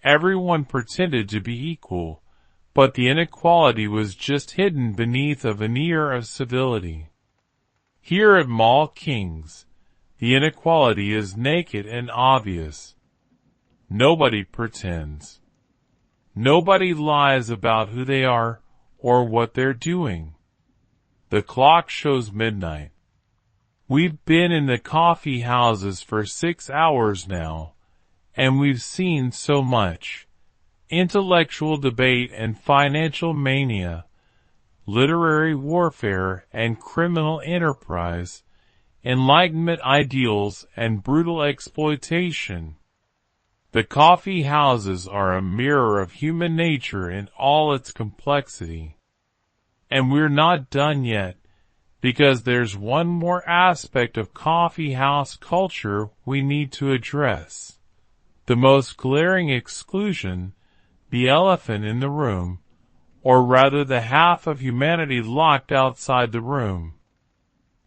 everyone pretended to be equal, but the inequality was just hidden beneath a veneer of civility. Here at Mall Kings, the inequality is naked and obvious. Nobody pretends. Nobody lies about who they are or what they're doing. The clock shows midnight. We've been in the coffee houses for 6 hours now, and we've seen so much. Intellectual debate and financial mania, literary warfare and criminal enterprise, Enlightenment ideals and brutal exploitation. The coffee houses are a mirror of human nature in all its complexity. And we're not done yet, because there's one more aspect of coffee house culture we need to address. The most glaring exclusion, the elephant in the room, or rather the half of humanity locked outside the room.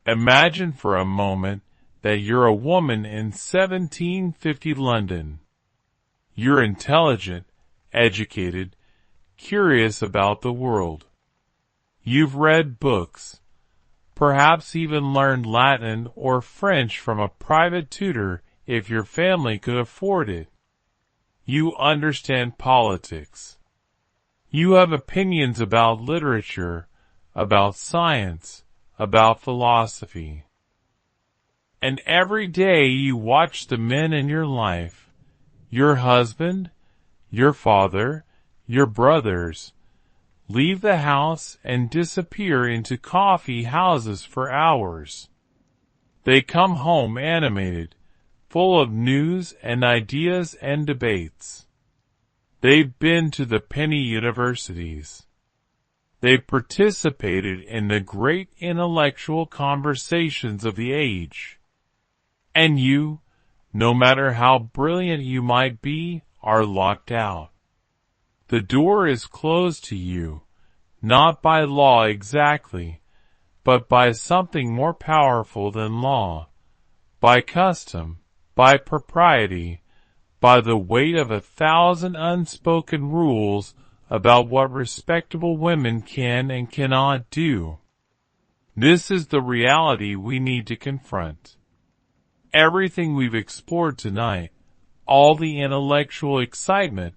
Imagine for a moment that you're a woman in 1750 London. You're intelligent, educated, curious about the world. You've read books, perhaps even learned Latin or French from a private tutor if your family could afford it. You understand politics. You have opinions about literature, about science, about philosophy. And every day you watch the men in your life, your husband, your father, your brothers, leave the house and disappear into coffee houses for hours. They come home animated, full of news and ideas and debates. They've been to the penny universities. They've participated in the great intellectual conversations of the age. And you, no matter how brilliant you might be, are locked out. The door is closed to you, not by law exactly, but by something more powerful than law, by custom, by propriety, by the weight of 1,000 unspoken rules about what respectable women can and cannot do. This is the reality we need to confront. Everything we've explored tonight, all the intellectual excitement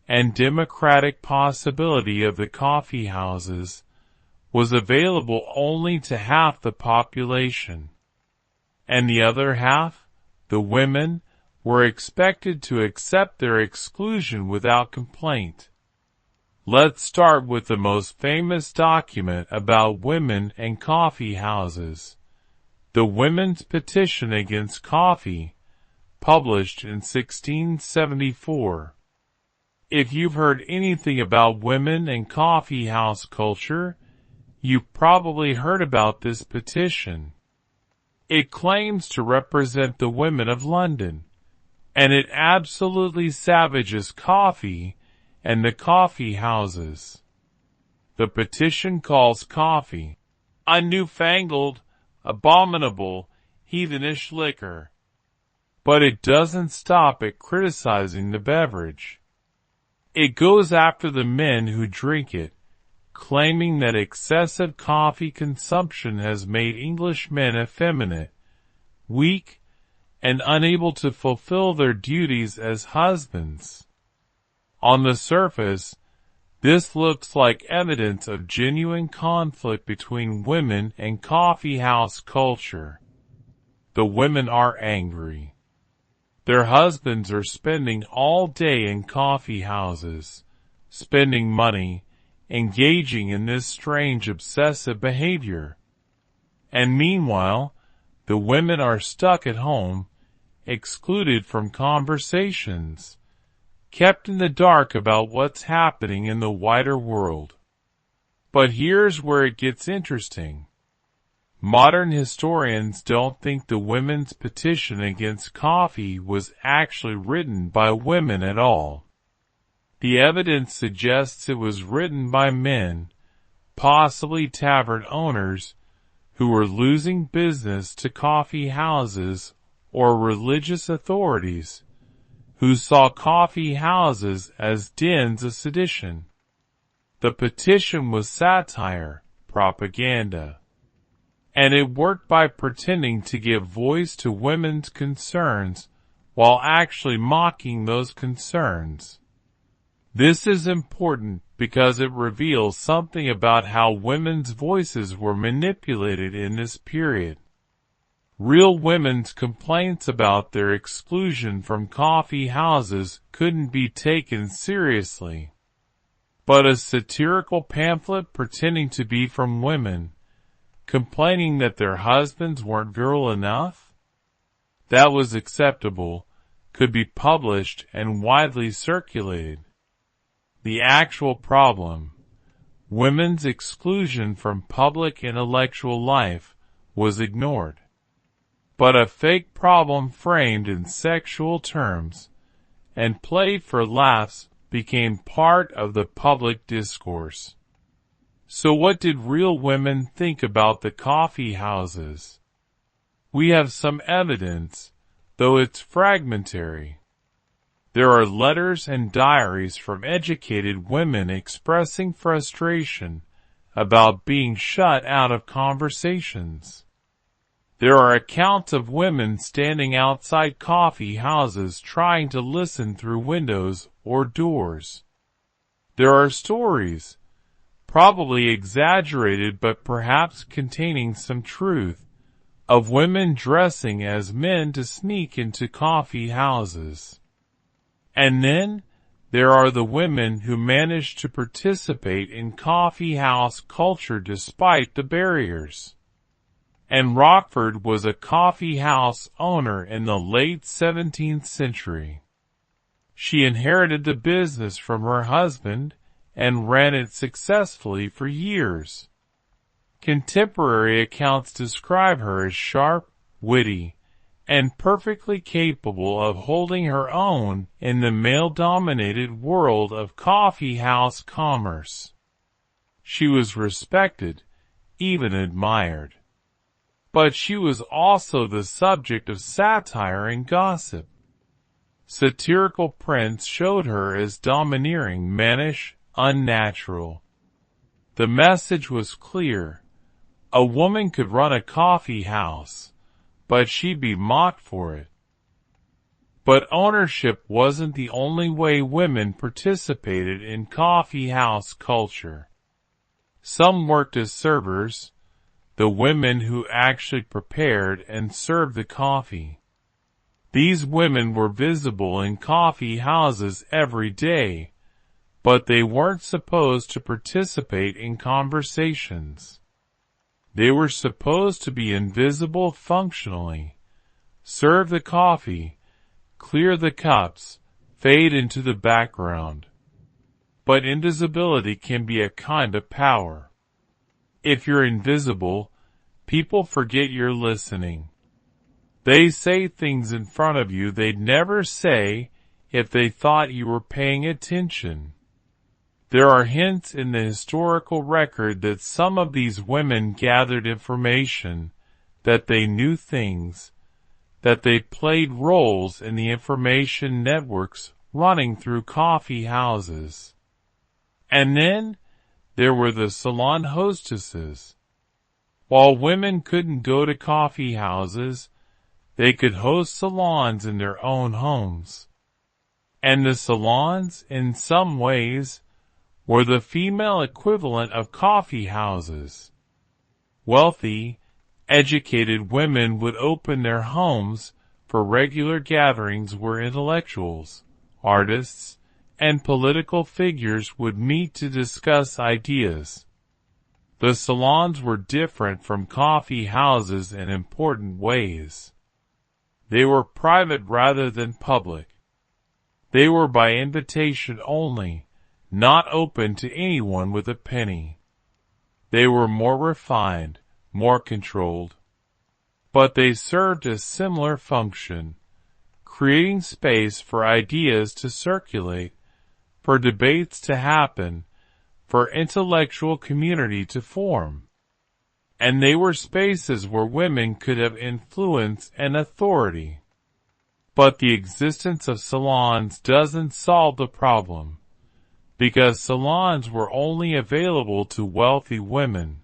and democratic possibility of the coffee houses, was available only to half the population. And the other half, the women, were expected to accept their exclusion without complaint. Let's start with the most famous document about women and coffee houses, the Women's Petition Against Coffee, published in 1674. If you've heard anything about women and coffee house culture, you've probably heard about this petition. It claims to represent the women of London, and it absolutely savages coffee and the coffee houses. The petition calls coffee a newfangled, abominable, heathenish liquor. But it doesn't stop at criticizing the beverage. It goes after the men who drink it, claiming that excessive coffee consumption has made English men effeminate, weak, and unable to fulfill their duties as husbands. On the surface, this looks like evidence of genuine conflict between women and coffee house culture. The women are angry. Their husbands are spending all day in coffee houses, spending money, engaging in this strange obsessive behavior. And meanwhile, the women are stuck at home, excluded from conversations, kept in the dark about what's happening in the wider world. But here's where it gets interesting. Modern historians don't think the women's petition against coffee was actually written by women at all. The evidence suggests it was written by men, possibly tavern owners, who were losing business to coffee houses or religious authorities, who saw coffee houses as dens of sedition. The petition was satire, propaganda. And it worked by pretending to give voice to women's concerns while actually mocking those concerns. This is important because it reveals something about how women's voices were manipulated in this period. Real women's complaints about their exclusion from coffee houses couldn't be taken seriously. But a satirical pamphlet pretending to be from women, complaining that their husbands weren't virile enough? That was acceptable, could be published and widely circulated. The actual problem, women's exclusion from public intellectual life, was ignored. But a fake problem framed in sexual terms and played for laughs became part of the public discourse. So what did real women think about the coffee houses? We have some evidence, though it's fragmentary. There are letters and diaries from educated women expressing frustration about being shut out of conversations. There are accounts of women standing outside coffee houses trying to listen through windows or doors. There are stories, probably exaggerated but perhaps containing some truth, of women dressing as men to sneak into coffee houses. And then there are the women who manage to participate in coffee house culture despite the barriers. And Rockford was a coffee house owner in the late 17th century. She inherited the business from her husband and ran it successfully for years. Contemporary accounts describe her as sharp, witty, and perfectly capable of holding her own in the male-dominated world of coffeehouse commerce. She was respected, even admired. But she was also the subject of satire and gossip. Satirical prints showed her as domineering, mannish, unnatural. The message was clear. A woman could run a coffee house, but she'd be mocked for it. But ownership wasn't the only way women participated in coffee house culture. Some worked as servers, the women who actually prepared and served the coffee. These women were visible in coffee houses every day, but they weren't supposed to participate in conversations. They were supposed to be invisible functionally, serve the coffee, clear the cups, fade into the background. But invisibility can be a kind of power. If you're invisible, people forget you're listening. They say things in front of you they'd never say if they thought you were paying attention. There are hints in the historical record that some of these women gathered information, that they knew things, that they played roles in the information networks running through coffee houses. And then there were the salon hostesses. While women couldn't go to coffee houses, they could host salons in their own homes. And the salons, in some ways, were the female equivalent of coffee houses. Wealthy, educated women would open their homes for regular gatherings where intellectuals, artists, and political figures would meet to discuss ideas. The salons were different from coffee houses in important ways. They were private rather than public. They were by invitation only, not open to anyone with a penny. They were more refined, more controlled. But they served a similar function, creating space for ideas to circulate, for debates to happen, for intellectual community to form. And they were spaces where women could have influence and authority. But the existence of salons doesn't solve the problem, because salons were only available to wealthy women.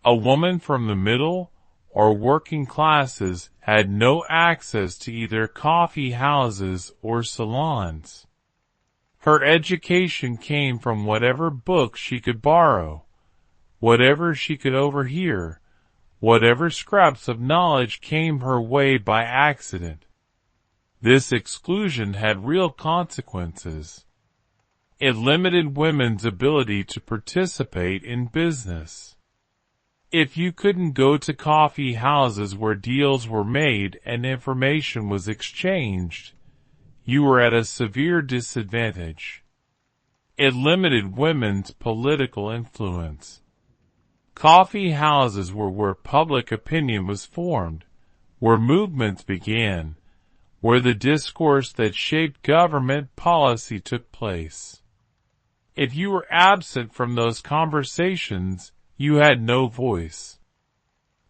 A woman from the middle or working classes had no access to either coffee houses or salons. Her education came from whatever books she could borrow, whatever she could overhear, whatever scraps of knowledge came her way by accident. This exclusion had real consequences. It limited women's ability to participate in business. If you couldn't go to coffee houses where deals were made and information was exchanged, you were at a severe disadvantage. It limited women's political influence. Coffee houses were where public opinion was formed, where movements began, where the discourse that shaped government policy took place. If you were absent from those conversations, you had no voice.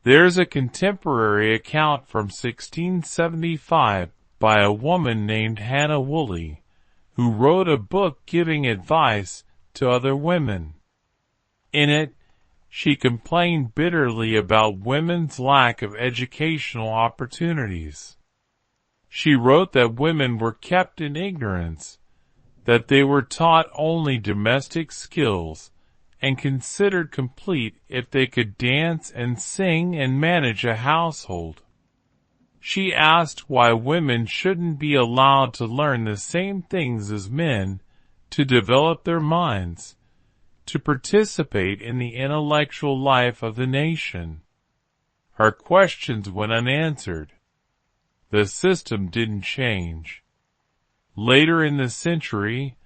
There's a contemporary account from 1675 by a woman named Hannah Woolley, who wrote a book giving advice to other women. In it, she complained bitterly about women's lack of educational opportunities. She wrote that women were kept in ignorance, that they were taught only domestic skills, and considered complete if they could dance and sing and manage a household. She asked why women shouldn't be allowed to learn the same things as men, to develop their minds, to participate in the intellectual life of the nation. Her questions went unanswered. The system didn't change. Later in the century,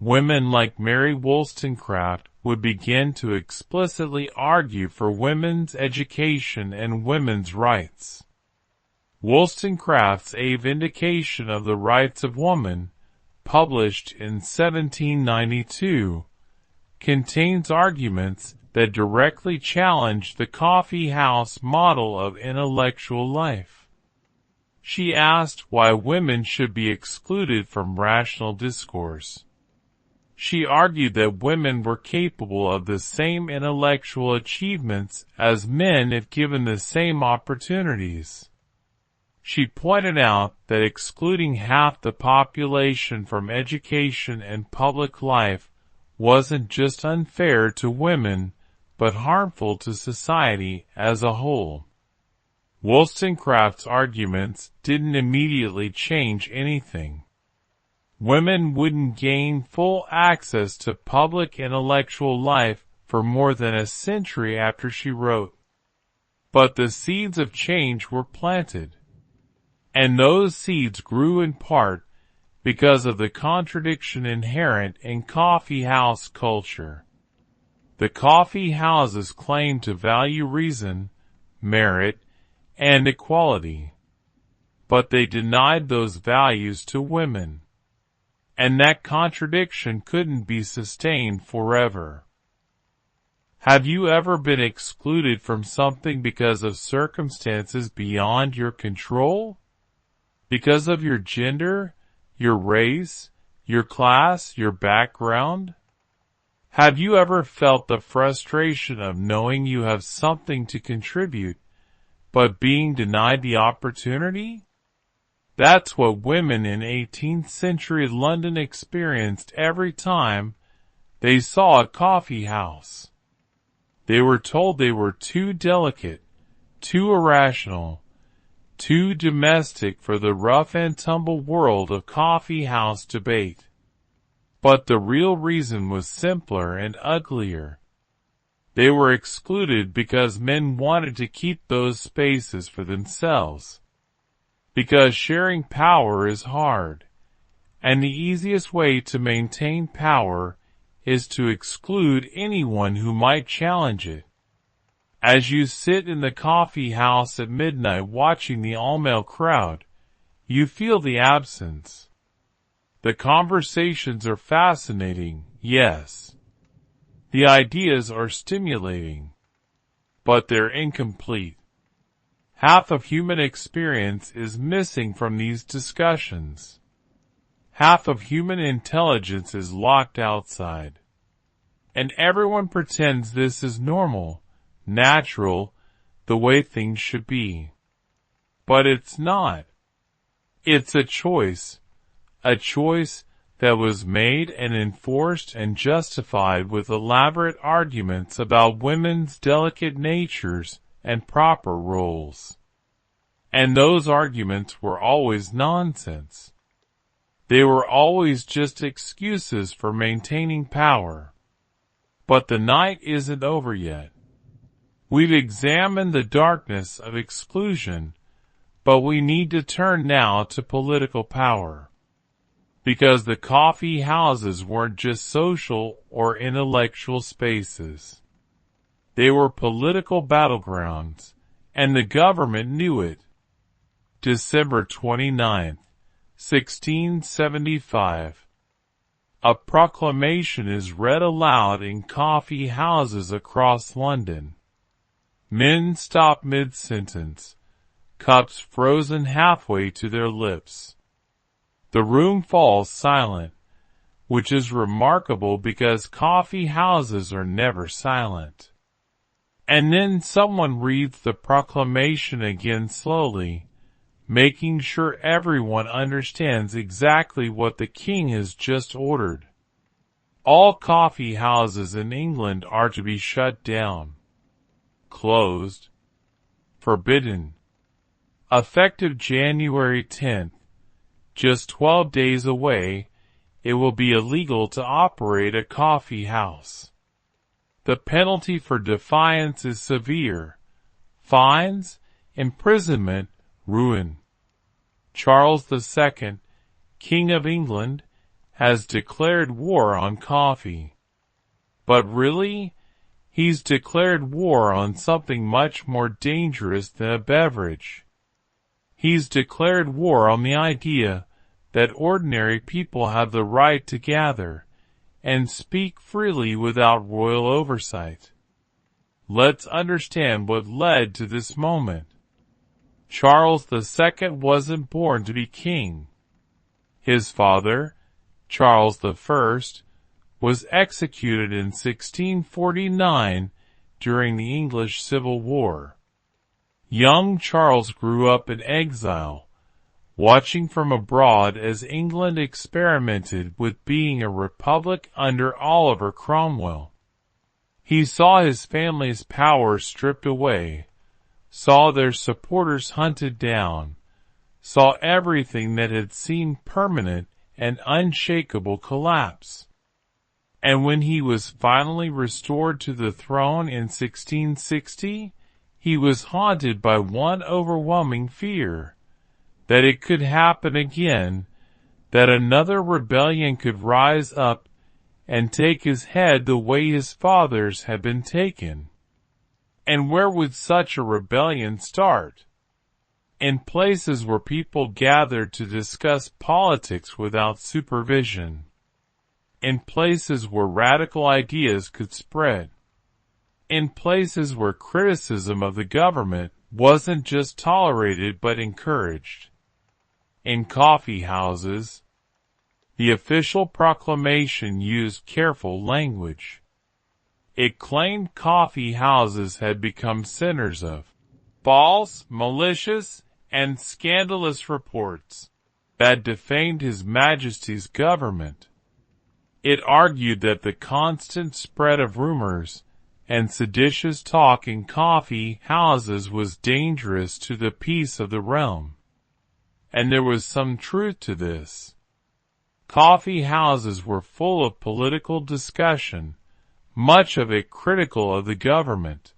women like Mary Wollstonecraft would begin to explicitly argue for women's education and women's rights. Wollstonecraft's A Vindication of the Rights of Woman, published in 1792, contains arguments that directly challenge the coffeehouse model of intellectual life. She asked why women should be excluded from rational discourse. She argued that women were capable of the same intellectual achievements as men if given the same opportunities. She pointed out that excluding half the population from education and public life wasn't just unfair to women, but harmful to society as a whole. Wollstonecraft's arguments didn't immediately change anything. Women wouldn't gain full access to public intellectual life for more than a century after she wrote. But the seeds of change were planted. And those seeds grew in part because of the contradiction inherent in coffeehouse culture. The coffee houses claimed to value reason, merit, and equality. But they denied those values to women. And that contradiction couldn't be sustained forever. Have you ever been excluded from something because of circumstances beyond your control? Because of your gender, your race, your class, your background? Have you ever felt the frustration of knowing you have something to contribute, but being denied the opportunity? That's what women in 18th century London experienced every time they saw a coffee house. They were told they were too delicate, too irrational, too domestic for the rough and tumble world of coffee house debate. But the real reason was simpler and uglier. They were excluded because men wanted to keep those spaces for themselves. Because sharing power is hard, and the easiest way to maintain power is to exclude anyone who might challenge it. As you sit in the coffee house at midnight watching the all-male crowd, you feel the absence. The conversations are fascinating, yes. The ideas are stimulating, but they're incomplete. Half of human experience is missing from these discussions. Half of human intelligence is locked outside. And everyone pretends this is normal, natural, the way things should be. But it's not. It's a choice that was made and enforced and justified with elaborate arguments about women's delicate natures and proper roles. And those arguments were always nonsense. They were always just excuses for maintaining power. But the night isn't over yet. We've examined the darkness of exclusion, but we need to turn now to political power. Because the coffee houses weren't just social or intellectual spaces. They were political battlegrounds, and the government knew it. December 29, 1675. A proclamation is read aloud in coffee houses across London. Men stop mid-sentence, cups frozen halfway to their lips. The room falls silent, which is remarkable because coffee houses are never silent. And then someone reads the proclamation again slowly, making sure everyone understands exactly what the king has just ordered. All coffee houses in England are to be shut down. Closed. Forbidden. Effective January 10th, just 12 days away, it will be illegal to operate a coffee house. The penalty for defiance is severe. Fines, imprisonment, ruin. Charles II, King of England, has declared war on coffee. But really, he's declared war on something much more dangerous than a beverage. He's declared war on the idea that ordinary people have the right to gather and speak freely without royal oversight. Let's understand what led to this moment. Charles II wasn't born to be king. His father, Charles I, was executed in 1649 during the English Civil War. Young Charles grew up in exile, watching from abroad as England experimented with being a republic under Oliver Cromwell. He saw his family's power stripped away, saw their supporters hunted down, saw everything that had seemed permanent and unshakable collapse. And when he was finally restored to the throne in 1660, he was haunted by one overwhelming fear, that it could happen again, that another rebellion could rise up and take his head the way his father's had been taken. And where would such a rebellion start? In places where people gathered to discuss politics without supervision. In places where radical ideas could spread. In places where criticism of the government wasn't just tolerated but encouraged. In coffee houses, the official proclamation used careful language. It claimed coffee houses had become centers of false, malicious, and scandalous reports that defamed His Majesty's government. It argued that the constant spread of rumors and seditious talk in coffee houses was dangerous to the peace of the realm. And there was some truth to this. Coffee houses were full of political discussion, much of it critical of the government.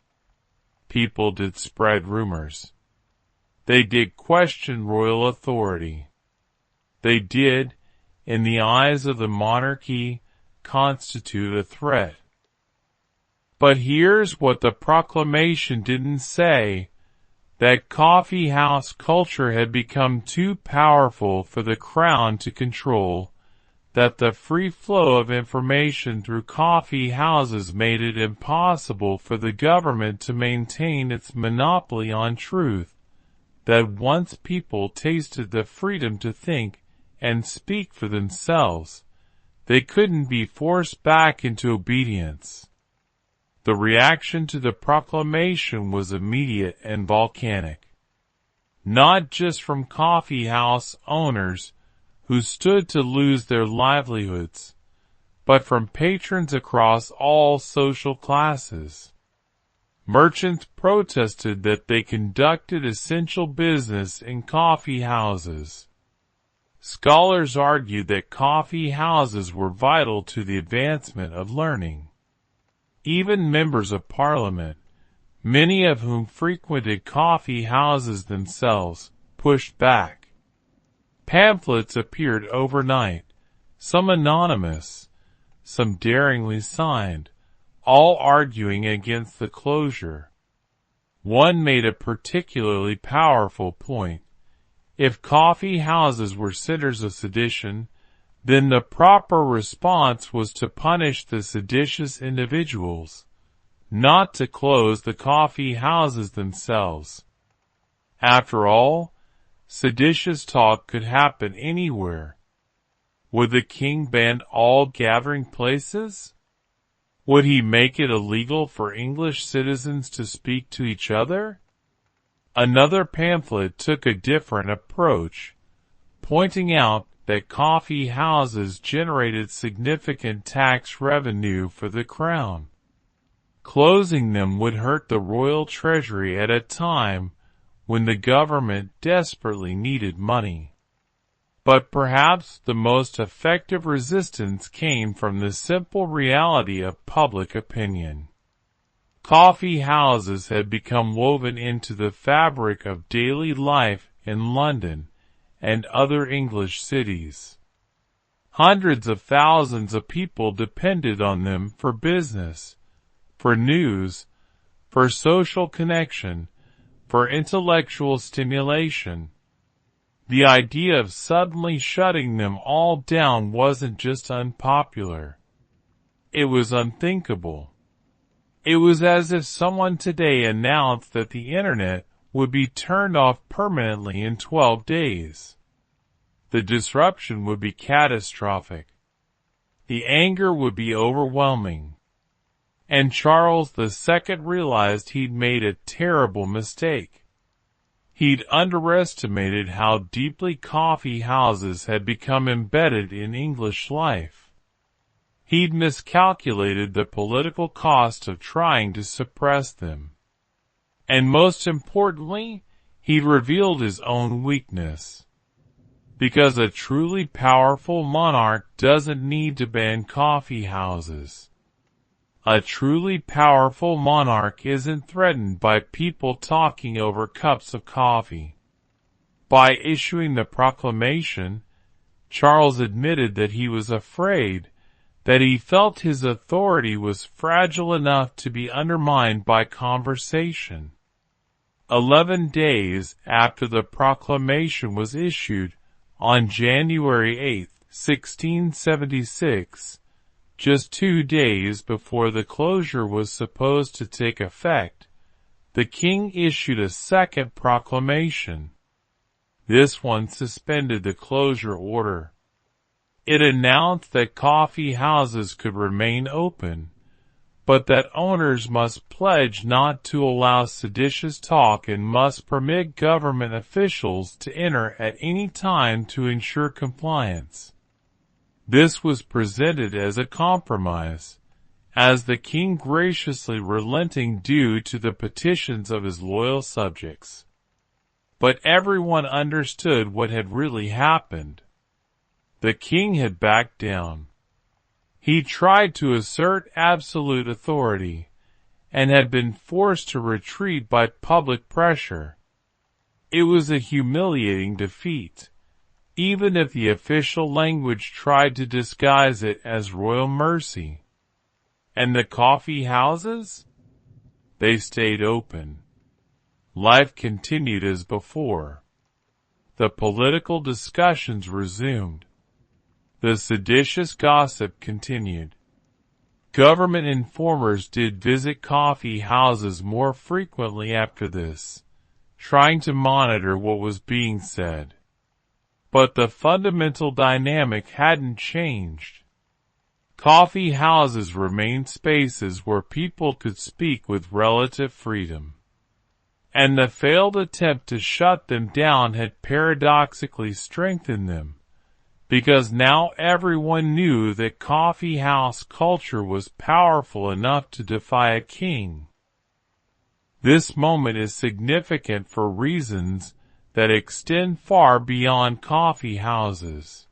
People did spread rumors. They did question royal authority. They did, in the eyes of the monarchy, constitute a threat. But here's what the proclamation didn't say, that coffee house culture had become too powerful for the crown to control, that the free flow of information through coffee houses made it impossible for the government to maintain its monopoly on truth, that once people tasted the freedom to think and speak for themselves, they couldn't be forced back into obedience. The reaction to the proclamation was immediate and volcanic. Not just from coffee house owners who stood to lose their livelihoods, but from patrons across all social classes. Merchants protested that they conducted essential business in coffee houses. Scholars argued that coffee houses were vital to the advancement of learning. Even members of Parliament, many of whom frequented coffee houses themselves, pushed back. Pamphlets appeared overnight, some anonymous, some daringly signed, all arguing against the closure. One made a particularly powerful point. If coffee houses were centers of sedition, then the proper response was to punish the seditious individuals, not to close the coffee houses themselves. After all, seditious talk could happen anywhere. Would the king ban all gathering places? Would he make it illegal for English citizens to speak to each other? Another pamphlet took a different approach, pointing out that coffee houses generated significant tax revenue for the crown. Closing them would hurt the royal treasury at a time when the government desperately needed money. But perhaps the most effective resistance came from the simple reality of public opinion. Coffee houses had become woven into the fabric of daily life in London and other English cities. Hundreds of thousands of people depended on them for business, for news, for social connection, for intellectual stimulation. The idea of suddenly shutting them all down wasn't just unpopular. It was unthinkable. It was as if someone today announced that the internet would be turned off permanently in 12 days. The disruption would be catastrophic. The anger would be overwhelming. And Charles II realized he'd made a terrible mistake. He'd underestimated how deeply coffee houses had become embedded in English life. He'd miscalculated the political cost of trying to suppress them. And most importantly, he'd revealed his own weakness. Because a truly powerful monarch doesn't need to ban coffee houses. A truly powerful monarch isn't threatened by people talking over cups of coffee. By issuing the proclamation, Charles admitted that he was afraid, that he felt his authority was fragile enough to be undermined by conversation. 11 days after the proclamation was issued, on January 8, 1676, just 2 days before the closure was supposed to take effect, the king issued a second proclamation. This one suspended the closure order. It announced that coffee houses could remain open, but that owners must pledge not to allow seditious talk and must permit government officials to enter at any time to ensure compliance. This was presented as a compromise, as the king graciously relenting due to the petitions of his loyal subjects. But everyone understood what had really happened. The king had backed down. He tried to assert absolute authority, and had been forced to retreat by public pressure. It was a humiliating defeat, even if the official language tried to disguise it as royal mercy. And the coffee houses? They stayed open. Life continued as before. The political discussions resumed. The seditious gossip continued. Government informers did visit coffee houses more frequently after this, trying to monitor what was being said. But the fundamental dynamic hadn't changed. Coffee houses remained spaces where people could speak with relative freedom. And the failed attempt to shut them down had paradoxically strengthened them, because now everyone knew that coffee house culture was powerful enough to defy a king. This moment is significant for reasons that extend far beyond coffee houses.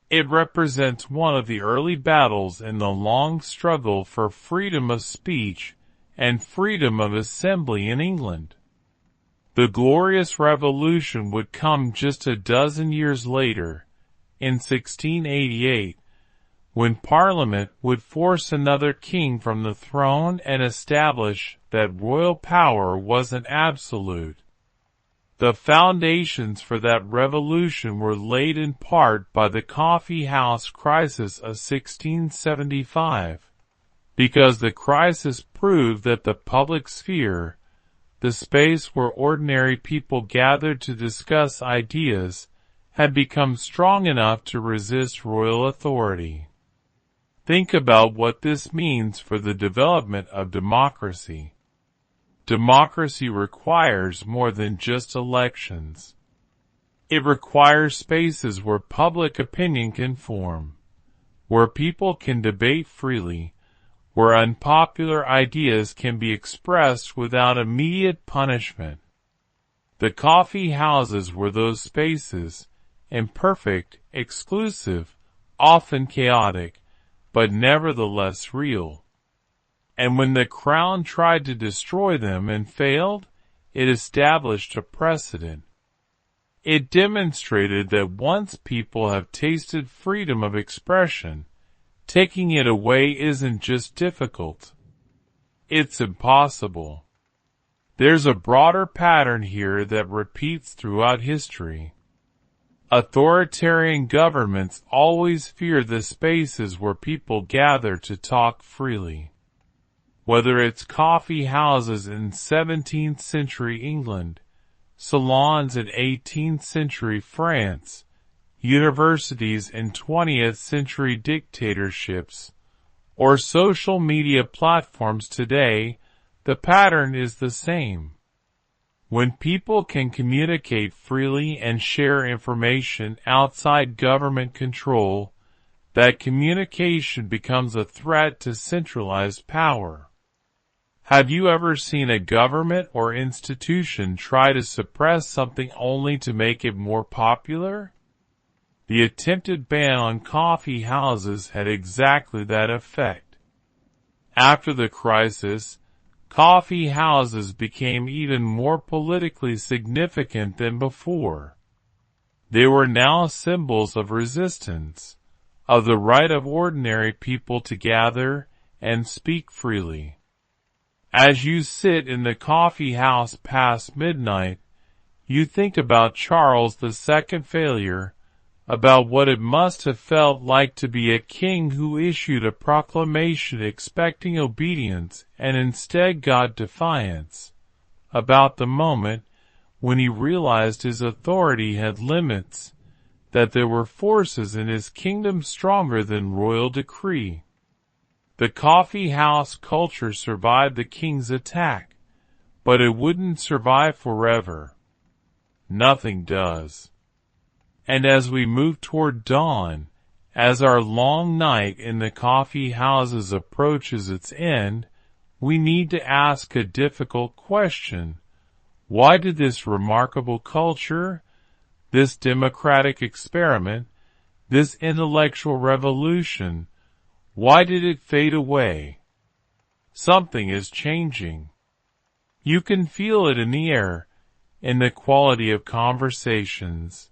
It represents one of the early battles in the long struggle for freedom of speech and freedom of assembly in England. The Glorious Revolution would come just a dozen years later, in 1688, when Parliament would force another king from the throne and establish that royal power wasn't absolute. The foundations for that revolution were laid in part by the coffee house crisis of 1675, because the crisis proved that the public sphere, the space where ordinary people gathered to discuss ideas, had become strong enough to resist royal authority. Think about what this means for the development of democracy. Democracy requires more than just elections. It requires spaces where public opinion can form, where people can debate freely, where unpopular ideas can be expressed without immediate punishment. The coffee houses were those spaces, imperfect, exclusive, often chaotic, but nevertheless real. And when the crown tried to destroy them and failed, it established a precedent. It demonstrated that once people have tasted freedom of expression, taking it away isn't just difficult. It's impossible. There's a broader pattern here that repeats throughout history. Authoritarian governments always fear the spaces where people gather to talk freely. Whether it's coffee houses in 17th century England, salons in 18th century France, universities in 20th century dictatorships, or social media platforms today, the pattern is the same. When people can communicate freely and share information outside government control, that communication becomes a threat to centralized power. Have you ever seen a government or institution try to suppress something only to make it more popular? The attempted ban on coffee houses had exactly that effect. After the crisis, coffee houses became even more politically significant than before. They were now symbols of resistance, of the right of ordinary people to gather and speak freely. As you sit in the coffee house past midnight, you think about Charles II failure, about what it must have felt like to be a king who issued a proclamation expecting obedience and instead got defiance, about the moment when he realized his authority had limits, that there were forces in his kingdom stronger than royal decree. The coffee house culture survived the king's attack, but it wouldn't survive forever. Nothing does. And as we move toward dawn, as our long night in the coffee houses approaches its end, we need to ask a difficult question. Why did this remarkable culture, this democratic experiment, this intellectual revolution, why did it fade away? Something is changing. You can feel it in the air, in the quality of conversations,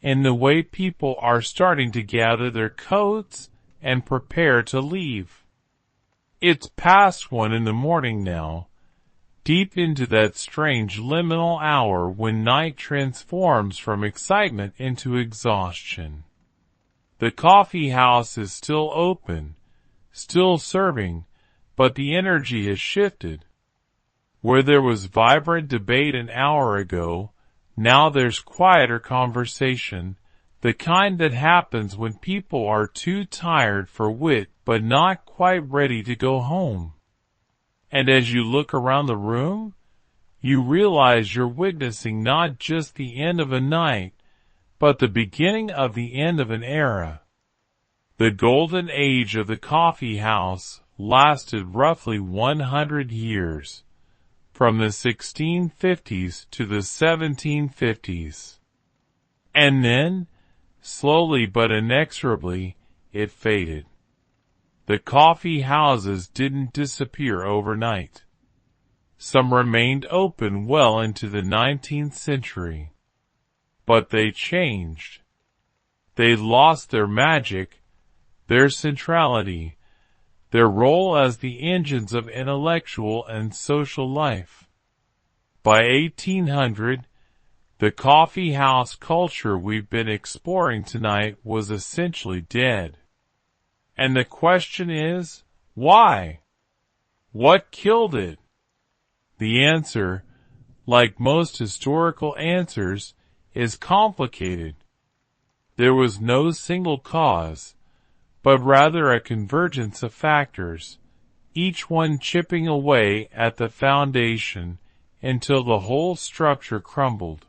in the way people are starting to gather their coats and prepare to leave. It's past 1 a.m. now, deep into that strange liminal hour when night transforms from excitement into exhaustion. The coffee house is still open, still serving, but the energy has shifted. Where there was vibrant debate an hour ago, now there's quieter conversation, the kind that happens when people are too tired for wit but not quite ready to go home. And as you look around the room, you realize you're witnessing not just the end of a night, but the beginning of the end of an era. The golden age of the coffee house lasted roughly 100 years, from the 1650s to the 1750s. And then, slowly but inexorably, it faded. The coffee houses didn't disappear overnight. Some remained open well into the 19th century. But they changed. They lost their magic, their centrality, their role as the engines of intellectual and social life. By 1800, the coffee house culture we've been exploring tonight was essentially dead. And the question is, why? What killed it? The answer, like most historical answers, is complicated. There was no single cause, but rather a convergence of factors, each one chipping away at the foundation until the whole structure crumbled.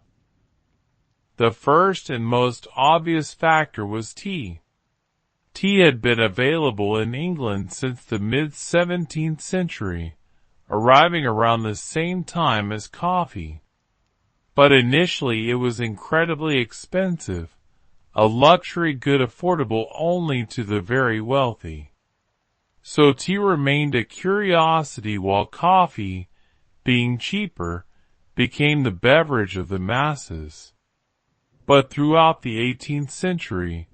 The first and most obvious factor was tea. Tea had been available in England since the mid-17th century, arriving around the same time as coffee. But initially it was incredibly expensive, a luxury good affordable only to the very wealthy. So tea remained a curiosity while coffee, being cheaper, became the beverage of the masses. But throughout the 18th century,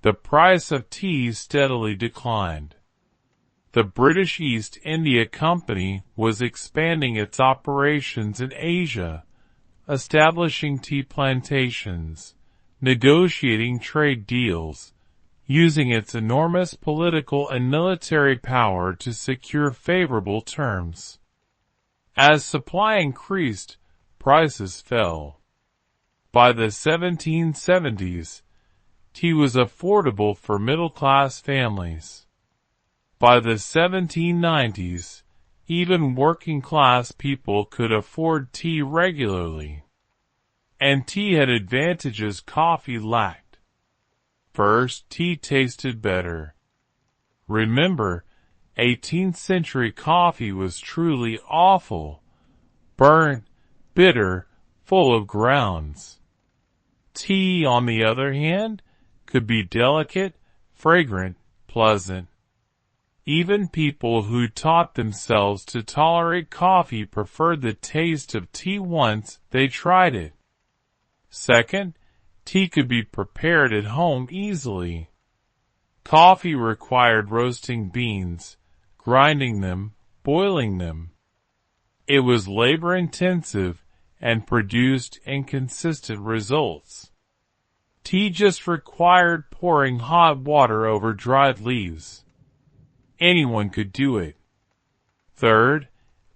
the price of tea steadily declined. The British East India Company was expanding its operations in Asia, establishing tea plantations, negotiating trade deals, using its enormous political and military power to secure favorable terms. As supply increased, prices fell. By the 1770s, tea was affordable for middle-class families. By the 1790s, even working-class people could afford tea regularly. And tea had advantages coffee lacked. First, tea tasted better. Remember, 18th century coffee was truly awful, burnt, bitter, full of grounds. Tea, on the other hand, could be delicate, fragrant, pleasant. Even people who taught themselves to tolerate coffee preferred the taste of tea once they tried it. Second, tea could be prepared at home easily. Coffee required roasting beans, grinding them, boiling them. It was labor-intensive and produced inconsistent results. Tea just required pouring hot water over dried leaves. Anyone could do it. Third,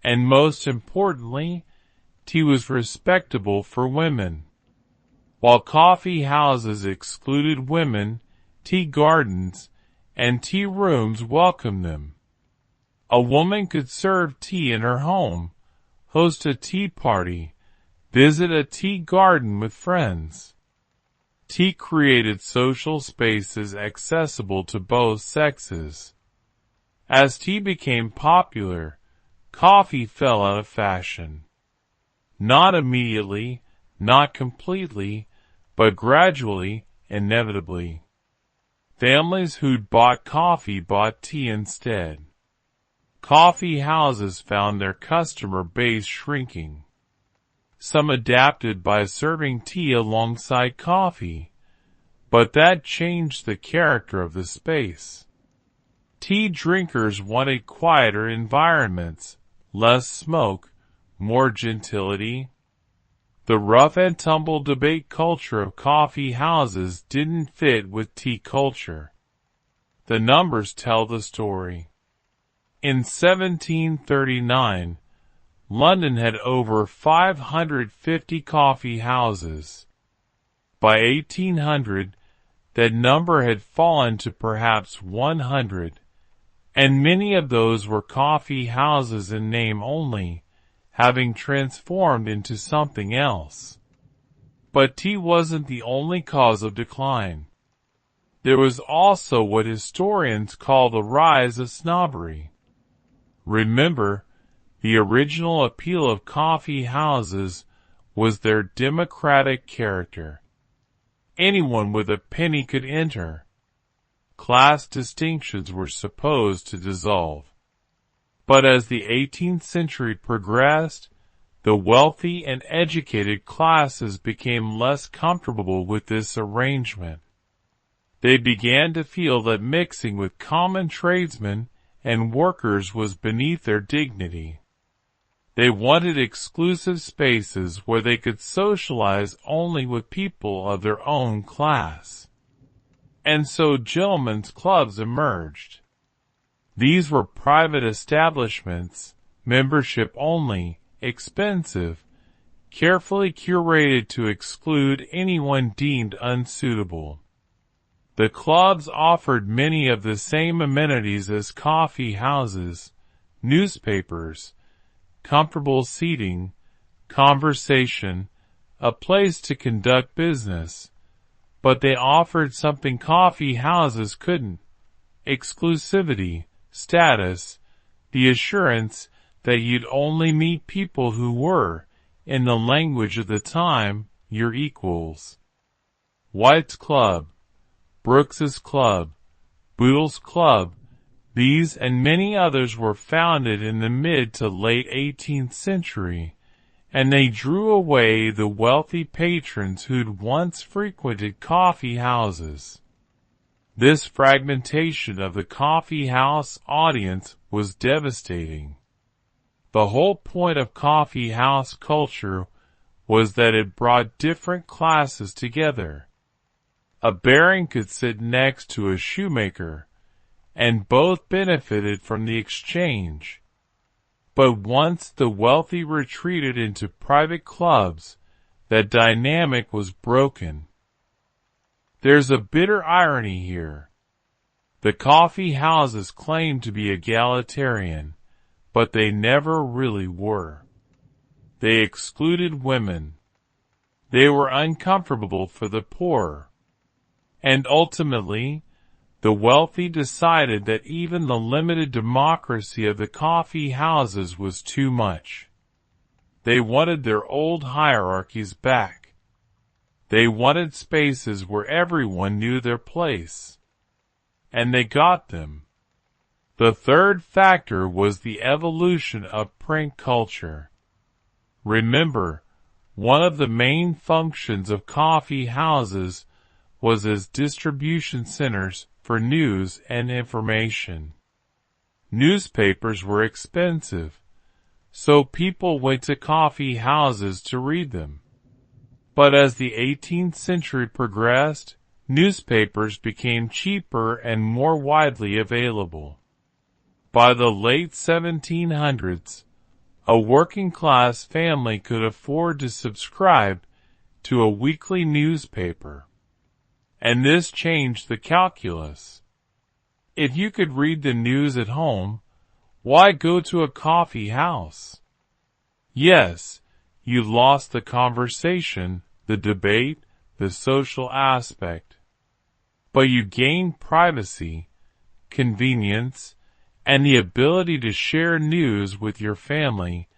and most importantly, tea was respectable for women. While coffee houses excluded women, tea gardens and tea rooms welcomed them. A woman could serve tea in her home, host a tea party, visit a tea garden with friends. Tea created social spaces accessible to both sexes. As tea became popular, coffee fell out of fashion. Not immediately, not completely, but gradually, inevitably. Families who'd bought coffee bought tea instead. Coffee houses found their customer base shrinking. Some adapted by serving tea alongside coffee, but that changed the character of the space. Tea drinkers wanted quieter environments, less smoke, more gentility. The rough-and-tumble debate culture of coffee houses didn't fit with tea culture. The numbers tell the story. In 1739, London had over 550 coffee houses. By 1800, that number had fallen to perhaps 100, and many of those were coffee houses in name only, having transformed into something else. But tea wasn't the only cause of decline. There was also what historians call the rise of snobbery. Remember, the original appeal of coffee houses was their democratic character. Anyone with a penny could enter. Class distinctions were supposed to dissolve. But as the 18th century progressed, the wealthy and educated classes became less comfortable with this arrangement. They began to feel that mixing with common tradesmen and workers was beneath their dignity. They wanted exclusive spaces where they could socialize only with people of their own class. And so gentlemen's clubs emerged. These were private establishments, membership only, expensive, carefully curated to exclude anyone deemed unsuitable. The clubs offered many of the same amenities as coffee houses, newspapers, comfortable seating, conversation, a place to conduct business, but they offered something coffee houses couldn't: exclusivity, status, the assurance that you'd only meet people who were, in the language of the time, your equals. White's Club, Brooks's Club, Boodle's Club, these and many others were founded in the mid to late 18th century, and they drew away the wealthy patrons who'd once frequented coffee houses. This fragmentation of the coffee house audience was devastating. The whole point of coffee house culture was that it brought different classes together. A baron could sit next to a shoemaker, and both benefited from the exchange. But once the wealthy retreated into private clubs, that dynamic was broken. There's a bitter irony here. The coffee houses claimed to be egalitarian, but they never really were. They excluded women. They were uncomfortable for the poor. And ultimately, the wealthy decided that even the limited democracy of the coffee houses was too much. They wanted their old hierarchies back. They wanted spaces where everyone knew their place. And they got them. The third factor was the evolution of print culture. Remember, one of the main functions of coffee houses was as distribution centers for news and information. Newspapers were expensive, so people went to coffee houses to read them. But as the 18th century progressed, newspapers became cheaper and more widely available. By the late 1700s, a working-class family could afford to subscribe to a weekly newspaper. And this changed the calculus. If you could read the news at home, why go to a coffee house? Yes, you lost the conversation, the debate, the social aspect. But you gained privacy, convenience, and the ability to share news with your family,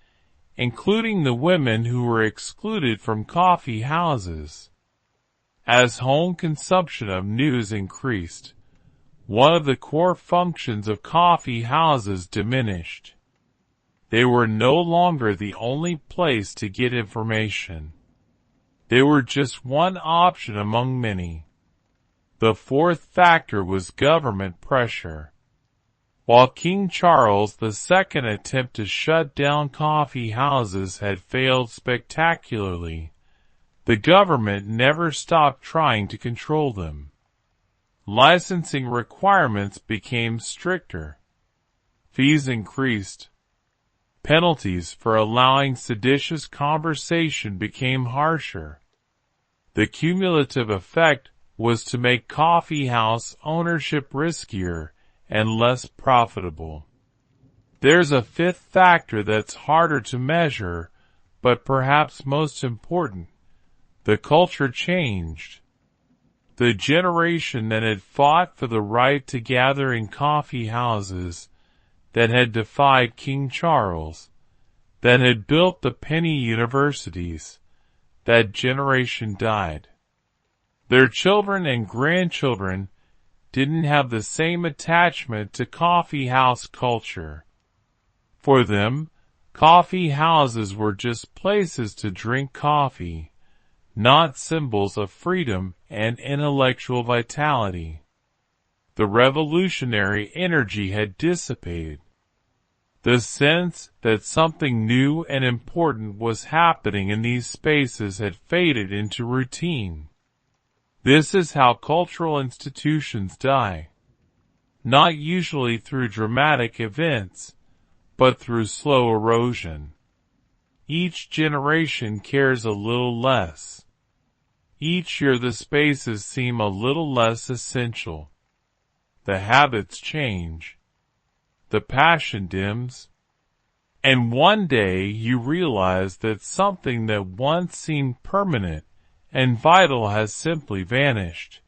including the women who were excluded from coffee houses. As home consumption of news increased, one of the core functions of coffee houses diminished. They were no longer the only place to get information. They were just one option among many. The fourth factor was government pressure. While King Charles II's attempt to shut down coffee houses had failed spectacularly, the government never stopped trying to control them. Licensing requirements became stricter. Fees increased. Penalties for allowing seditious conversation became harsher. The cumulative effect was to make coffee house ownership riskier and less profitable. There's a fifth factor that's harder to measure, but perhaps most important. The culture changed. The generation that had fought for the right to gather in coffee houses, that had defied King Charles, that had built the penny universities, that generation died. Their children and grandchildren didn't have the same attachment to coffee house culture. For them, coffee houses were just places to drink coffee, not symbols of freedom and intellectual vitality. The revolutionary energy had dissipated. The sense that something new and important was happening in these spaces had faded into routine. This is how cultural institutions die. Not usually through dramatic events, but through slow erosion. Each generation cares a little less. Each year the spaces seem a little less essential. The habits change. The passion dims. And one day you realize that something that once seemed permanent and vital has simply vanished.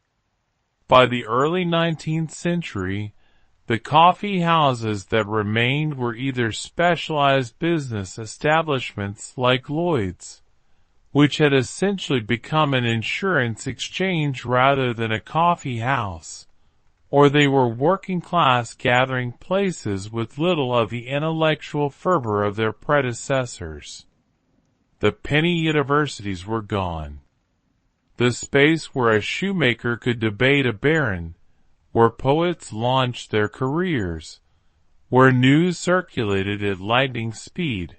By the early 19th century, the coffee houses that remained were either specialized business establishments like Lloyd's, which had essentially become an insurance exchange rather than a coffee house, or they were working-class gathering places with little of the intellectual fervor of their predecessors. The penny universities were gone. The space where a shoemaker could debate a baron, where poets launched their careers, where news circulated at lightning speed,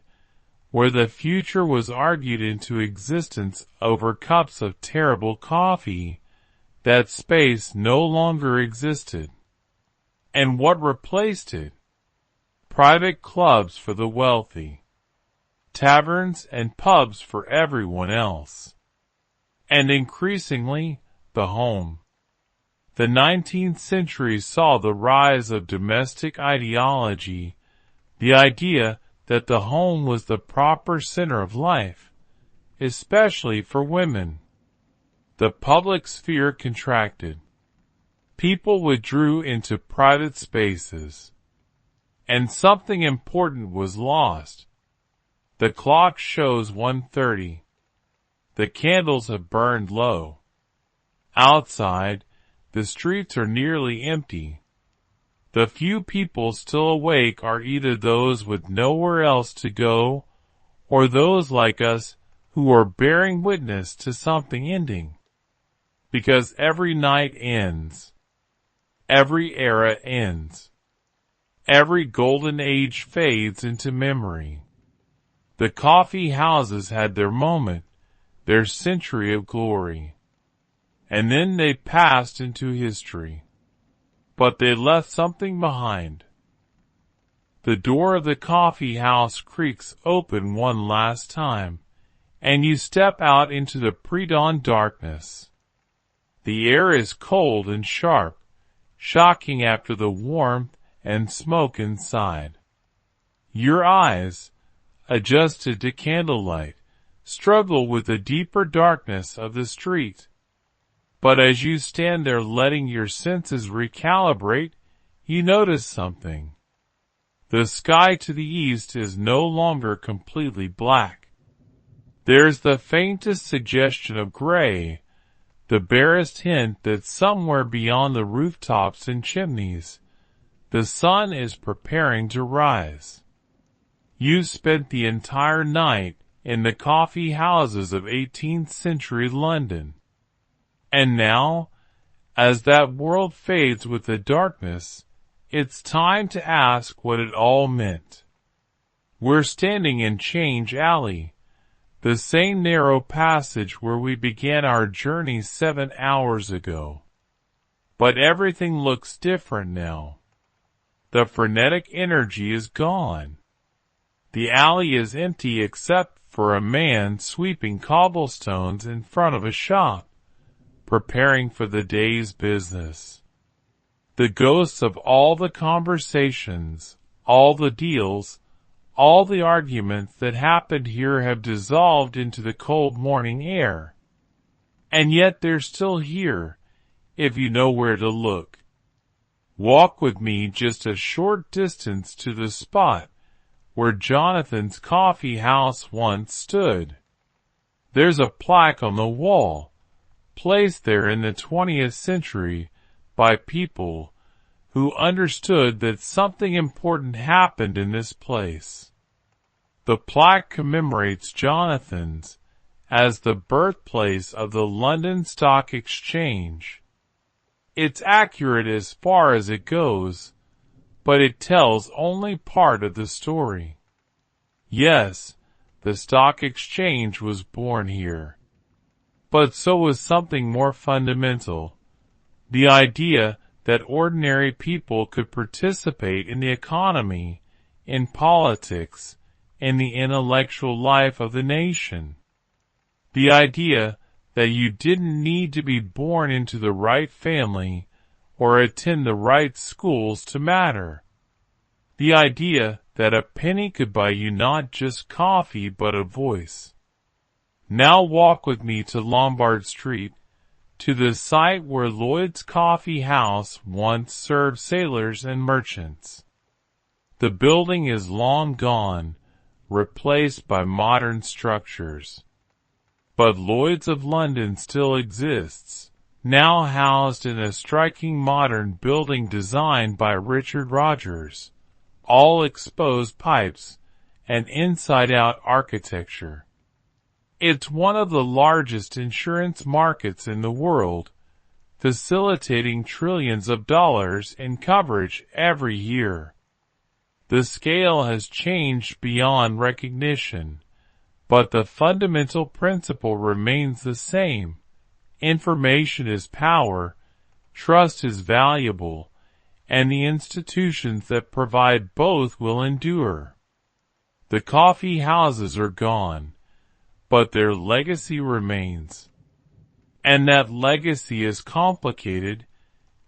where the future was argued into existence over cups of terrible coffee, that space no longer existed. And what replaced it? Private clubs for the wealthy, taverns and pubs for everyone else, and increasingly, the home. The 19th century saw the rise of domestic ideology, the idea that the home was the proper center of life, especially for women. The public sphere contracted. People withdrew into private spaces, and something important was lost. The clock shows 1:30. The candles have burned low. Outside, the streets are nearly empty. The few people still awake are either those with nowhere else to go, or those like us who are bearing witness to something ending. Because every night ends. Every era ends. Every golden age fades into memory. The coffee houses had their moment, their century of glory. And then they passed into history. But they left something behind. The door of the coffee house creaks open one last time, and you step out into the pre-dawn darkness. The air is cold and sharp, shocking after the warmth and smoke inside. Your eyes, adjusted to candlelight, struggle with the deeper darkness of the street. But as you stand there letting your senses recalibrate, you notice something. The sky to the east is no longer completely black. There's the faintest suggestion of gray, the barest hint that somewhere beyond the rooftops and chimneys, the sun is preparing to rise. You spent the entire night in the coffee houses of 18th century London. And now, as that world fades with the darkness, it's time to ask what it all meant. We're standing in Change Alley, the same narrow passage where we began our journey 7 hours ago. But everything looks different now. The frenetic energy is gone. The alley is empty except for a man sweeping cobblestones in front of a shop, preparing for the day's business. The ghosts of all the conversations, all the deals, all the arguments that happened here have dissolved into the cold morning air. And yet they're still here, if you know where to look. Walk with me just a short distance to the spot where Jonathan's coffee house once stood. There's a plaque on the wall, placed there in the 20th century by people who understood that something important happened in this place. The plaque commemorates Jonathan's as the birthplace of the London Stock Exchange. It's accurate as far as it goes, but it tells only part of the story. Yes, the Stock Exchange was born here. But so was something more fundamental. The idea that ordinary people could participate in the economy, in politics, in the intellectual life of the nation. The idea that you didn't need to be born into the right family or attend the right schools to matter. The idea that a penny could buy you not just coffee but a voice. Now walk with me to Lombard Street, to the site where Lloyd's Coffee House once served sailors and merchants. The building is long gone, replaced by modern structures. But Lloyd's of London still exists, now housed in a striking modern building designed by Richard Rogers, all exposed pipes and inside-out architecture. It's one of the largest insurance markets in the world, facilitating trillions of dollars in coverage every year. The scale has changed beyond recognition, but the fundamental principle remains the same. Information is power, trust is valuable, and the institutions that provide both will endure. The coffee houses are gone, but their legacy remains. And that legacy is complicated,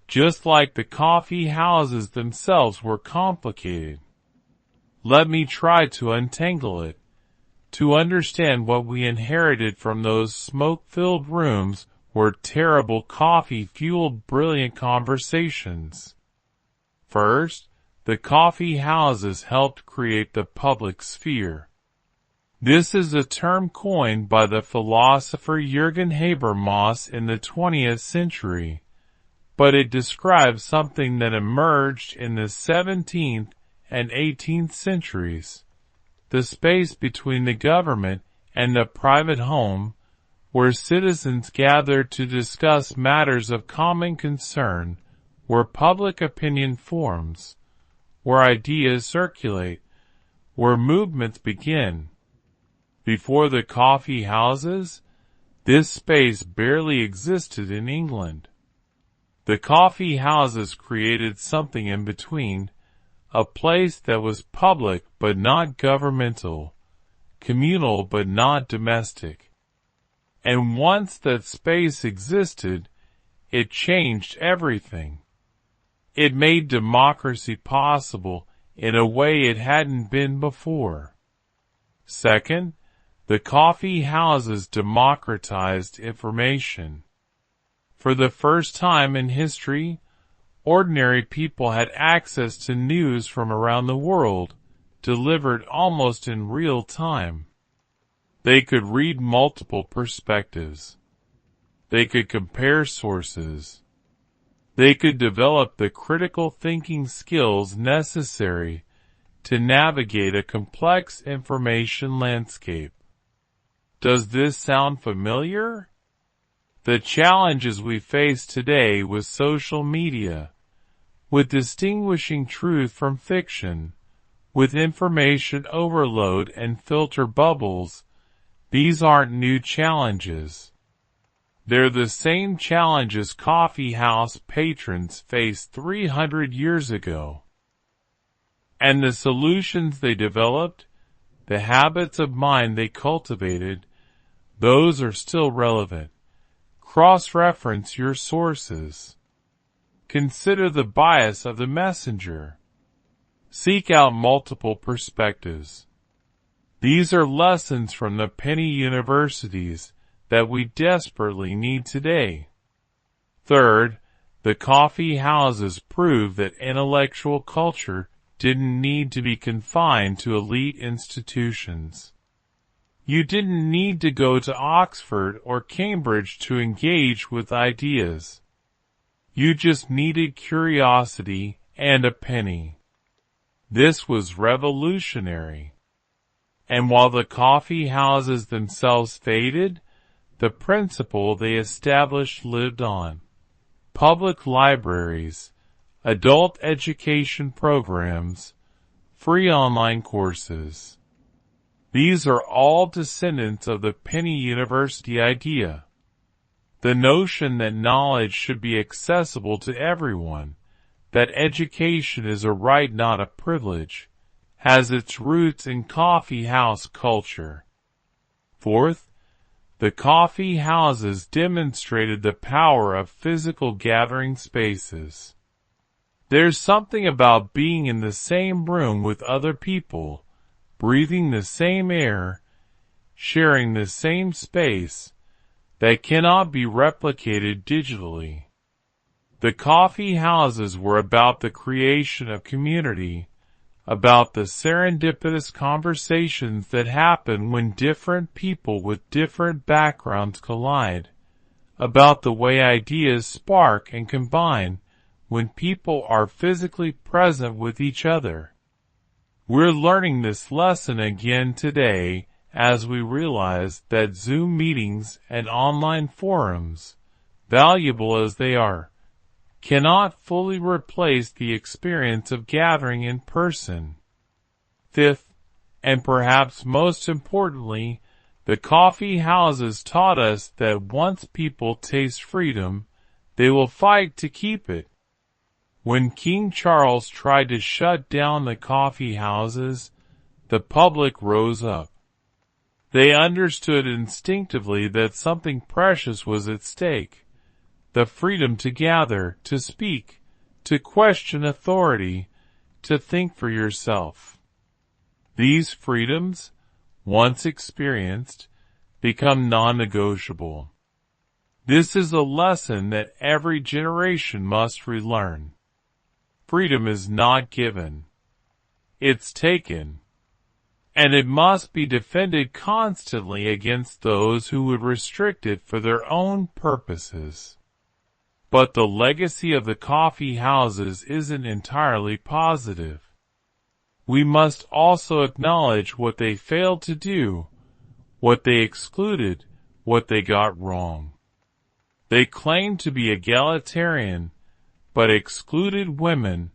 just like the coffee houses themselves were complicated. Let me try to untangle it, to understand what we inherited from those smoke-filled rooms where terrible coffee fueled brilliant conversations. First, the coffee houses helped create the public sphere. This is a term coined by the philosopher Jürgen Habermas in the 20th century, but it describes something that emerged in the 17th and 18th centuries, the space between the government and the private home, where citizens gathered to discuss matters of common concern, where public opinion forms, where ideas circulate, where movements begin. Before the coffee houses, this space barely existed in England. The coffee houses created something in between, a place that was public but not governmental, communal but not domestic. And once that space existed, it changed everything. It made democracy possible in a way it hadn't been before. Second, the coffee houses democratized information. For the first time in history, ordinary people had access to news from around the world, delivered almost in real time. They could read multiple perspectives. They could compare sources. They could develop the critical thinking skills necessary to navigate a complex information landscape. Does this sound familiar? The challenges we face today with social media, with distinguishing truth from fiction, with information overload and filter bubbles, these aren't new challenges. They're the same challenges coffee house patrons faced 300 years ago. And the solutions they developed, the habits of mind they cultivated, those are still relevant. Cross-reference your sources. Consider the bias of the messenger. Seek out multiple perspectives. These are lessons from the penny universities that we desperately need today. Third, the coffee houses prove that intellectual culture didn't need to be confined to elite institutions. You didn't need to go to Oxford or Cambridge to engage with ideas. You just needed curiosity and a penny. This was revolutionary. And while the coffee houses themselves faded, the principle they established lived on. Public libraries, adult education programs, free online courses. These are all descendants of the penny university idea. The notion that knowledge should be accessible to everyone, that education is a right not a privilege, has its roots in coffee house culture. Fourth, the coffee houses demonstrated the power of physical gathering spaces. There's something about being in the same room with other people, breathing the same air, sharing the same space, that cannot be replicated digitally. The coffee houses were about the creation of community, about the serendipitous conversations that happen when different people with different backgrounds collide, about the way ideas spark and combine when people are physically present with each other. We're learning this lesson again today as we realize that Zoom meetings and online forums, valuable as they are, cannot fully replace the experience of gathering in person. Fifth, and perhaps most importantly, the coffee houses taught us that once people taste freedom, they will fight to keep it. When King Charles tried to shut down the coffee houses, the public rose up. They understood instinctively that something precious was at stake: the freedom to gather, to speak, to question authority, to think for yourself. These freedoms, once experienced, become non-negotiable. This is a lesson that every generation must relearn. Freedom is not given. It's taken. And it must be defended constantly against those who would restrict it for their own purposes. But the legacy of the coffee houses isn't entirely positive. We must also acknowledge what they failed to do, what they excluded, what they got wrong. They claimed to be egalitarian, but excluded women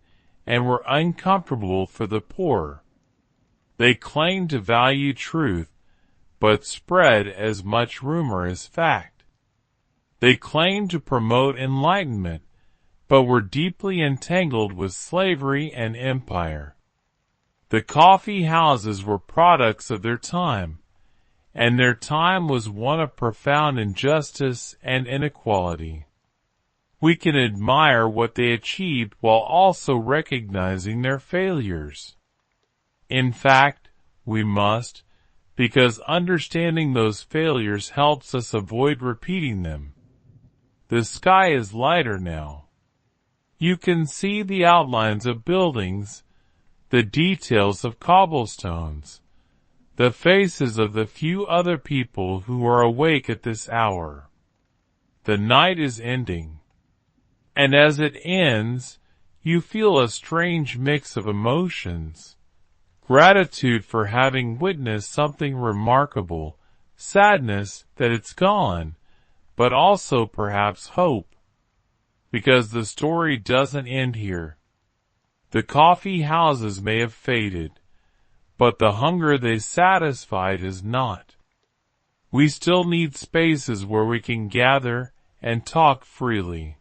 and were uncomfortable for the poor. They claimed to value truth, but spread as much rumor as fact. They claimed to promote enlightenment, but were deeply entangled with slavery and empire. The coffee houses were products of their time, and their time was one of profound injustice and inequality. We can admire what they achieved while also recognizing their failures. In fact, we must, because understanding those failures helps us avoid repeating them. The sky is lighter now. You can see the outlines of buildings, the details of cobblestones, the faces of the few other people who are awake at this hour. The night is ending. And as it ends, you feel a strange mix of emotions. Gratitude for having witnessed something remarkable, sadness that it's gone, but also perhaps hope. Because the story doesn't end here. The coffee houses may have faded, but the hunger they satisfied has not. We still need spaces where we can gather and talk freely.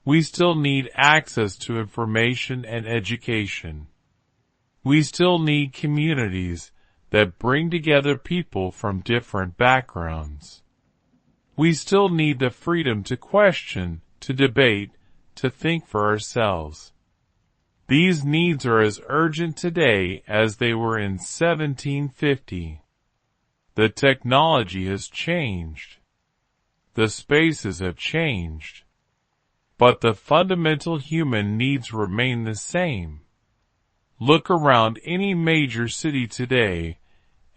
We still need access to information and education. We still need communities that bring together people from different backgrounds. We still need the freedom to question, to debate, to think for ourselves. These needs are as urgent today as they were in 1750. The technology has changed. The spaces have changed. But the fundamental human needs remain the same. Look around any major city today,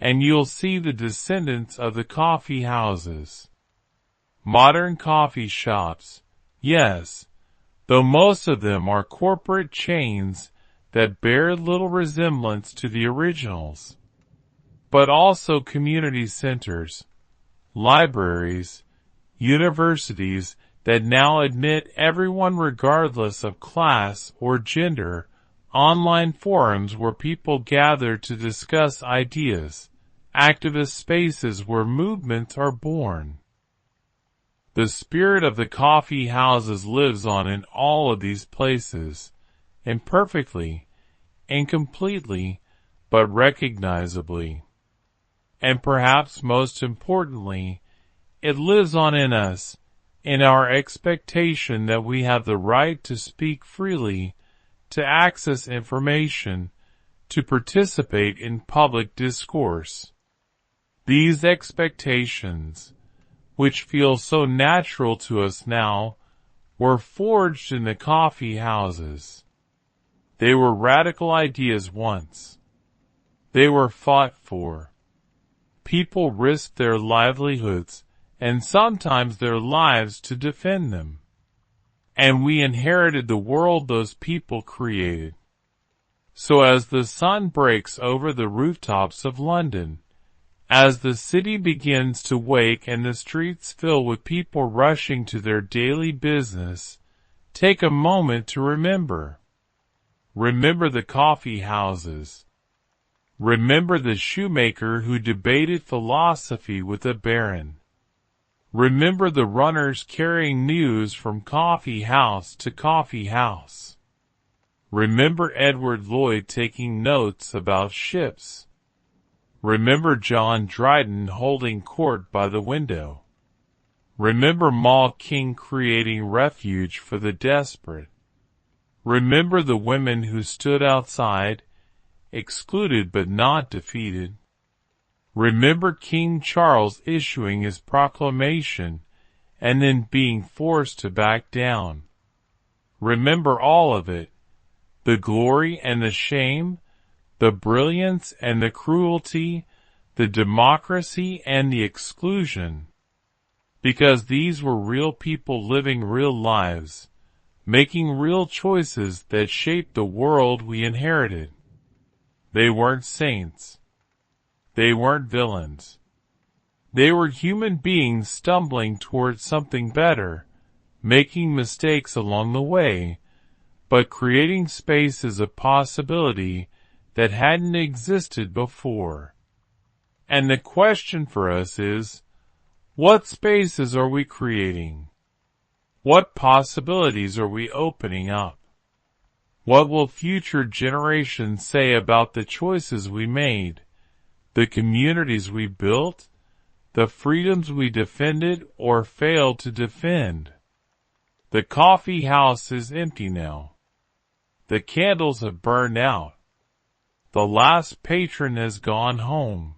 and you'll see the descendants of the coffee houses. Modern coffee shops, yes, though most of them are corporate chains that bear little resemblance to the originals. But also community centers, libraries, universities that now admit everyone regardless of class or gender, online forums where people gather to discuss ideas, activist spaces where movements are born. The spirit of the coffee houses lives on in all of these places, imperfectly, incompletely, but recognizably. And perhaps most importantly, it lives on in us, in our expectation that we have the right to speak freely, to access information, to participate in public discourse. These expectations, which feel so natural to us now, were forged in the coffee houses. They were radical ideas once. They were fought for. People risked their livelihoods and sometimes their lives to defend them. And we inherited the world those people created. So as the sun breaks over the rooftops of London, As the city begins to wake and the streets fill with people rushing to their daily business, take a moment to remember. Remember the coffee houses. Remember the shoemaker who debated philosophy with a baron. Remember the runners carrying news from coffee house to coffee house. Remember Edward Lloyd taking notes about ships. Remember John Dryden holding court by the window. Remember Maul King creating refuge for the desperate. Remember the women who stood outside, excluded but not defeated. Remember King Charles issuing his proclamation and then being forced to back down. Remember all of it, the glory and the shame, the brilliance and the cruelty, the democracy and the exclusion. Because these were real people living real lives, making real choices that shaped the world we inherited. They weren't saints. They weren't villains. They were human beings stumbling towards something better, making mistakes along the way, but creating spaces of possibility that hadn't existed before. And the question for us is, what spaces are we creating? What possibilities are we opening up? What will future generations say about the choices we made, the communities we built, the freedoms we defended or failed to defend? The coffee house is empty now. The candles have burned out. The last patron has gone home.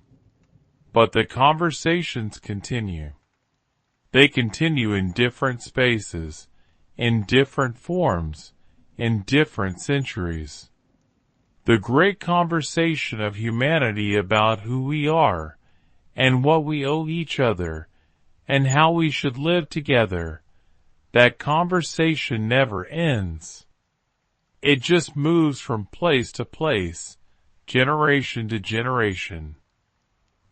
But the conversations continue. They continue in different spaces, in different forms, in different centuries. The great conversation of humanity about who we are, and what we owe each other, and how we should live together, that conversation never ends. It just moves from place to place, generation to generation.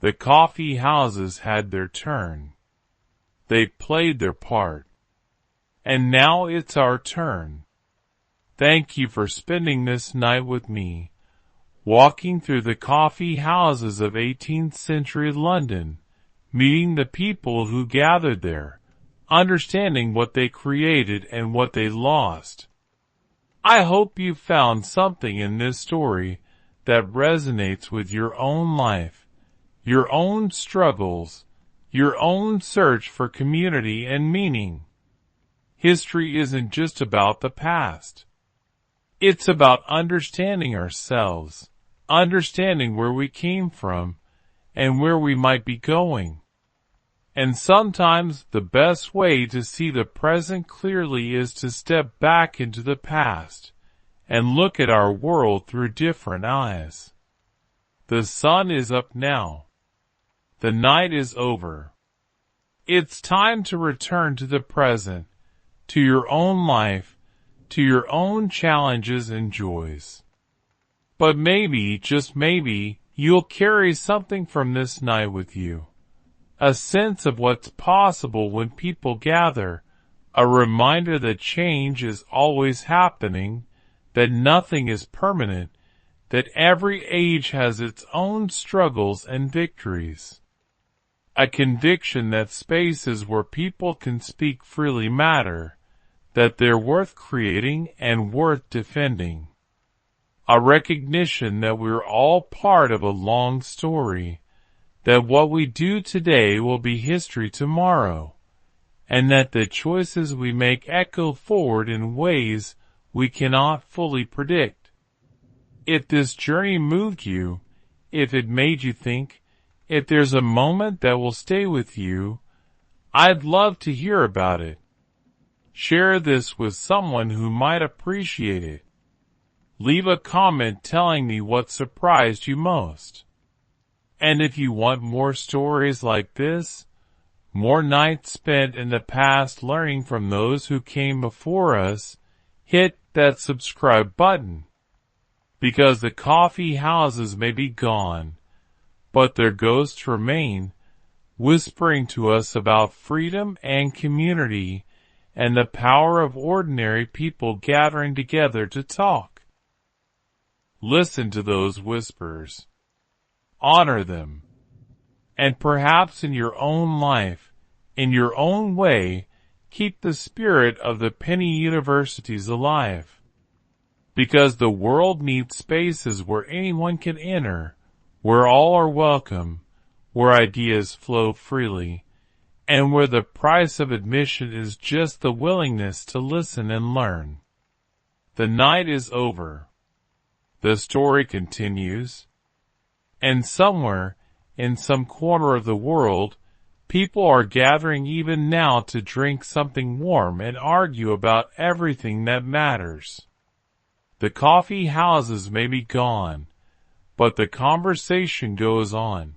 The coffee houses had their turn. They played their part. And now it's our turn. Thank you for spending this night with me, walking through the coffee houses of 18th century London, meeting the people who gathered there, understanding what they created and what they lost. I hope you found something in this story that resonates with your own life, your own struggles, your own search for community and meaning. History isn't just about the past. It's about understanding ourselves, understanding where we came from, and where we might be going. And sometimes the best way to see the present clearly is to step back into the past and look at our world through different eyes. The sun is up now. The night is over. It's time to return to the present, to your own life, to your own challenges and joys. But maybe, just maybe, you'll carry something from this night with you. A sense of what's possible when people gather, a reminder that change is always happening, that nothing is permanent, that every age has its own struggles and victories. A conviction that spaces where people can speak freely matter, that they're worth creating and worth defending. A recognition that we're all part of a long story, that what we do today will be history tomorrow, and that the choices we make echo forward in ways we cannot fully predict. If this journey moved you, if it made you think, if there's a moment that will stay with you, I'd love to hear about it. Share this with someone who might appreciate it. Leave a comment telling me what surprised you most. And if you want more stories like this, more nights spent in the past learning from those who came before us, hit that subscribe button. Because the coffee houses may be gone, but their ghosts remain, whispering to us about freedom and community and the power of ordinary people gathering together to talk. Listen to those whispers. Honor them. And perhaps in your own life, in your own way, keep the spirit of the penny universities alive. Because the world needs spaces where anyone can enter, where all are welcome, where ideas flow freely, and where the price of admission is just the willingness to listen and learn. The night is over. The story continues. And somewhere, in some corner of the world, people are gathering even now to drink something warm and argue about everything that matters. The coffee houses may be gone, but the conversation goes on.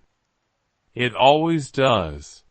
It always does.